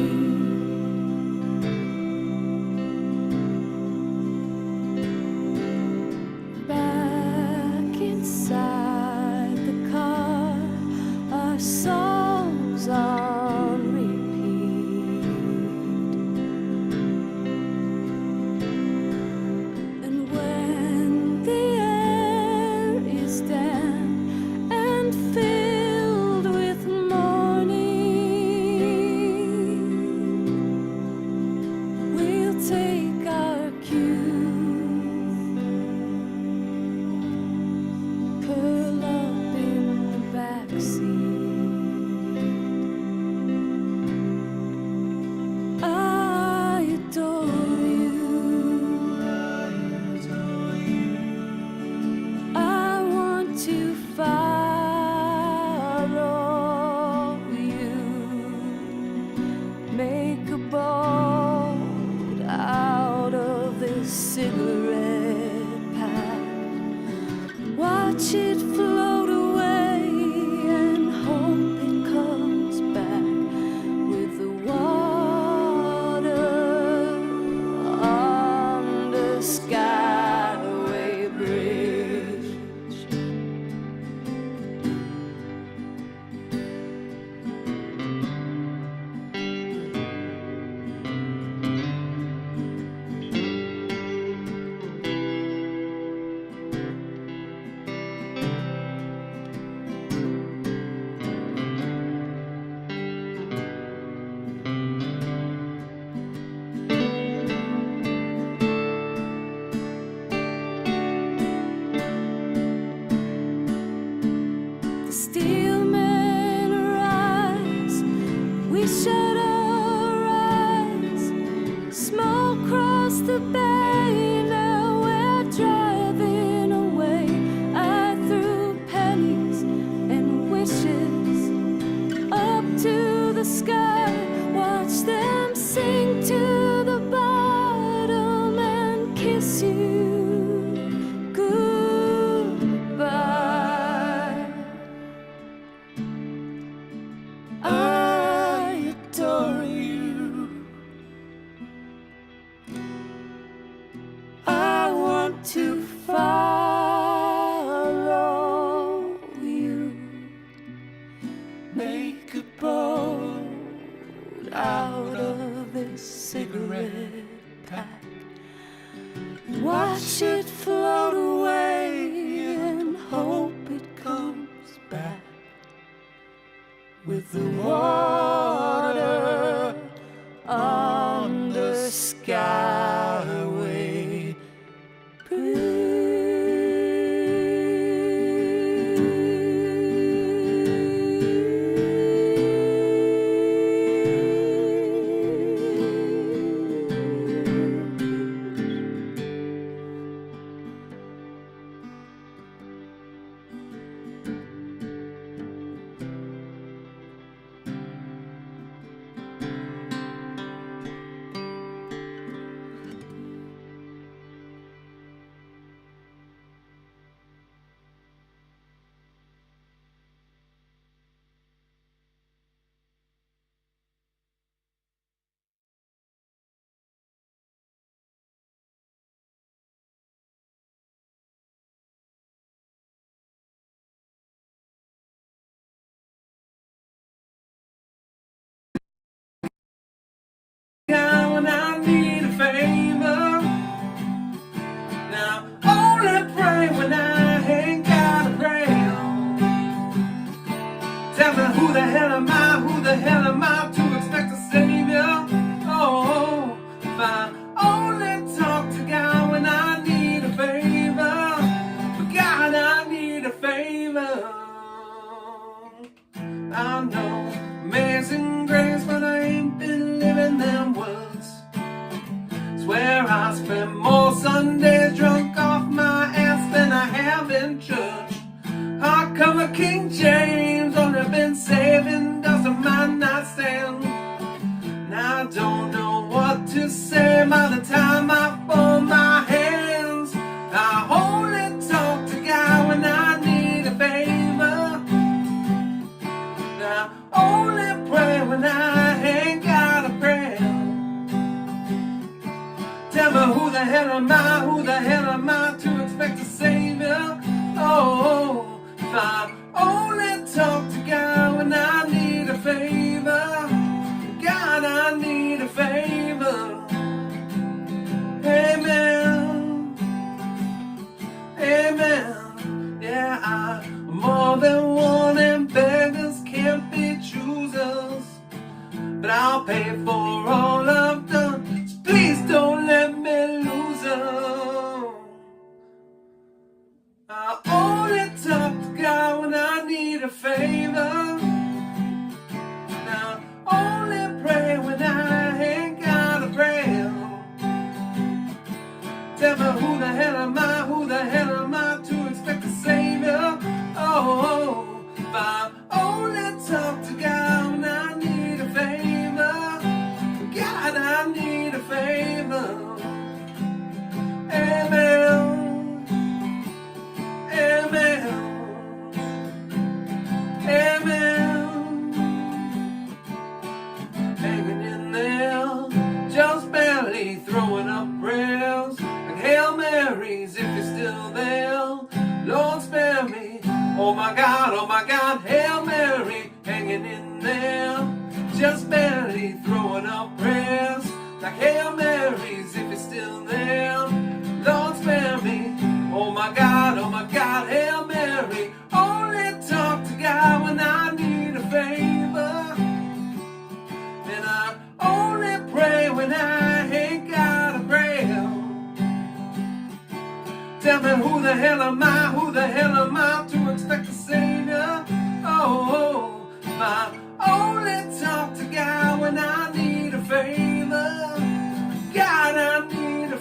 the bay, now we're driving away. I threw pennies and wishes up to the sky, watch them sink to the bottom and kiss you goodbye. I adore you. I want to follow you. Make a boat out of this cigarette pack. Watch it float away and hope it comes back with the water on the skyway When I need a favor, now only pray when I ain't got a prayer. Tell me who the hell am I to expect a savior? Oh, if I only talk to God when I need a favor, but God, I need a favor. I know amazing grace, but I ain't been living them words. Swear I spent more Sundays drunk off my ass than I have in church. Hardcover King James, only been saving dust of my nightstand. And I don't know what to say by the time I fold my hands. I only talk to God when I need a favor. I only pray when I ain't got a prayer. Tell me who the hell am I to expect a savior? Oh, if I only talk to God when I need a favor. God, I need a favor. Amen. Amen. Yeah, I'm more than one and beggars can't be choosers. But I'll pay for all I've done, so please don't let me lose her. I only talk to God when I need a favor. Now only pray when I ain't got a prayer. Tell me who the hell am I to expect a savior? Oh, if I only talk to God when I need a favor. God, I need a favor. Amen. Amen. Amen. Hanging in there, just barely throwing up prayers like Hail Marys if you're still there. Lord, spare me. Oh my God, Hail Mary, hanging in there, just barely throwing up prayers like Hail Marys if you're still there. Lord, spare me. Oh my God, Hail Mary, only talk to God when I need a favor. And I only pray when I ain't got a prayer. Tell me who the hell am I to expect a savior? Oh, I only talk to God when I need a favor. God, I need a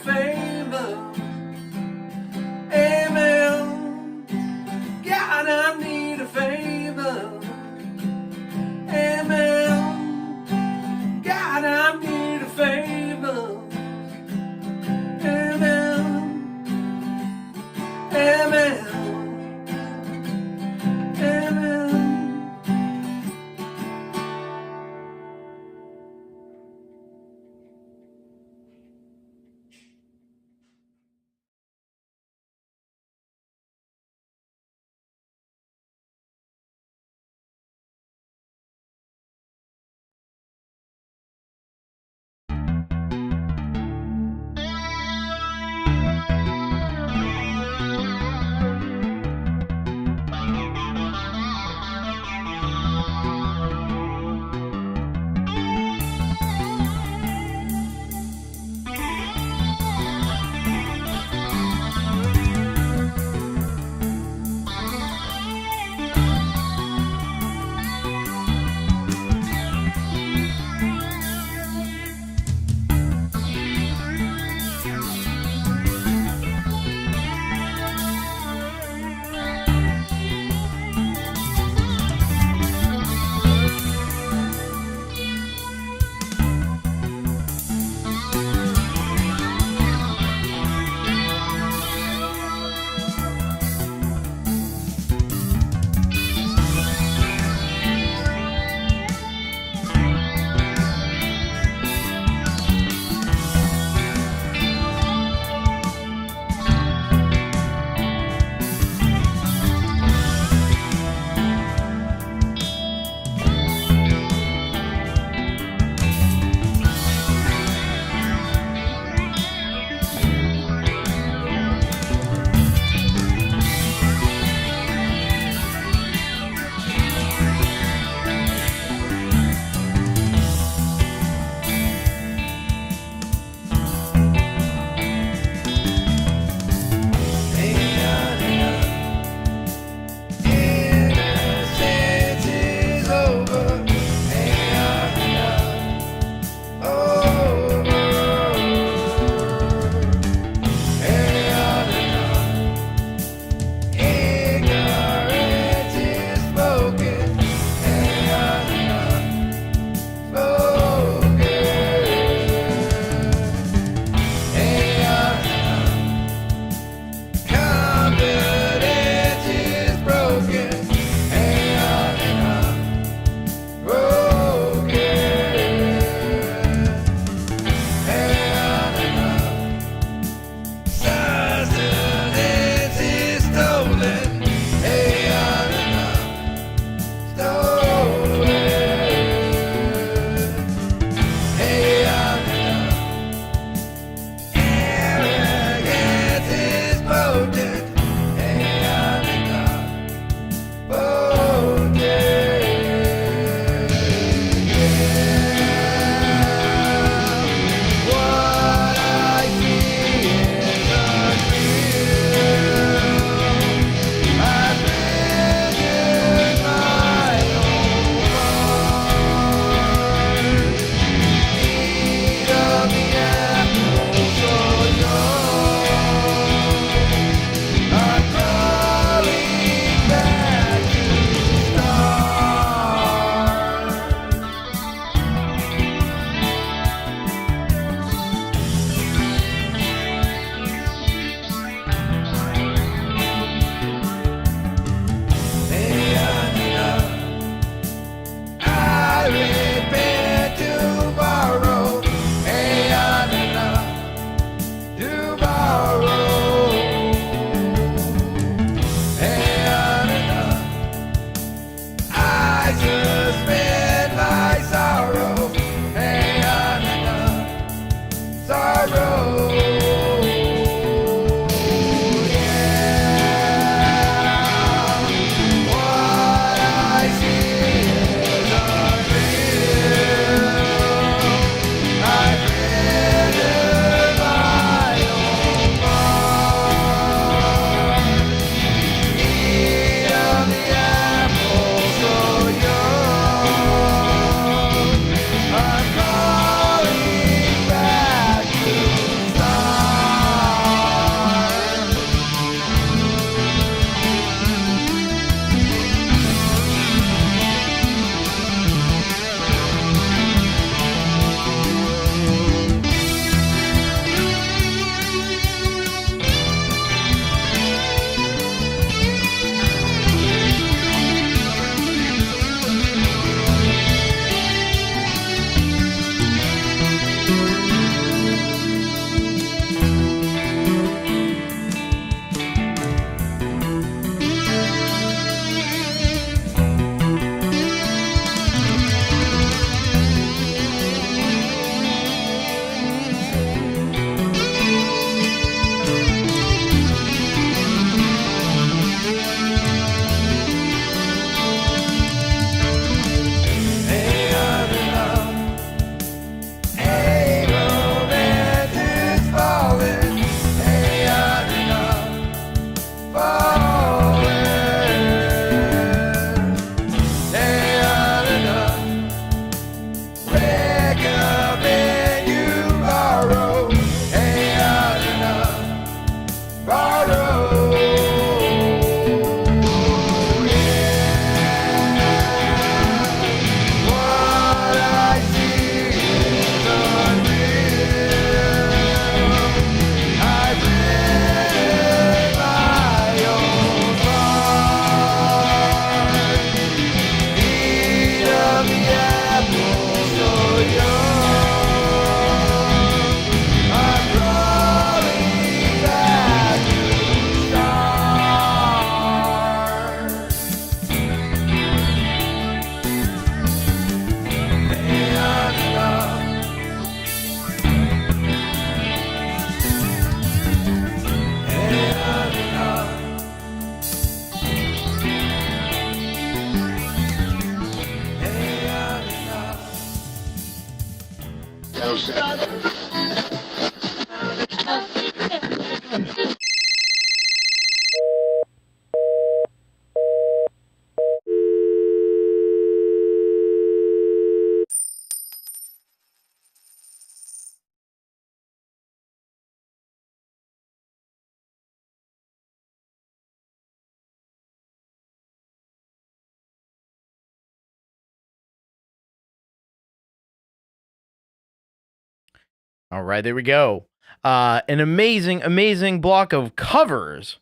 All right, there we go. An amazing block of covers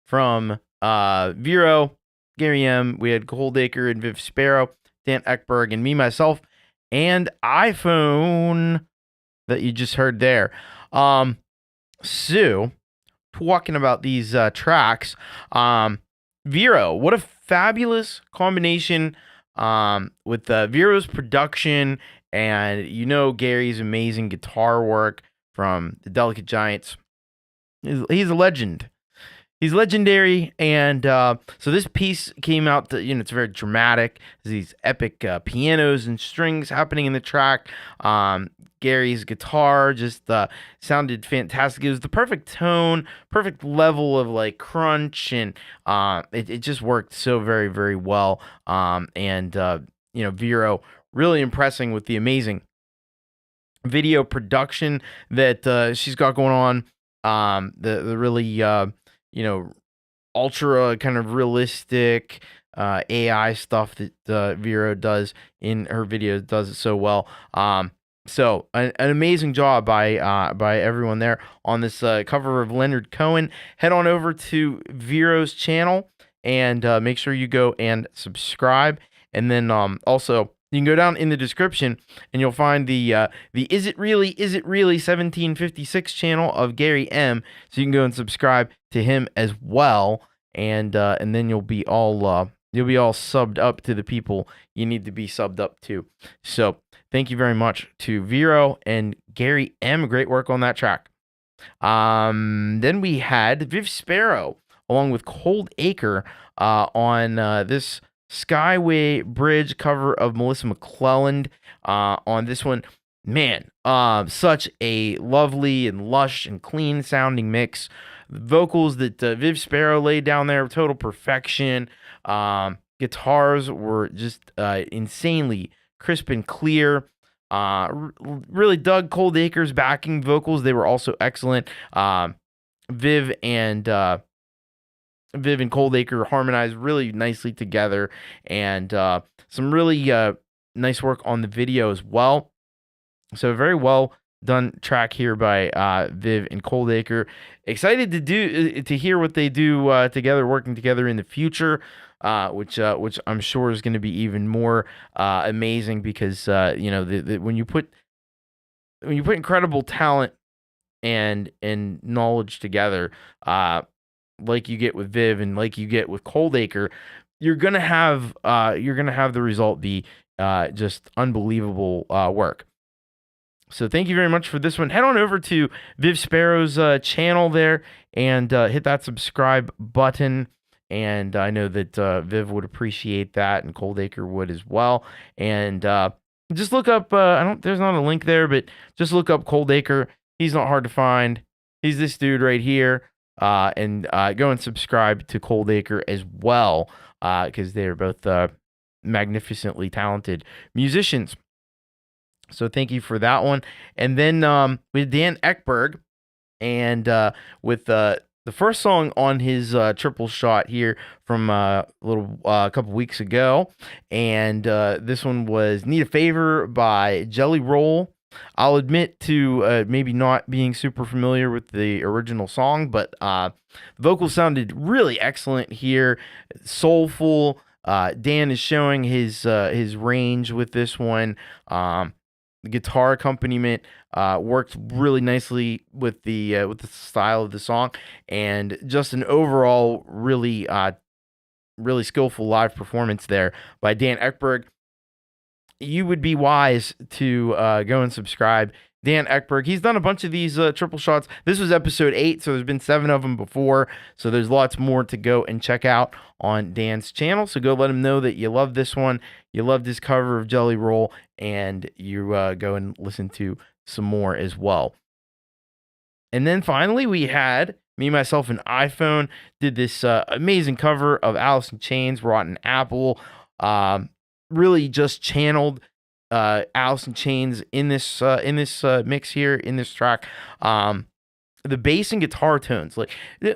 from Vero, Gary M. We had Goldacre and Viv Sparrow, Dan Ekberg, and me, myself, and iPhone that you just heard there. So, talking about these tracks, Vero, what a fabulous combination with Vero's production and, Gary's amazing guitar work from the Delicate Giants. He's a legend. He's legendary, and so this piece came out, it's very dramatic. There's these epic pianos and strings happening in the track. Gary's guitar just sounded fantastic. It was the perfect tone, perfect level of like crunch, and it just worked so very, very well. Vero really impressing with the amazing video production that she's got going on. The really ultra kind of realistic AI stuff that Vero does in her videos, does it so well. So an amazing job by everyone there on this cover of Leonard Cohen. Head on over to Vero's channel and make sure you go and subscribe. And then also you can go down in the description and you'll find the Is It Really 1756 channel of Gary M. So you can go and subscribe to him as well, and then you'll be all subbed up to the people you need to be subbed up to. So thank you very much to Vero and Gary M. Great work on that track. Then we had Viv Sparrow along with Cold Acre on this Skyway Bridge cover of Melissa McClelland. On this one, man, such a lovely and lush and clean sounding mix. The vocals that Viv Sparrow laid down there, total perfection. Guitars were just insanely crisp and clear. Really dug Cold Acre's backing vocals. They were also excellent. Viv and Cold Acre harmonized really nicely together, and some really nice work on the video as well. So very well done track here by Viv and Cold Acre. Excited to hear what they do together, working together in the future, which I'm sure is going to be even more amazing because when you put incredible talent and knowledge together, like you get with Viv and like you get with Cold Acre, you're gonna have the result be just unbelievable work. So thank you very much for this one. Head on over to Viv Sparrow's channel there and hit that subscribe button. And I know that Viv would appreciate that, and Cold Acre would as well. And just look up. There's not a link there, but just look up Cold Acre. He's not hard to find. He's this dude right here. And go and subscribe to Cold Acre as well, because they're both magnificently talented musicians. So thank you for that one. And then with Dan Ekberg, and with the first song on his triple shot here from a couple weeks ago, and this one was "Need a Favor" by Jelly Roll. I'll admit to maybe not being super familiar with the original song, but the vocals sounded really excellent here, soulful. Dan is showing his range with this one. The guitar accompaniment worked really nicely with the style of the song, and just an overall really skillful live performance there by Dan Ekberg. You would be wise to go and subscribe. Dan Ekberg, he's done a bunch of these triple shots. This was episode 8, so there's been 7 of them before. So there's lots more to go and check out on Dan's channel. So go let him know that you love this one, you loved his cover of Jelly Roll, and you go and listen to some more as well. And then finally, we had me, myself, and iPhone did this amazing cover of Alice in Chains, Rotten Apple. Really just channeled Alice in Chains in this mix here, in this track. The bass and guitar tones, like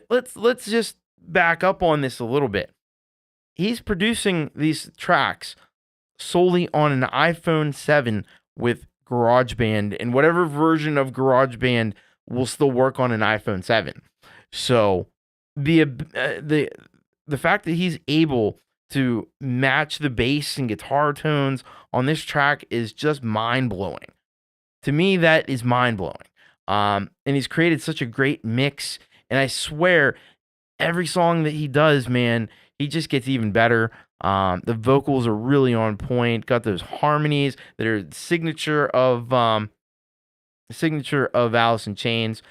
let's just back up on this a little bit. He's producing these tracks solely on an iPhone 7 with GarageBand, and whatever version of GarageBand will still work on an iPhone 7. So the fact that he's able to match the bass and guitar tones on this track is just mind-blowing. To me, that is mind-blowing. And he's created such a great mix, and I swear, every song that he does, man, he just gets even better. The vocals are really on point. Got those harmonies that are signature of Alice in Chains.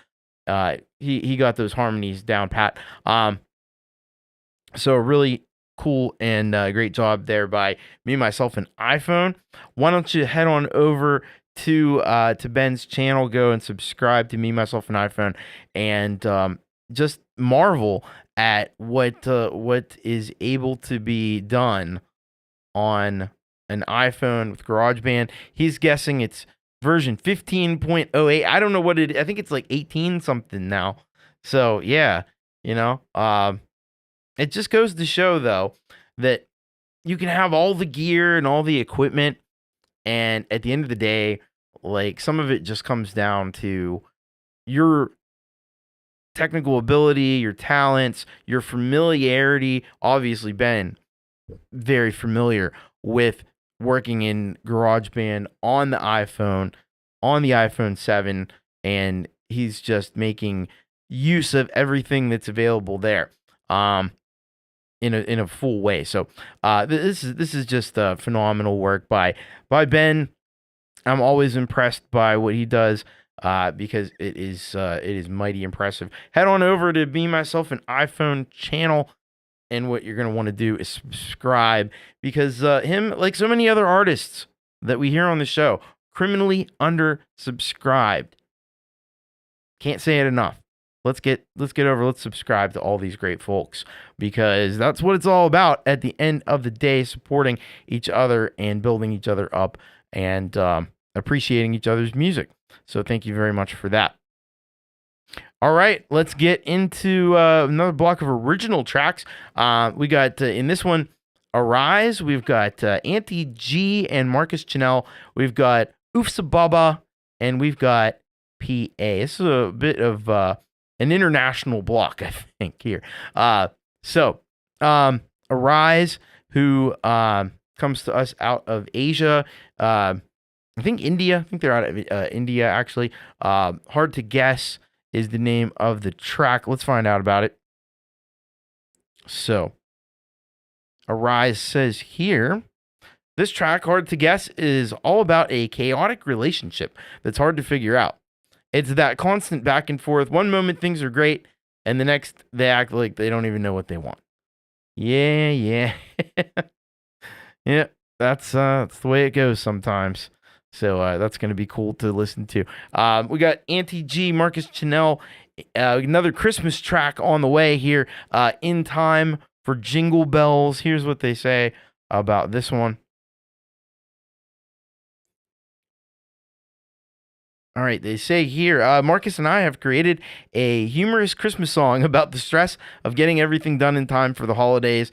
He got those harmonies down pat. So really cool and great job there by Me, Myself, and iPhone. Why don't you head on over to Ben's channel, go and subscribe to Me, Myself, and iPhone, and just marvel at what is able to be done on an iPhone with GarageBand. He's guessing it's version 15.08. I don't know what I think it's like 18 something now. So yeah, it just goes to show though that you can have all the gear and all the equipment, and at the end of the day, like, some of it just comes down to your technical ability, your talents, your familiarity. Obviously, Ben, very familiar with working in GarageBand on the iPhone 7, and he's just making use of everything that's available there in a full way. So this is just phenomenal work by Ben. I'm always impressed by what he does because it is mighty impressive. Head on over to Me, Myself, and iPhone channel, and what you're going to want to do is subscribe, because him, like so many other artists that we hear on the show, criminally under-subscribed. Can't say it enough. Let's subscribe to all these great folks, because that's what it's all about at the end of the day, supporting each other and building each other up, and appreciating each other's music. So thank you very much for that. All right, let's get into another block of original tracks. We got, in this one, Arise. We've got Auntie G and Marcus Chanel. We've got Oofsa Baba, and we've got PA. This is a bit of an international block, I think, here. Arise, who comes to us out of Asia. I think India. I think they're out of India, actually. Hard to Guess is the name of the track. Let's find out about it. So, Arise says here, this track, Hard to Guess, is all about a chaotic relationship that's hard to figure out. It's that constant back and forth. One moment things are great, and the next they act like they don't even know what they want. Yeah. Yeah, that's the way it goes sometimes. So that's going to be cool to listen to. We got Auntie G, Marcus Chanel, another Christmas track on the way here, in time for Jingle Bells. Here's what they say about this one. All right, they say here, Marcus and I have created a humorous Christmas song about the stress of getting everything done in time for the holidays.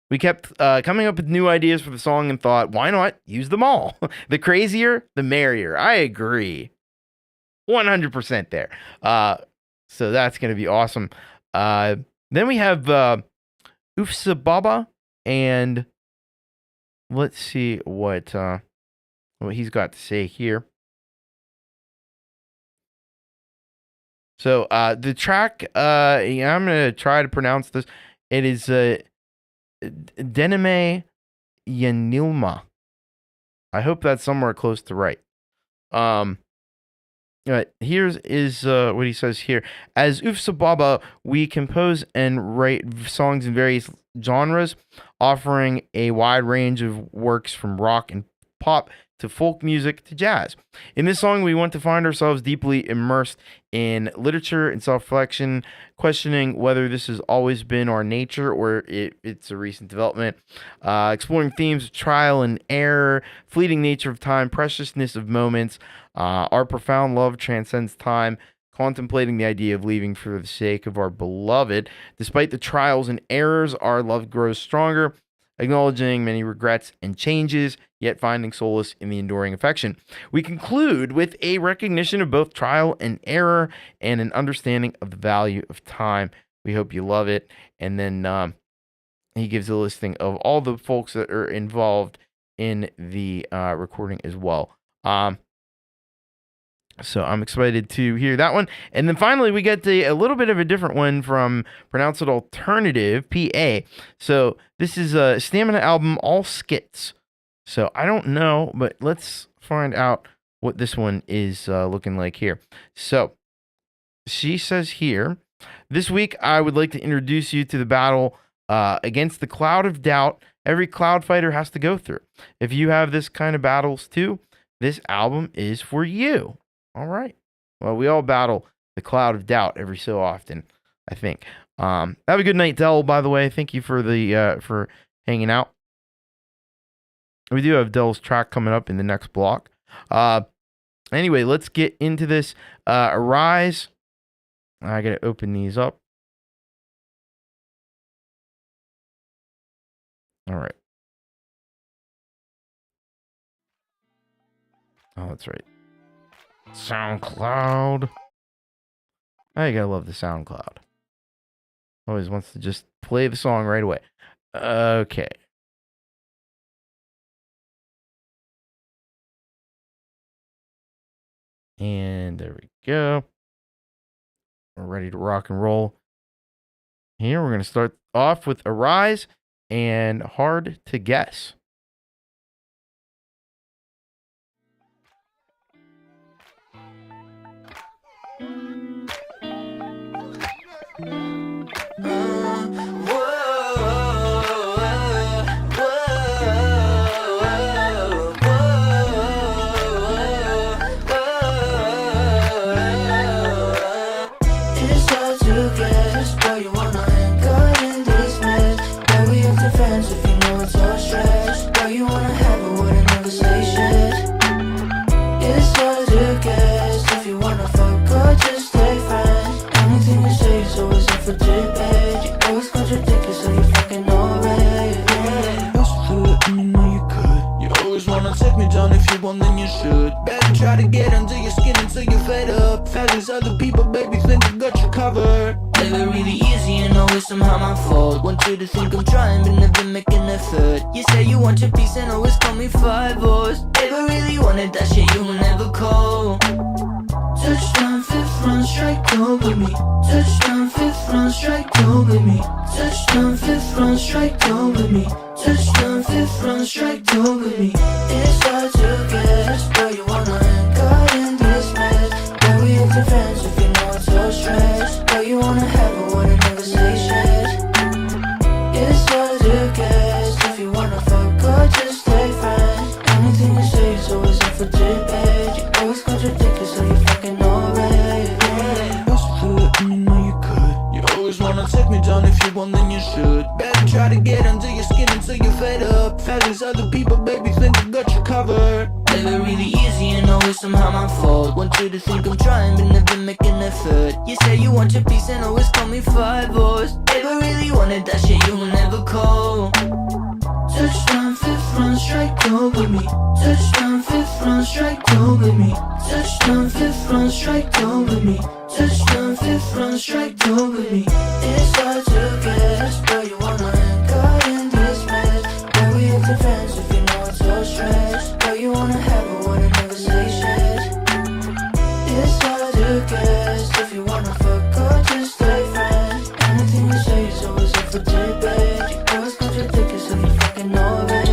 We kept coming up with new ideas for the song and thought, why not use them all? The crazier, the merrier. I agree. 100% there. So that's going to be awesome. Then we have Oofsa Baba, and let's see what he's got to say here. So the track, I'm going to try to pronounce this. It is Denime Yanilma. I hope that's somewhere close to right. Here's what he says here. As Oofsa Baba, we compose and write songs in various genres, offering a wide range of works from rock and pop to folk music to jazz. In this song, we want to find ourselves deeply immersed in literature and self-reflection, questioning whether this has always been our nature or it's a recent development, exploring themes of trial and error, fleeting nature of time, preciousness of moments. Our profound love transcends time, contemplating the idea of leaving for the sake of our beloved. Despite the trials and errors, our love grows stronger. acknowledging many regrets and changes, yet finding solace in the enduring affection. We conclude with a recognition of both trial and error and an understanding of the value of time. We hope you love it. And then he gives a listing of all the folks that are involved in the recording as well. So I'm excited to hear that one. And then finally, we get a little bit of a different one from Pronounce It Alternative, PA. So this is a Stamina album, all skits. So I don't know, but let's find out what this one is looking like here. So she says here, this week I would like to introduce you to the battle against the cloud of doubt every cloud fighter has to go through. If you have this kind of battles too, this album is for you. All right. Well, we all battle the cloud of doubt every so often, I think. Have a good night, Dell, by the way. Thank you for the for hanging out. We do have Dell's track coming up in the next block. Anyway, let's get into this. Arise. I got to open these up. All right. Oh, that's right. SoundCloud. I gotta love the SoundCloud. Always wants to just play the song right away. Okay. And there we go. We're ready to rock and roll. Here we're gonna start off with Arise and Hard to Guess. Then you should. Better try to get under your skin until you're fed up. Fabulous other people, baby, think I got you covered. Never really easy and always somehow my fault. Want you to think I'm trying but never make an effort. You say you want your peace and always call me 5-0. Never really wanted that shit, you will never call. Touchdown, 5th round, strike, go with me. Touchdown, 5th round, strike, go with me. Touchdown, 5th round, strike, go with me. Touchdown, 5th round, strike, go with me. It's hard to guess, but you wanna hang out in this mess. But we have defense if you know it's so stressed. But you wanna have a word and never say shit. It's hard to guess if you wanna fuck or just stay friends. Anything you say is always up for debate. You always contradict yourself, you fucking know it. Yeah. You also feel it and you know you could. You always wanna take me down, if you want then you should. Better try to get under your skin until you're fed up. Fabulous other people, baby, think I got you covered. Never really easy and always somehow my fault. Want you to think I'm trying but never make an effort. You say you want your peace and always call me 5-0. Never really wanted that shit, you will never call. Touchdown, 5th round, strike, go with me. Touchdown, 5th round, strike, go with me. Touchdown, 5th round, strike, go with me. Touchdown, 5th round, strike, go with me. It's hard to guess, but you wanna hang out in this mess. But we have defense if you know it's so stressed. But you wanna have a word and never say shit. It's hard to guess if you wanna fuck or just stay friends. Anything you say is always up for debate. You always contradict yourself, you fucking know it.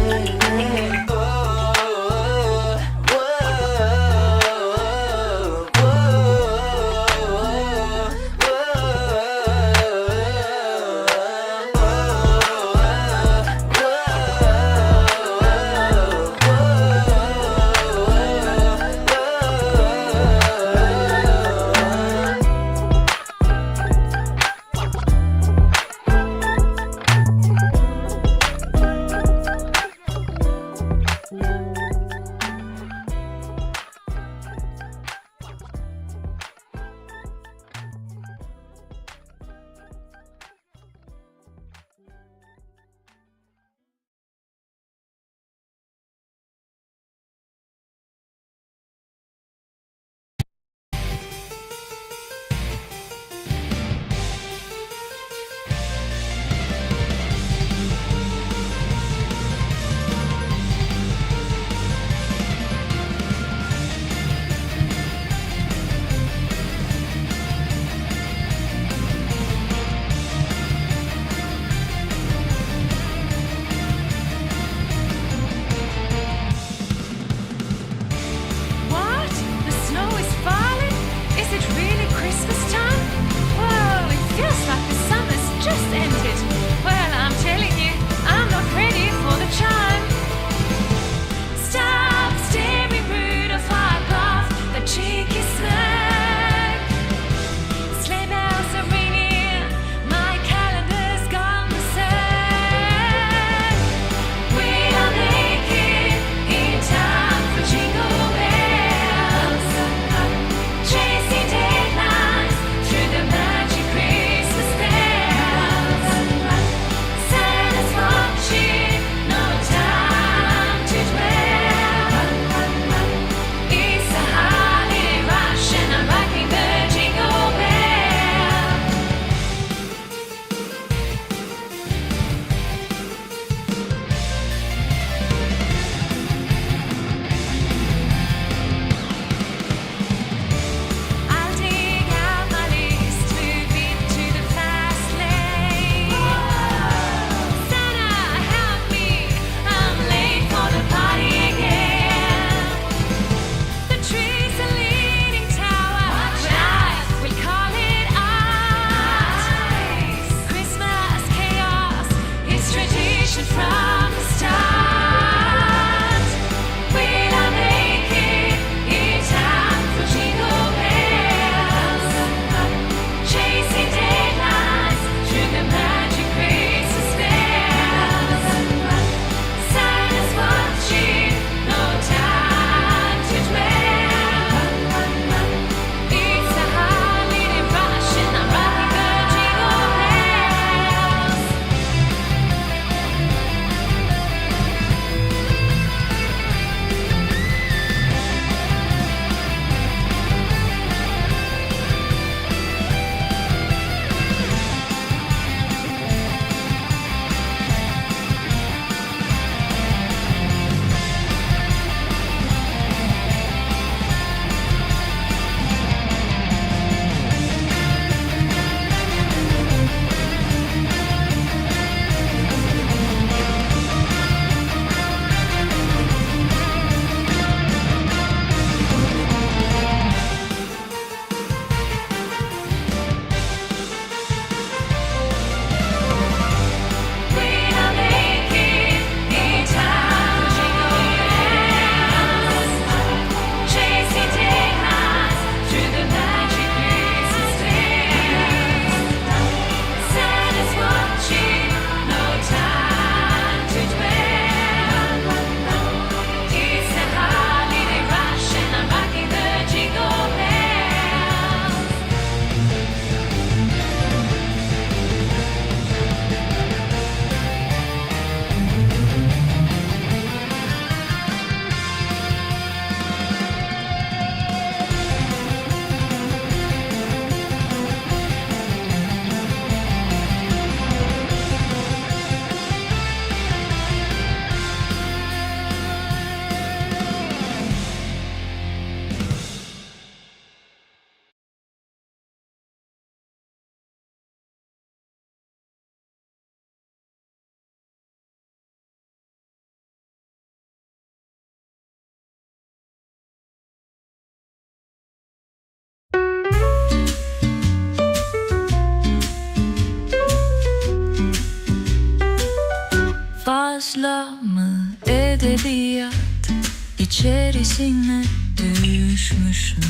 içerisine düşmüşüm.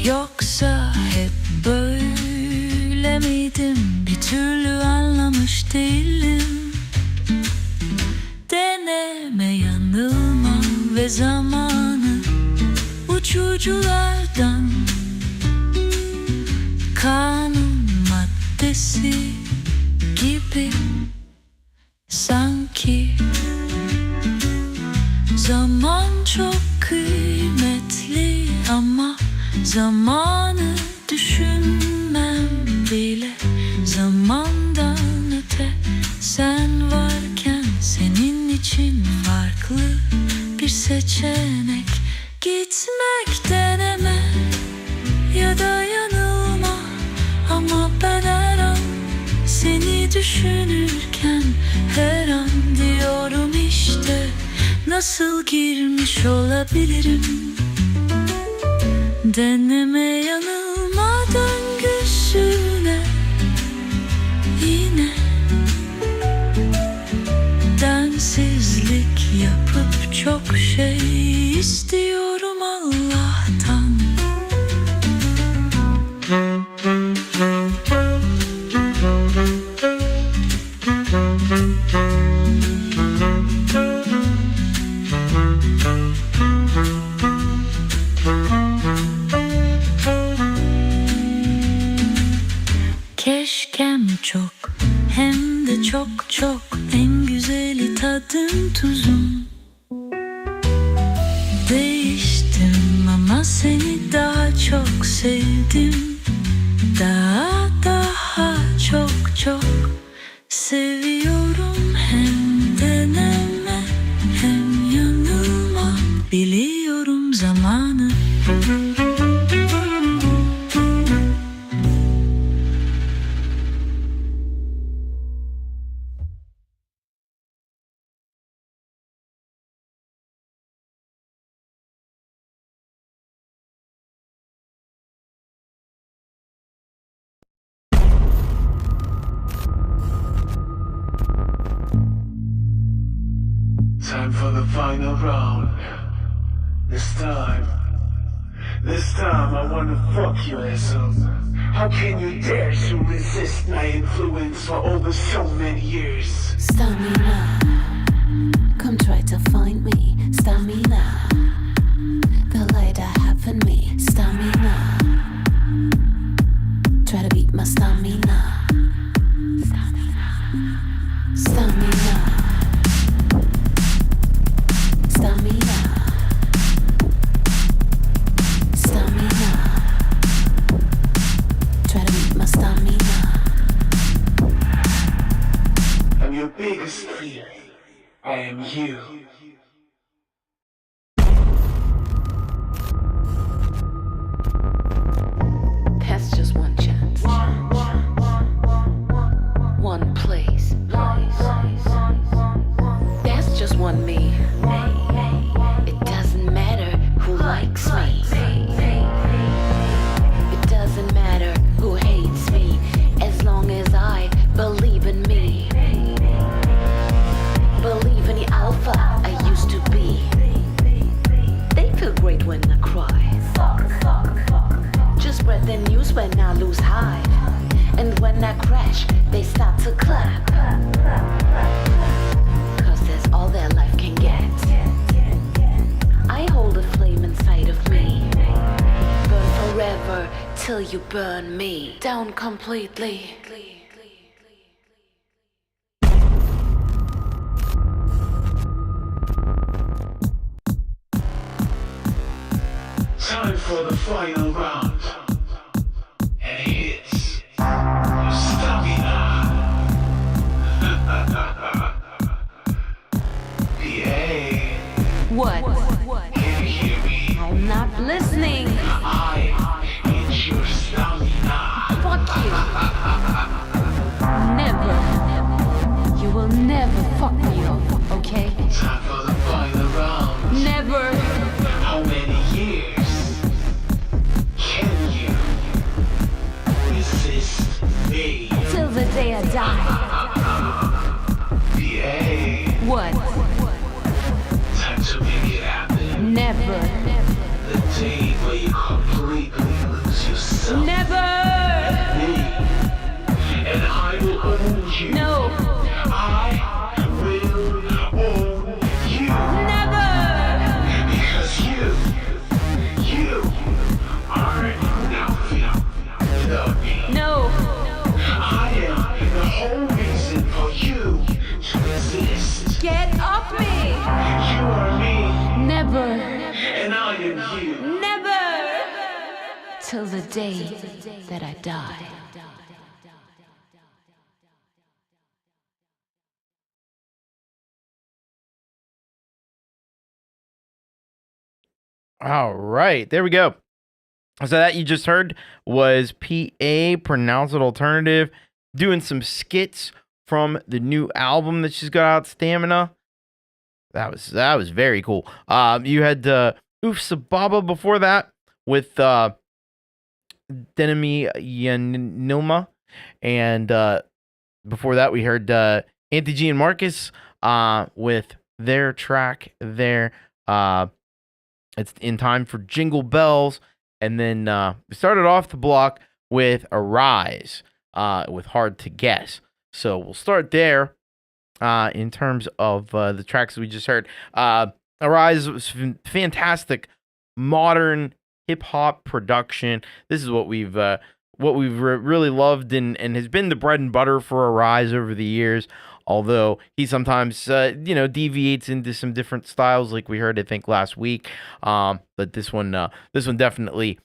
Yoksa hep böyle miydim? Bir türlü anlamış değilim. Deneme yanılma ve zamanı uçuculardan, kanun maddesi gibi sanki. Zaman çok kıymetli ama zamanı düşünmem bile. Zamandan öte sen varken senin için farklı bir seçenek. Gitmek deneme ya da yanılma ama ben her an seni düşünürken her an diyorum işte nasıl girmiş olabilirim. Deneme yanılma döngüsüne yine densizlik yapıp çok şey istiyorum Allah'tan. Keşkem çok hem de çok çok en güzeli tadım tuzum. Değiştim ama seni daha çok sevdim. Daha çok çok seviyorum. Hem deneme hem yanılma biliyorum zamanı. Time for the final round. This time I wanna fuck you, asshole. How can you dare to resist my influence for over so many years? Stamina, come try to find me. Stamina, the light I have in me. Stamina, try to beat my stamina. Stamina, stamina, stamina, try to beat my stamina. I'm your biggest fear. I am you. That's just one chance. One place. That's just one me. It doesn't matter who likes me. It doesn't matter who hates me, as long as I believe in me. Believe in the alpha I used to be. They feel great when I cry. Just spread the news when I lose height. And when I crash, they start to clap. Cause that's all that life can get. I hold a flame inside of me. Burn forever till you burn me down completely. Time for the final round. And it's your stamina. PA. What? Can you hear me? I'm not listening. It's your stamina. Fuck you. Never. You will never fuck me up, okay? Time for the final round. Never. How many years can you resist me? Till the day I die. PA. What? Time to till the day that I die. All right, there we go. So that you just heard was PA, Pronounce It Alternative, doing some skits from the new album that she's got out, Stamina. That was very cool. You had Oof Sababa before that with Denemy Yanilma, and before that we heard Auntie G and Marcus with their track there. It's In Time for Jingle Bells. And then we started off the block with Arise, with Hard to Guess. So we'll start there in terms of the tracks we just heard. Arise was fantastic, modern hip-hop production. This is what we've really loved and has been the bread and butter for Arise over the years. Although he sometimes, deviates into some different styles, like we heard, I think, last week. But this one definitely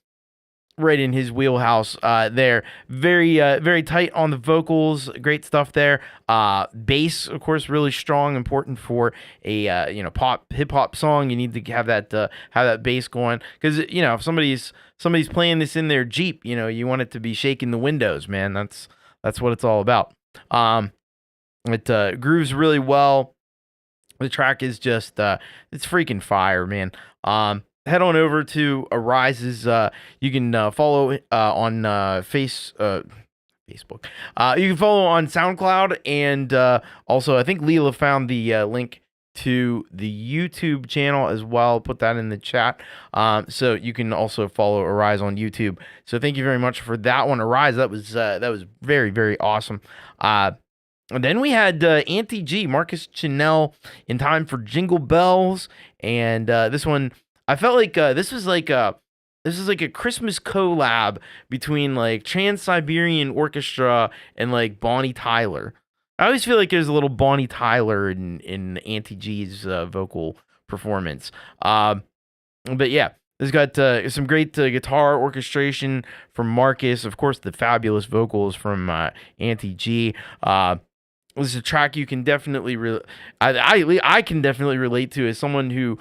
right in his wheelhouse. There, very tight on the vocals. Great stuff there. Bass, of course, really strong. Important for a pop hip hop song. You need to have that bass going, because if somebody's playing this in their Jeep, you want it to be shaking the windows, man. That's what it's all about. It grooves really well. The track is just, it's freaking fire, man. Head on over to Arise's, you can follow on Facebook. You can follow on SoundCloud, and also I think Leela found the link to the YouTube channel as well. Put that in the chat. So you can also follow Arise on YouTube. So thank you very much for that one, Arise. That was very, very awesome. And then we had Auntie G, Marcus Chanel, In Time for Jingle Bells, and this one, I felt like this was like a Christmas collab between like Trans-Siberian Orchestra and like Bonnie Tyler. I always feel like there's a little Bonnie Tyler in Auntie G's vocal performance. But yeah, it's got some great guitar orchestration from Marcus. Of course, the fabulous vocals from Auntie G. This is a track you can definitely I can definitely relate to as someone who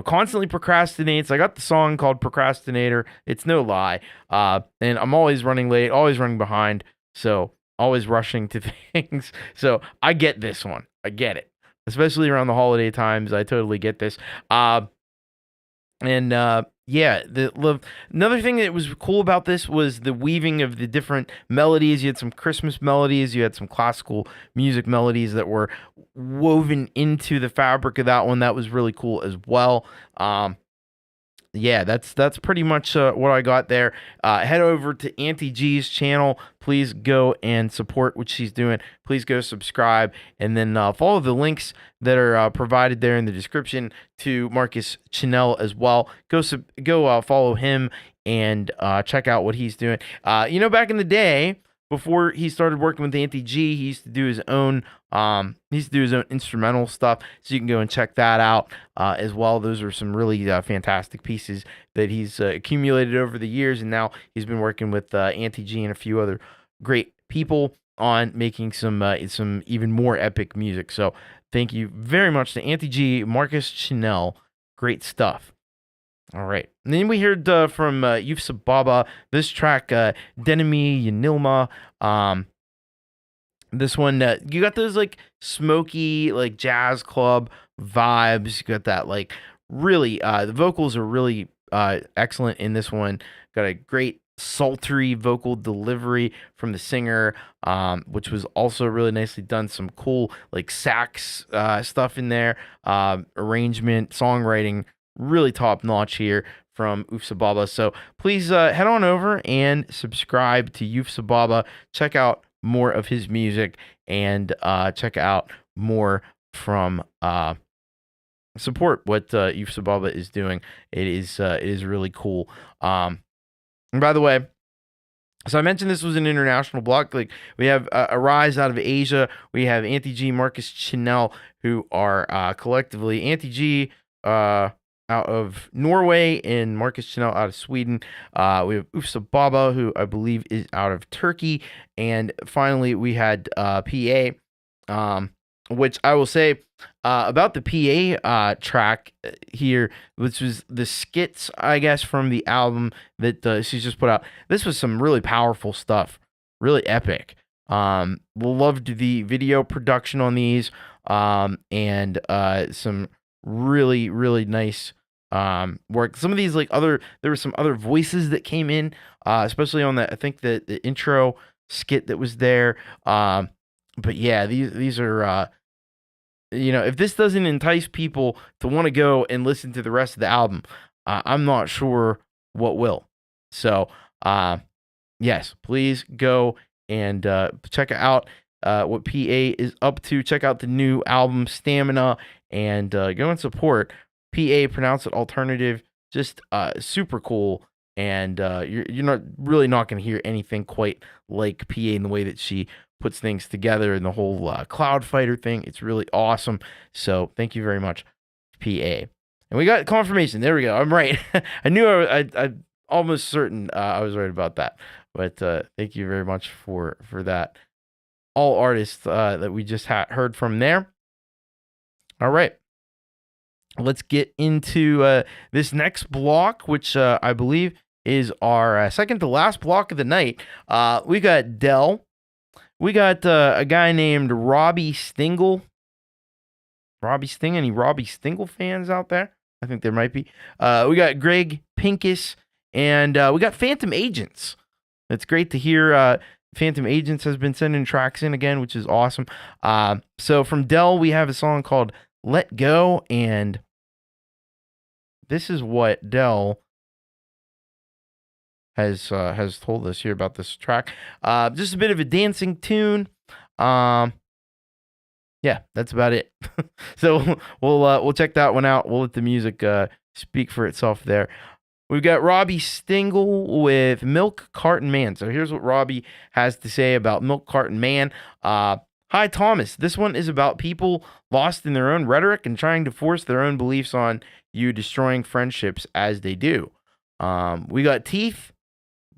constantly procrastinates. I got the song called Procrastinator. It's no lie. And I'm always running late, always running behind, so always rushing to things. So I get this one. I get it. Especially around the holiday times, I totally get this. Yeah, another thing that was cool about this was the weaving of the different melodies. You had some Christmas melodies, you had some classical music melodies that were woven into the fabric of that one. That was really cool as well. Yeah, that's pretty much what I got there. Head over to Auntie G's channel. Please go and support what she's doing. Please go subscribe, and then follow the links that are provided there in the description to Marcus Chanel as well. Go follow him and check out what he's doing. Back in the day, before he started working with Auntie G, he used to do his own instrumental stuff, so you can go and check that out as well. Those are some really fantastic pieces that he's accumulated over the years, and now he's been working with Auntie G and a few other great people on making some even more epic music. So thank you very much to Auntie G, Marcus Chanel. Great stuff. All right. And then we heard from Oof Sababa, this track, Denemy Yanilma. This one, you got those like smoky, like jazz club vibes. You got that like really, the vocals are really excellent in this one. Got a great sultry vocal delivery from the singer, which was also really nicely done. Some cool like sax stuff in there, arrangement, songwriting, really top notch here from Oof Sababa. So please head on over and subscribe to Oof Sababa. Check out more of his music, and check out more from support what Oof Sababa is doing. It is really cool. And by the way, so I mentioned this was an international block. Like we have Arise out of Asia. We have Auntie G, Marcus Chanel, who are collectively Auntie G. out of Norway and Marcus Chanel out of Sweden. We have Ufsa Baba, who I believe is out of Turkey. And finally, we had PA, which I will say about the PA track here, which was the skits, I guess, from the album that she's just put out. This was some really powerful stuff, really epic. Loved the video production on these, and some really, really nice work. Some of these, like, there were some other voices that came in, especially on I think the intro skit that was there. But yeah, these are, if this doesn't entice people to want to go and listen to the rest of the album, I'm not sure what will. So, yes, please go and check out what PA is up to. Check out the new album, Stamina, and go and support PA, pronounce it alternative. Just super cool. And you're not going to hear anything quite like PA in the way that she puts things together and the whole Cloud Fighter thing. It's really awesome. So thank you very much, PA. And we got confirmation. There we go. I'm right. I knew I'm almost certain I was right about that. But thank you very much for that. All artists that we just heard from there. All right. Let's get into this next block, which I believe is our second to last block of the night. We got Dell. We got a guy named Robbie Stingle. Robbie Sting. Any Robbie Stingle fans out there? I think there might be. We got Greg Pincus. And we got Phantom Agents. It's great to hear Phantom Agents has been sending tracks in again, which is awesome. So from Dell, we have a song called Let Go. And this is what Dell has told us here about this track. Just a bit of a dancing tune. Yeah, that's about it. So we'll check that one out. We'll let the music speak for itself there. We've got Robbie Stingle with Milk Carton Man. So here's what Robbie has to say about Milk Carton Man. Hi, Thomas. This one is about people lost in their own rhetoric and trying to force their own beliefs on you, destroying friendships as they do. We got Teeth,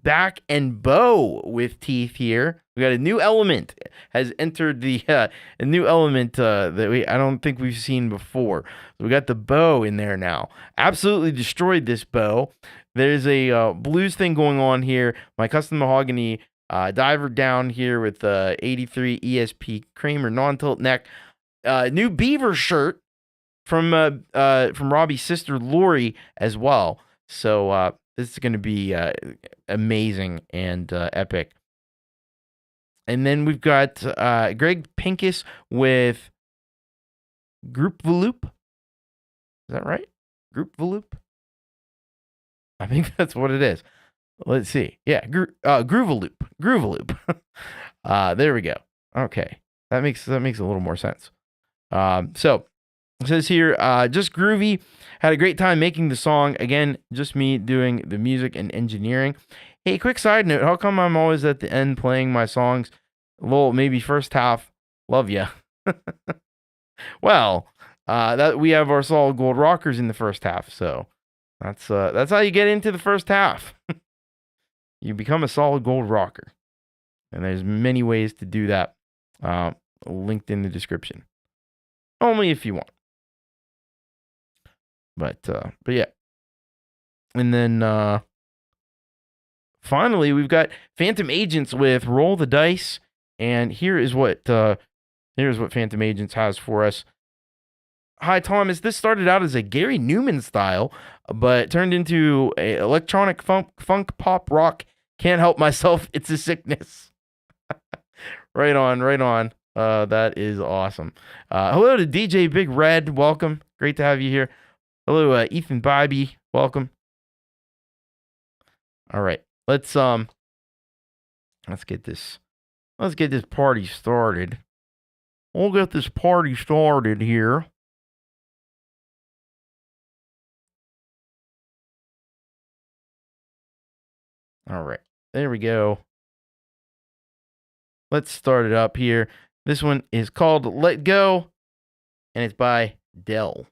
Back, and Bow with Teeth here. We got a new element has entered the a new element that I don't think we've seen before. So we got the bow in there now. Absolutely destroyed this bow. There's a blues thing going on here. My custom mahogany diver down here with 83 ESP Kramer non-tilt neck. New beaver shirt from Robbie's sister Lori as well. So this is going to be amazing and epic. And then we've got Greg Pincus with Group Valoop. Is that right? Group Valoop? I think that's what it is. Let's see. Yeah, Groovaloop. Groovaloop. There we go. Okay. That makes a little more sense. So it says here, just groovy. Had a great time making the song. Again, just me doing the music and engineering. Hey, quick side note. How come I'm always at the end playing my songs? Well, maybe first half. Love ya. Well, that we have our solid gold rockers in the first half. So that's how you get into the first half. You become a solid gold rocker. And there's many ways to do that. Linked in the description. Only if you want. But yeah. And then finally we've got Phantom Agents with Roll the Dice. And here's what Phantom Agents has for us. Hi, Thomas. This started out as a Gary Newman style, but turned into a electronic funk pop rock. Can't help myself. It's a sickness. Right on. That is awesome. Hello to DJ Big Red. Welcome. Great to have you here. Hello, Ethan Bybee. Welcome. All right. Let's get this party started. We'll get this party started here. All right. There we go. Let's start it up here. This one is called Let Go, and it's by Dell.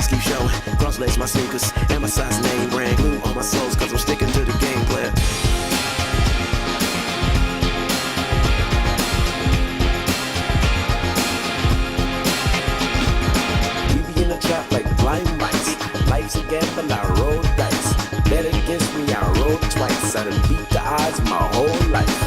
timepiece keep showing. Cross-lace my sneakers and my size name brand. Glue on my soles cause I'm sticking to the game plan. We be in the trap like blind mice. Life's a gamble, I roll dice. Bet against me, I roll twice. I done beat the odds my whole life.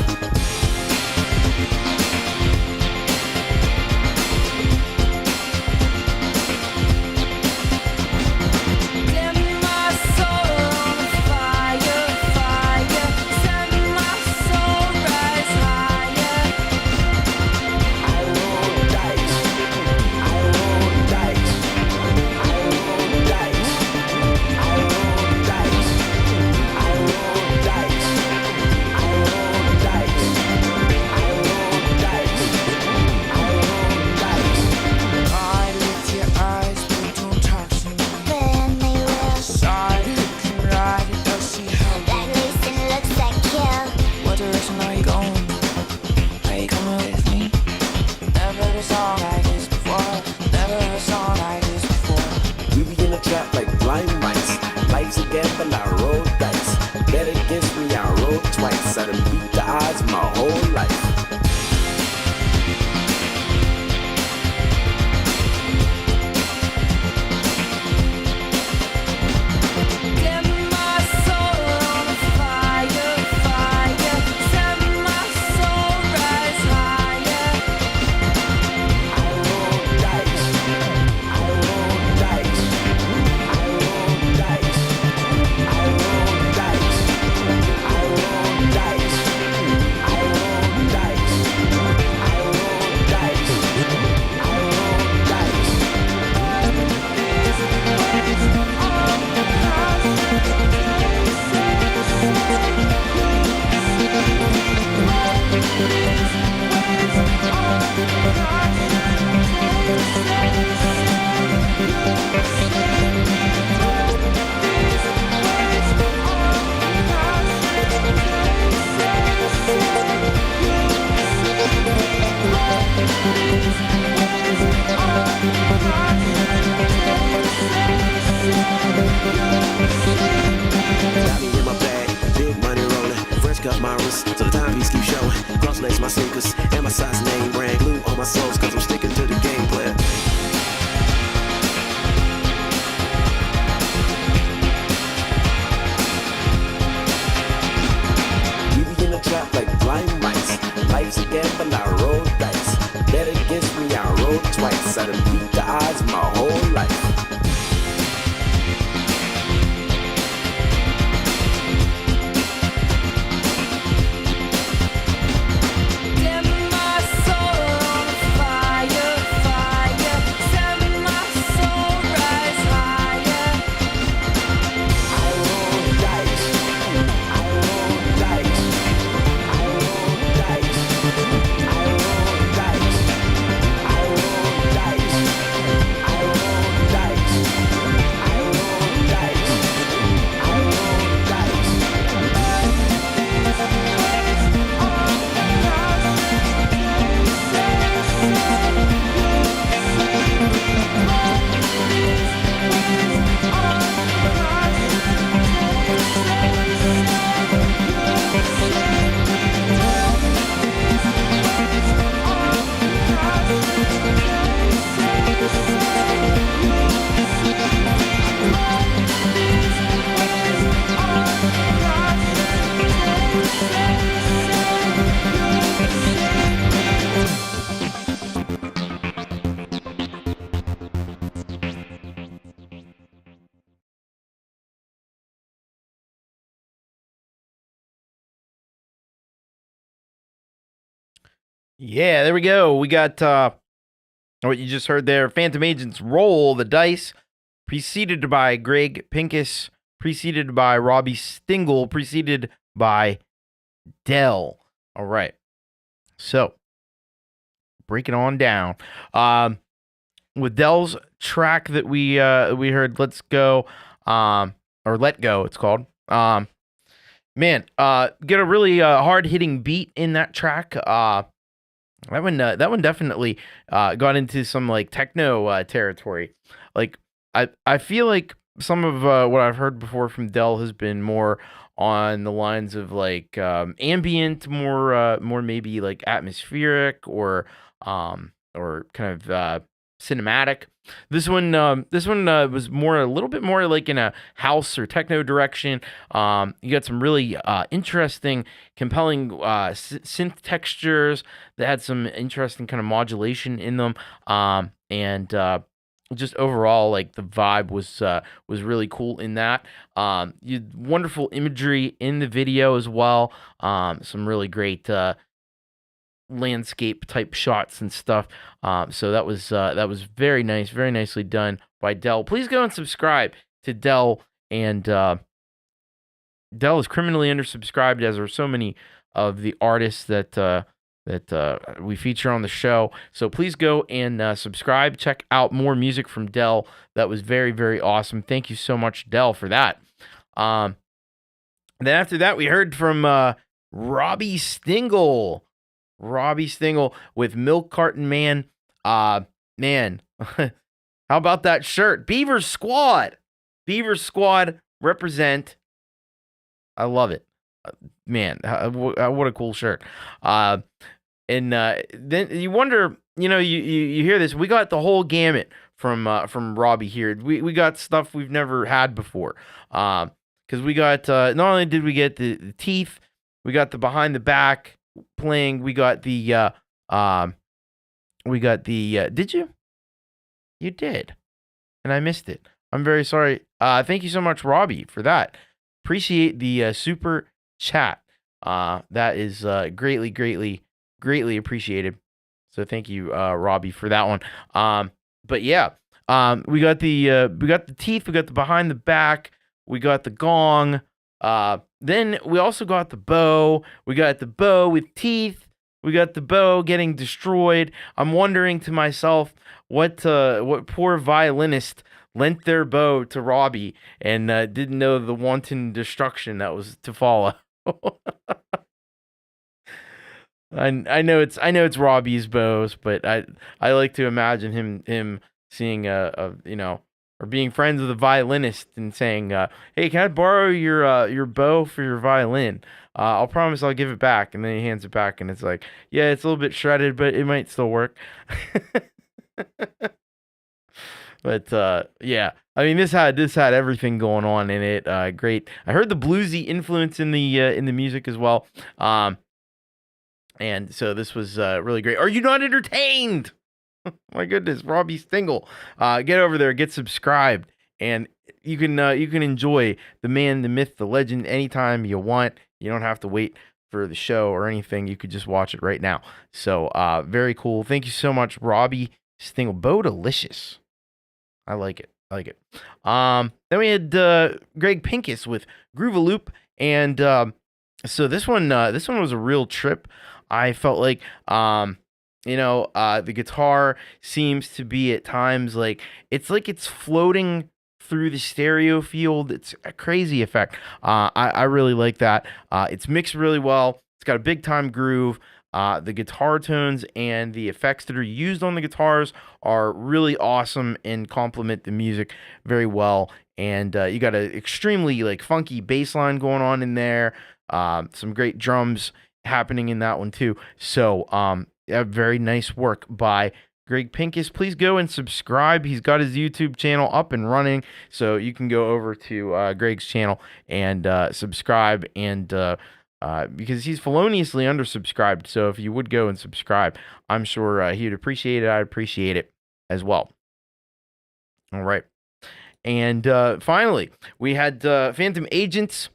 Yeah, there we go. We got what you just heard there. Phantom Agents Roll the Dice, preceded by Greg Pincus, preceded by Robbie Stingle, preceded by Dell. All right. So, break it on down. With Dell's track that we heard, Let's Go, or Let Go, it's called. Man, get a really hard-hitting beat in that track. That one definitely got into some like techno territory. Like I feel like some of what I've heard before from Del has been more on the lines of like ambient, more maybe like atmospheric or kind of cinematic. This one was a little bit more like in a house or techno direction. You got some really interesting, compelling synth textures that had some interesting kind of modulation in them. And just overall, like the vibe was really cool in that. You had wonderful imagery in the video as well. Some really great landscape type shots and stuff. So that was very nice, very nicely done by Del. Please go and subscribe to Del. And Del is criminally undersubscribed, as are so many of the artists that we feature on the show. So please go and subscribe. Check out more music from Del. That was very, very awesome. Thank you so much, Del, for that. Then after that, we heard from Robbie Stingle. Robbie Stingle with Milk Carton Man. Man, how about that shirt? Beaver Squad. Beaver Squad represent. I love it. Man, what a cool shirt. And then you wonder, you hear this. We got the whole gamut from Robbie here. We got stuff we've never had before. Because we got, not only did we get the teeth, we got the behind the back playing. We got the, did you? You did. And I missed it. I'm very sorry. Thank you so much, Robbie, for that. Appreciate the super chat. That is greatly, greatly, greatly appreciated. So thank you, Robbie, for that one. But yeah, we got the teeth, we got the behind the back, we got the gong. Then we also got the bow. We got the bow with teeth. We got the bow getting destroyed. I'm wondering to myself what poor violinist lent their bow to Robbie and didn't know the wanton destruction that was to follow. I know it's Robbie's bows, but I like to imagine him seeing or being friends with a violinist and saying, "Hey, can I borrow your bow for your violin? I'll promise I'll give it back." And then he hands it back, and it's like, "Yeah, it's a little bit shredded, but it might still work." But yeah, I mean, this had everything going on in it. Great. I heard the bluesy influence in the music as well. And so this was really great. Are you not entertained? My goodness, Robbie Stingle. Get over there, get subscribed, and you can enjoy the man, the myth, the legend anytime you want. You don't have to wait for the show or anything. You could just watch it right now. So very cool. Thank you so much, Robbie Stingle. Bo delicious. I like it. Then we had Greg Pincus with Groove a Loop, and so this one was a real trip. I felt like the guitar seems to be at times like it's floating through the stereo field. It's a crazy effect. I really like that. It's mixed really well. It's got a big time groove. The guitar tones and the effects that are used on the guitars are really awesome and complement the music very well. And you got an extremely like funky bass line going on in there. Some great drums happening in that one too. So very nice work by Greg Pincus. Please go and subscribe. He's got his YouTube channel up and running, so you can go over to Greg's channel and subscribe and because he's feloniously undersubscribed. So if you would go and subscribe, I'm sure he would appreciate it. I'd appreciate it as well. All right. And finally, we had Phantom Agents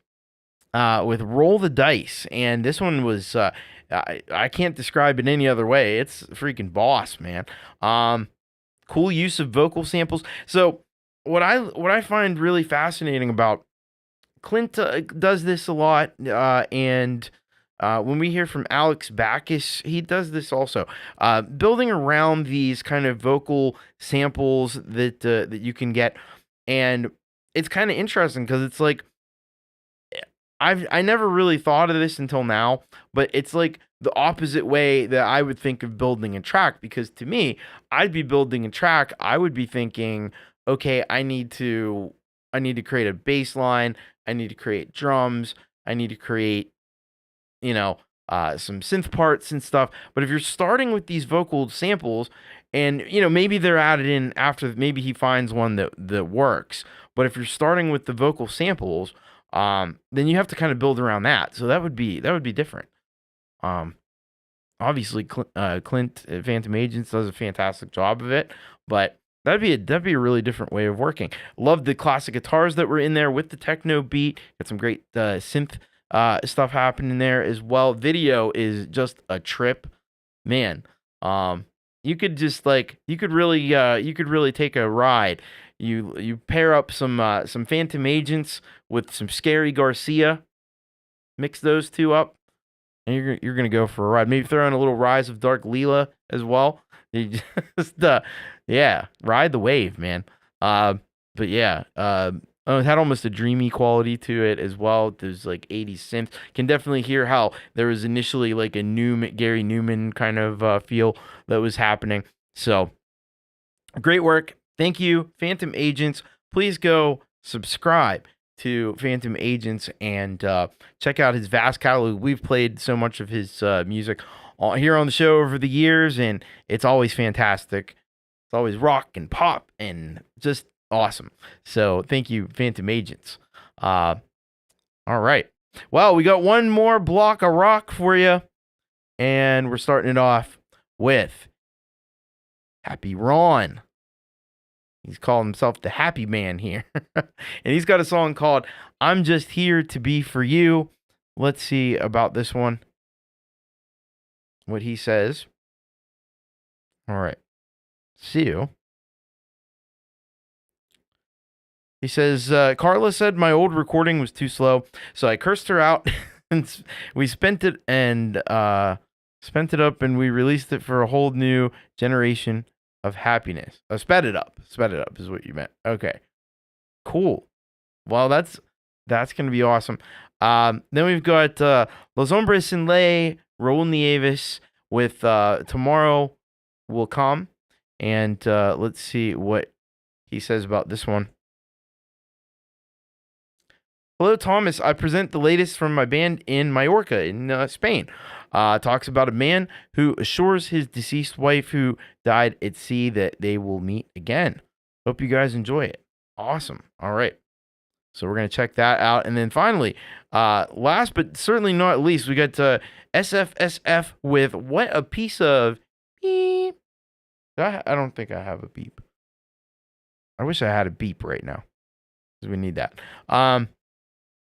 with Roll the Dice. And this one was, I can't describe it any other way. It's freaking boss, man. Cool use of vocal samples. So what I find really fascinating about Clint does this a lot, and when we hear from Alex Baccus, he does this also. Building around these kind of vocal samples that you can get, and it's kind of interesting because it's like I never really thought of this until now, but it's like the opposite way that I would think of building a track, because to me, I'd be building a track, I would be thinking, okay, I need to create a bass line, I need to create drums, I need to create, some synth parts and stuff. But if you're starting with these vocal samples, and maybe they're added in after, maybe he finds one that works. But if you're starting with the vocal samples, then you have to kind of build around that. So that would be different. Obviously, Clint at Phantom Agents does a fantastic job of it, but that'd be a really different way of working. Love the classic guitars that were in there with the techno beat. Got some great synth stuff happening there as well. Video is just a trip, man. You could just you could really take a ride. You pair up some Phantom Agents with some Scarry Garcia, mix those two up, and you're gonna go for a ride. Maybe throw in a little Rise of Dark Leela as well. You just ride the wave, man. But yeah, it had almost a dreamy quality to it as well. There's 80s synth. Can definitely hear how there was initially a Gary Newman kind of feel that was happening. So great work. Thank you, Phantom Agents. Please go subscribe to Phantom Agents and check out his vast catalog. We've played so much of his music here on the show over the years, and it's always fantastic. It's always rock and pop and just awesome. So thank you, Phantom Agents. All right. Well, we got one more block of rock for you, and we're starting it off with Happy Ron. He's calling himself the Happy Man here. And he's got a song called I'm Just Here to Be For You. Let's see about this one, what he says. All right. See you. He says, Carla said my old recording was too slow, so I cursed her out, and we spent it up, and we released it for a whole new generation of happiness. Sped it up is what you meant. Okay, cool. Well, that's going to be awesome. Then we've got Los Hombres Sin Ley, Raul Nieves with Tomorrow Will Come. And let's see what he says about this one. Hello, Thomas. I present the latest from my band in Mallorca in Spain. Talks about a man who assures his deceased wife who died at sea that they will meet again. Hope you guys enjoy it. Awesome. All right. So we're going to check that out. And then finally, last but certainly not least, we got SFSF with What a Piece of Beep. I don't think I have a beep. I wish I had a beep right now, because we need that.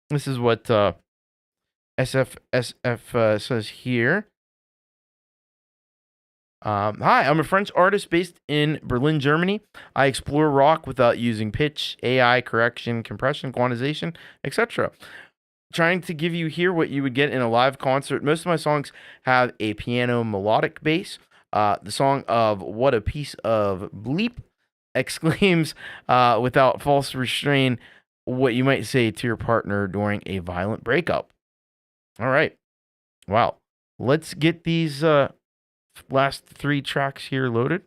This is what SFSF says here. Hi, I'm a French artist based in Berlin, Germany. I explore rock without using pitch, AI, correction, compression, quantization, etc. Trying to give you here what you would get in a live concert. Most of my songs have a piano melodic bass. The song of What a Piece of Bleep exclaims without false restraint what you might say to your partner during a violent breakup. All right. Wow. Let's get these last three tracks here loaded.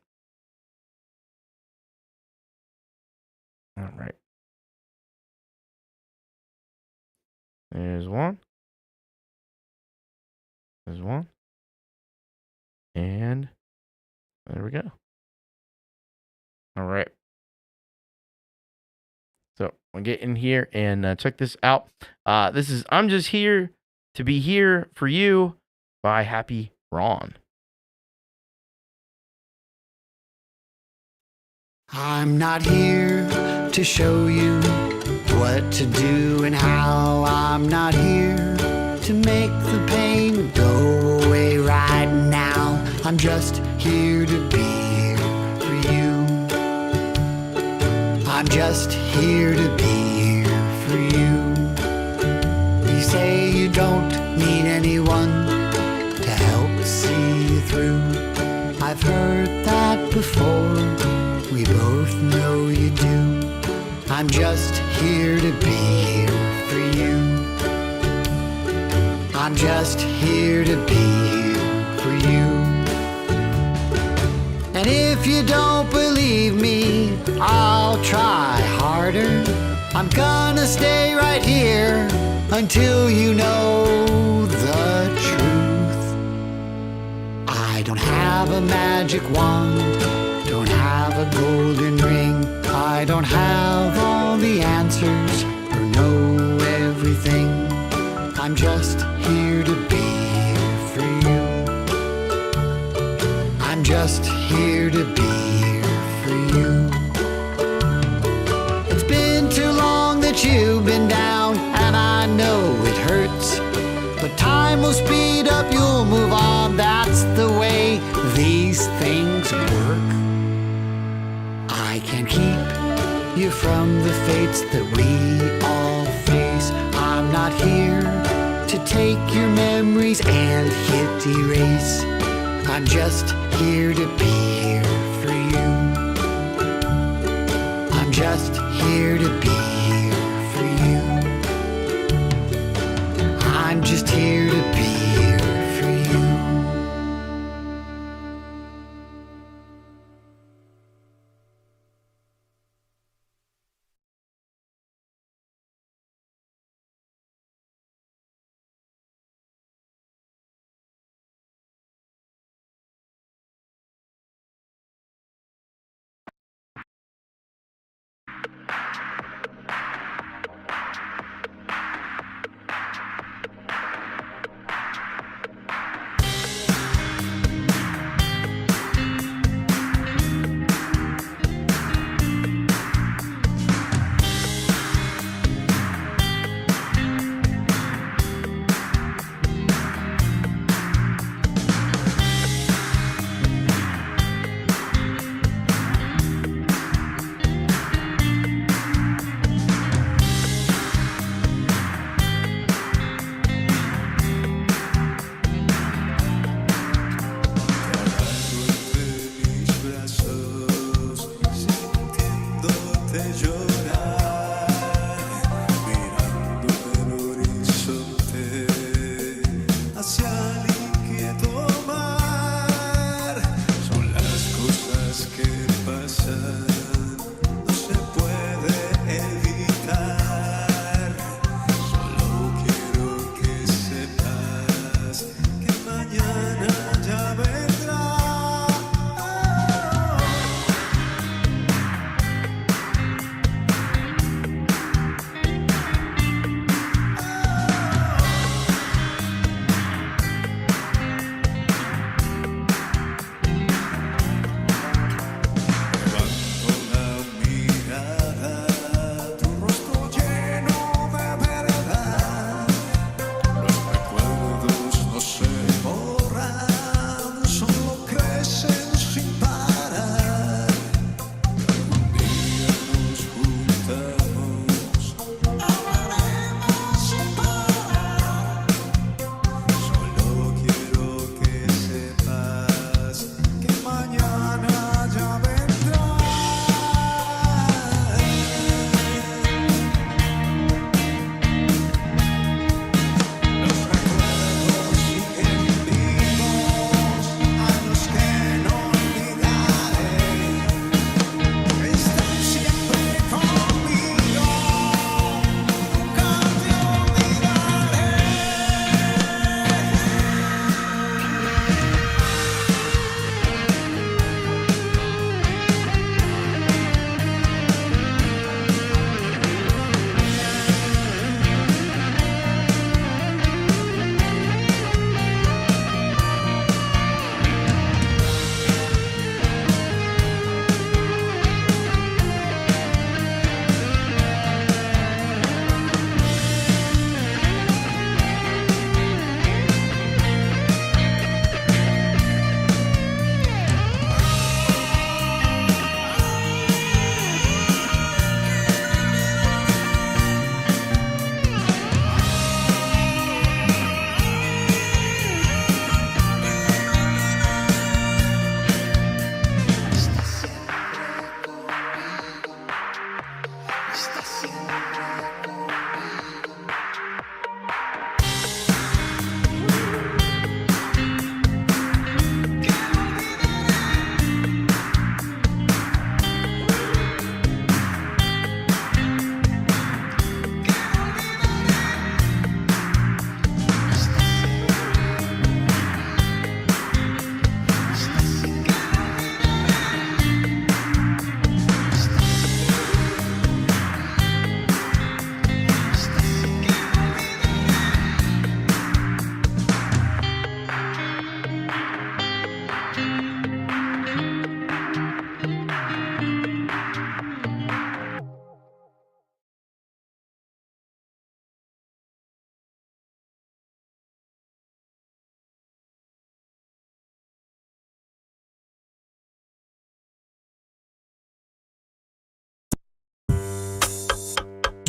All right. There's one. There's one. And there we go. All right. So we'll get in here and check this out. This is I'm Just Here to Be Here for You by Happy Ron. I'm not here to show you what to do and how. I'm not here to make the pain go away right now. I'm just here to be here for you. I'm just here to be here for you. You say you don't need anyone to help see you through. I've heard that before. We both know you do. I'm just here to be here for you. I'm just here to be here for you. And if you don't believe me, I'll try harder. I'm gonna stay right here until you know the truth. I don't have a magic wand, don't have a golden ring. I don't have all the answers or know everything. I'm just here to be here for you. I'm just here to be here for you. It's been too long that you've been down, and I know it hurts. But time will speed up, you'll move on. That's the way these things work. I can't keep you from the fates that we all face. I'm not here to take your memories and hit erase. I'm just here to be here for you. I'm just here to be here for you. I'm just here to be here for you.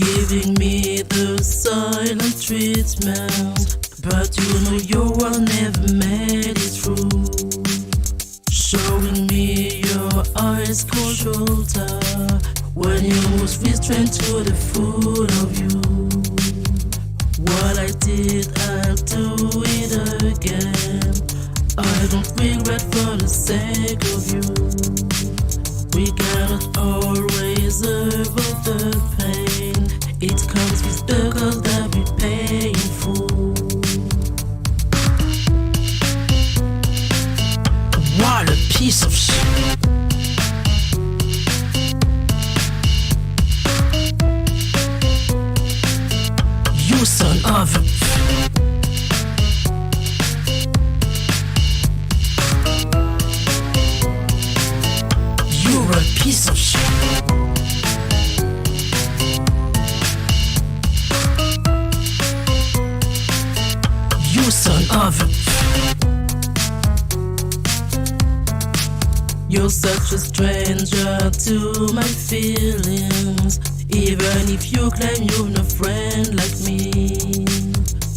giving me the silent treatment. But you know you will never made it through. Showing me your ice cold shoulder when you was restrained to the foot of you. What I did, I'll do it again. I don't regret for the sake of you. We cannot always avoid the pain. It comes with the cost that we pay in full. What a piece of shit. You son of a... You're a piece of shit. You son of a... You're such a stranger to my feelings. Even if you claim you've no friend like me,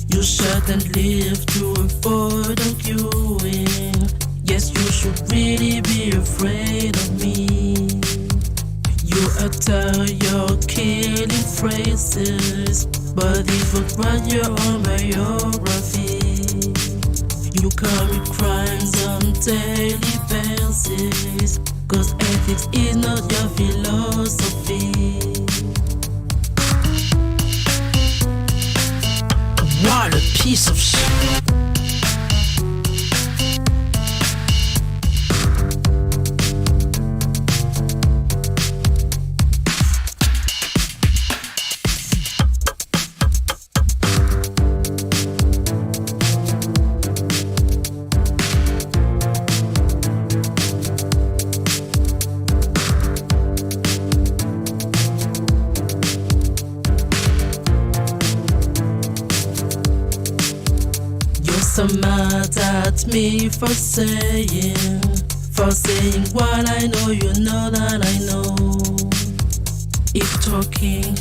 you shouldn't live to avoid arguing. Yes, you should really be afraid of me. You utter your killing phrases, but it would write your own biography. You commit crimes on daily basis, cause ethics is not your philosophy. What a piece of shit. Some mad at me for saying what I know, you know that I know. If talking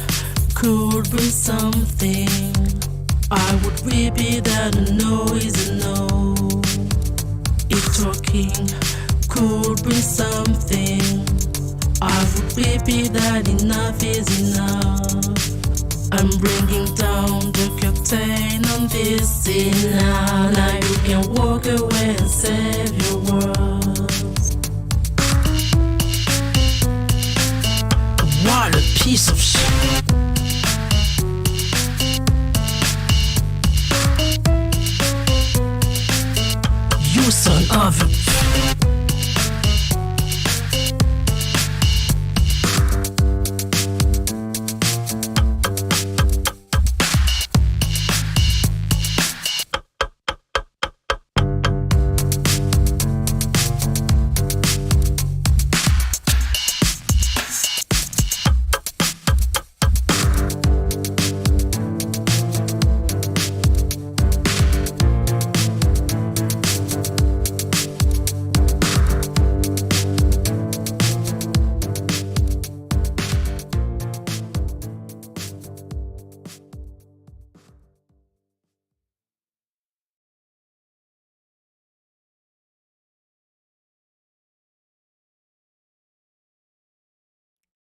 could bring something, I would repeat that a no is a no. If talking could bring something, I would repeat that enough is enough. I'm bringing down the curtain on this scene now. Now you can walk away and save your words. What a piece of shit. You son of a...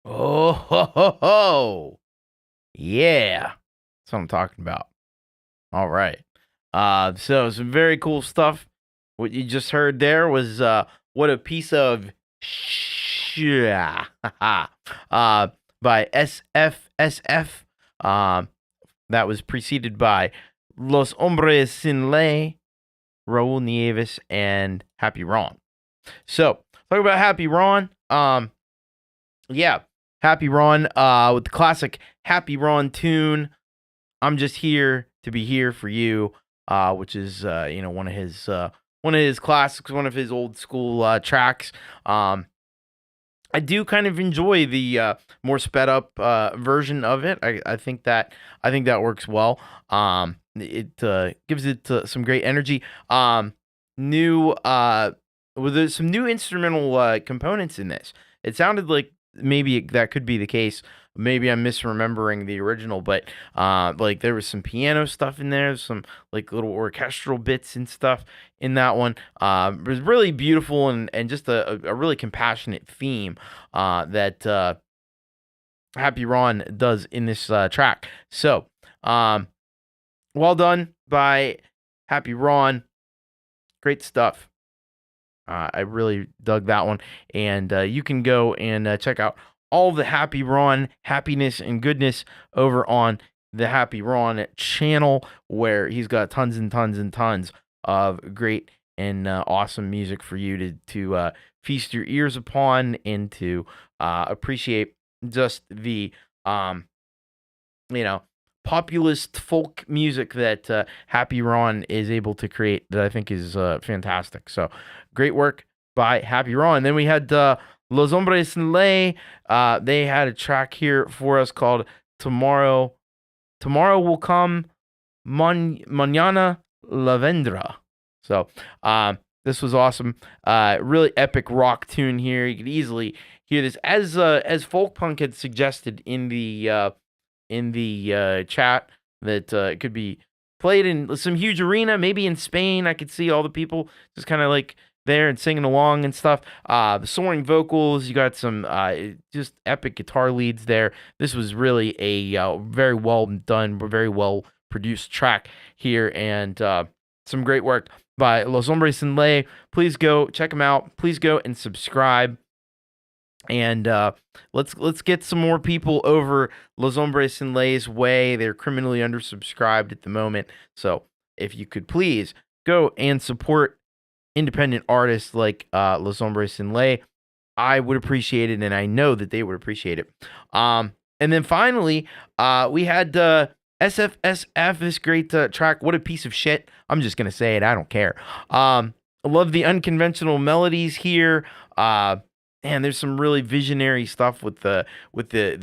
Oh, ho, ho, ho. Yeah. That's what I'm talking about. All right. So some very cool stuff. What you just heard there was What a Piece of by SFSF. That was preceded by Los Hombres Sin Ley, Raul Nieves, and Happy Ron. So, talk about Happy Ron. Yeah, Happy Ron with the classic Happy Ron tune, I'm Just Here to Be Here for You, which is one of his classics, one of his old school tracks. I do kind of enjoy the more sped up version of it. I think that works well. It gives it some great energy. There's some new instrumental components in this. It sounded like maybe that could be the case maybe I'm misremembering the original, but like there was some piano stuff in there, some like little orchestral bits and stuff in that one. It was really beautiful and just a really compassionate theme that Happy Ron does in this track. So, well done by Happy Ron. Great stuff. I really dug that one. And you can go and check out all the Happy Ron happiness and goodness over on the Happy Ron channel, where he's got tons and tons and tons of great and awesome music for you to feast your ears upon and to appreciate just the populist folk music that Happy Ron is able to create, that I think is fantastic. So great work by Happy Ron. Then we had Los Hombres Sin Ley. They had a track here for us called Tomorrow Will Come, Mañana La Vendrá. So this was awesome. Really epic rock tune here. You could easily hear this as Folkpunk had suggested in the chat, that it could be played in some huge arena, maybe in Spain. I could see all the people just kind of like there and singing along and stuff. The soaring vocals, you got some just epic guitar leads there. This was really a very well done, very well produced track here, and some great work by Los Hombres Sin Ley. Please go check them out. Please go and subscribe. And let's get some more people over Los Hombres Sin Ley's way. They're criminally undersubscribed at the moment. So if you could please go and support independent artists like Los Hombres Sin Ley, I would appreciate it, and I know that they would appreciate it. And then finally, we had SFSF, this great track, What a Piece of Shit. I'm just going to say it. I don't care. I love the unconventional melodies here. And there's some really visionary stuff with the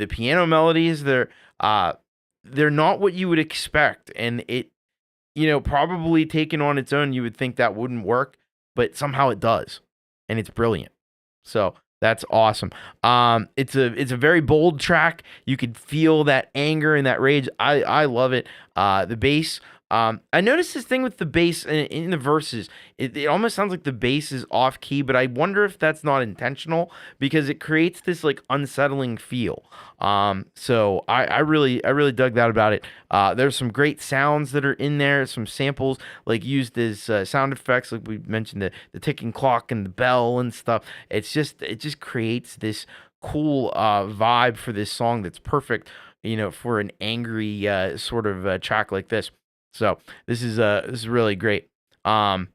piano melodies. They're not what you would expect, and it, probably taken on its own, you would think that wouldn't work, but somehow it does, and it's brilliant. So that's awesome. It's a very bold track. You could feel that anger and that rage. I love it. The bass. I noticed this thing with the bass in the verses. It almost sounds like the bass is off key, but I wonder if that's not intentional, because it creates this like unsettling feel. So I really dug that about it. There's some great sounds that are in there, some samples like used as sound effects, like we mentioned the ticking clock and the bell and stuff. It just creates this cool vibe for this song that's perfect, for an angry sort of track like this. So this is really great. And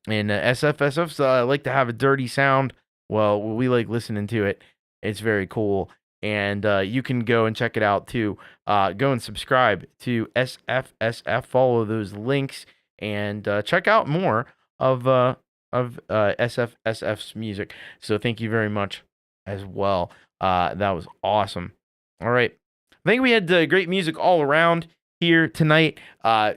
SFSFs like to have a dirty sound. Well, we like listening to it. It's very cool. And you can go and check it out too. Go and subscribe to SFSF. Follow those links and check out more of SFSF's music. So thank you very much as well. That was awesome. All right. I think we had great music all around here tonight.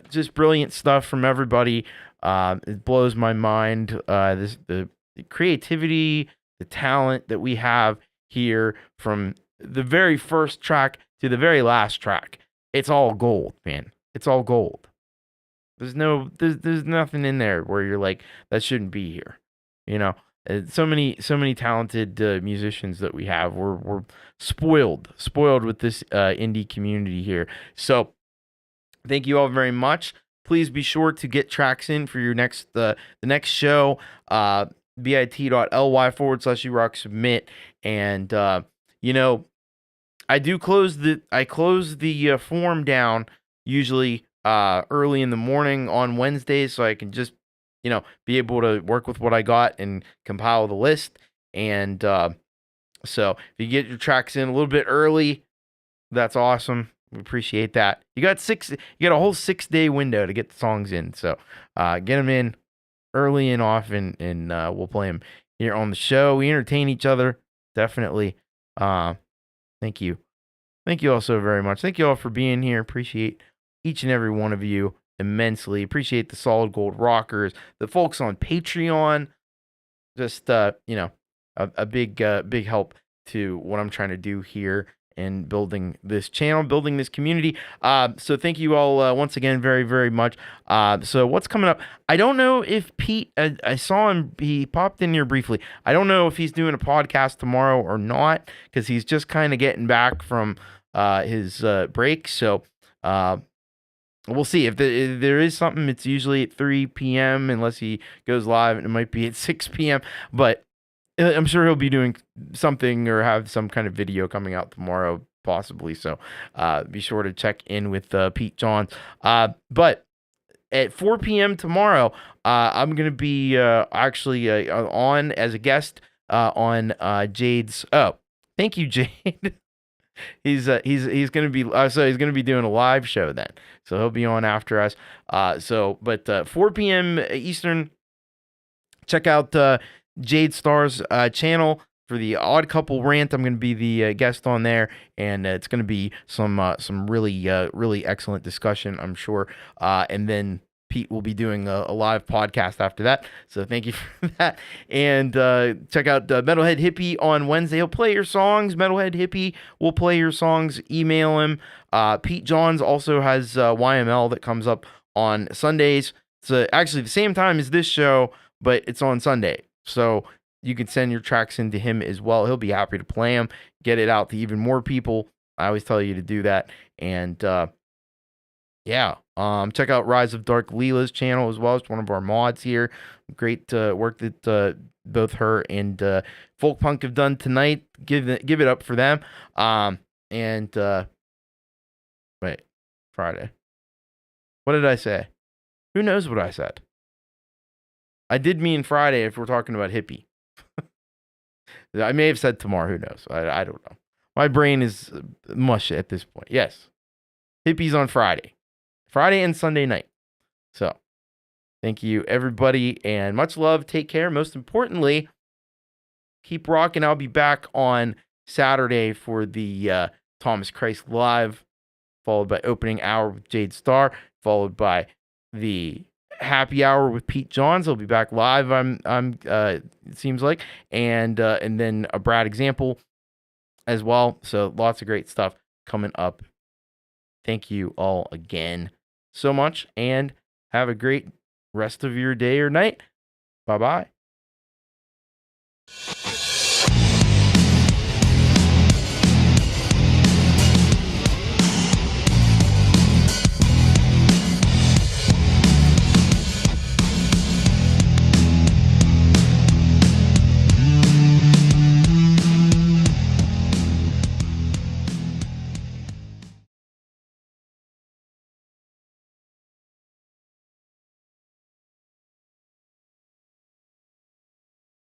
Just brilliant stuff from everybody. It blows my mind. The creativity, the talent that we have here, from the very first track to the very last track. It's all gold, man. It's all gold. There's nothing in there where you're like, that shouldn't be here. So many talented musicians that we have. We're spoiled with this indie community here. So thank you all very much. Please be sure to get tracks in for your the next show, bit.ly/urocksubmit. And I close the form down usually early in the morning on Wednesdays, so I can just be able to work with what I got and compile the list. And so if you get your tracks in a little bit early, that's awesome. We appreciate that. You got a whole 6-day window to get the songs in. So get them in early and often, and we'll play them here on the show. We entertain each other, definitely. Thank you. Thank you all so very much. Thank you all for being here. Appreciate each and every one of you immensely. Appreciate the Solid Gold Rockers, the folks on Patreon. Just, a big help to what I'm trying to do here. and building this channel, building this community. So thank you all once again very, very much. So what's coming up? I don't know if Pete, I saw him, he popped in here briefly. I don't know if he's doing a podcast tomorrow or not, because he's just kind of getting back from his break. So we'll see. If there is something, it's usually at 3 p.m. unless he goes live, and it might be at 6 p.m. But I'm sure he'll be doing something or have some kind of video coming out tomorrow, possibly. So be sure to check in with Pete Johns. But at 4 p.m. tomorrow, I'm going to be actually on as a guest on Jade's. Oh, thank you, Jade. He's going to be so he's going to be doing a live show then. So he'll be on after us. But 4 p.m. Eastern. Check out Jade Starr's channel for the Odd Couple rant. I'm going to be the guest on there, and it's going to be some really excellent discussion, I'm sure. And then Pete will be doing a live podcast after that. So thank you for that. And check out Metalhead Hippie on Wednesday. He'll play your songs. Metalhead Hippie will play your songs. Email him. Pete Johns also has YML that comes up on Sundays. It's actually the same time as this show, but it's on Sunday. So you can send your tracks into him as well. He'll be happy to play them, get it out to even more people. I always tell you to do that. And check out Rise of Dark Leela's channel as well. It's one of our mods here. Great work that both her and Folkpunk have done tonight. Give it up for them. Friday. What did I say? Who knows what I said? I did mean Friday if we're talking about hippie. I may have said tomorrow. Who knows? I don't know. My brain is mush at this point. Yes. Hippies on Friday. Friday and Sunday night. So, thank you, everybody, and much love. Take care. Most importantly, keep rocking. I'll be back on Saturday for the Thomas Christ Live, followed by opening hour with Jade Starr, followed by the happy hour with Pete Johns. I'll be back live. It seems like, and then a Brad example as well. So lots of great stuff coming up. Thank you all again so much, and have a great rest of your day or night. Bye-bye.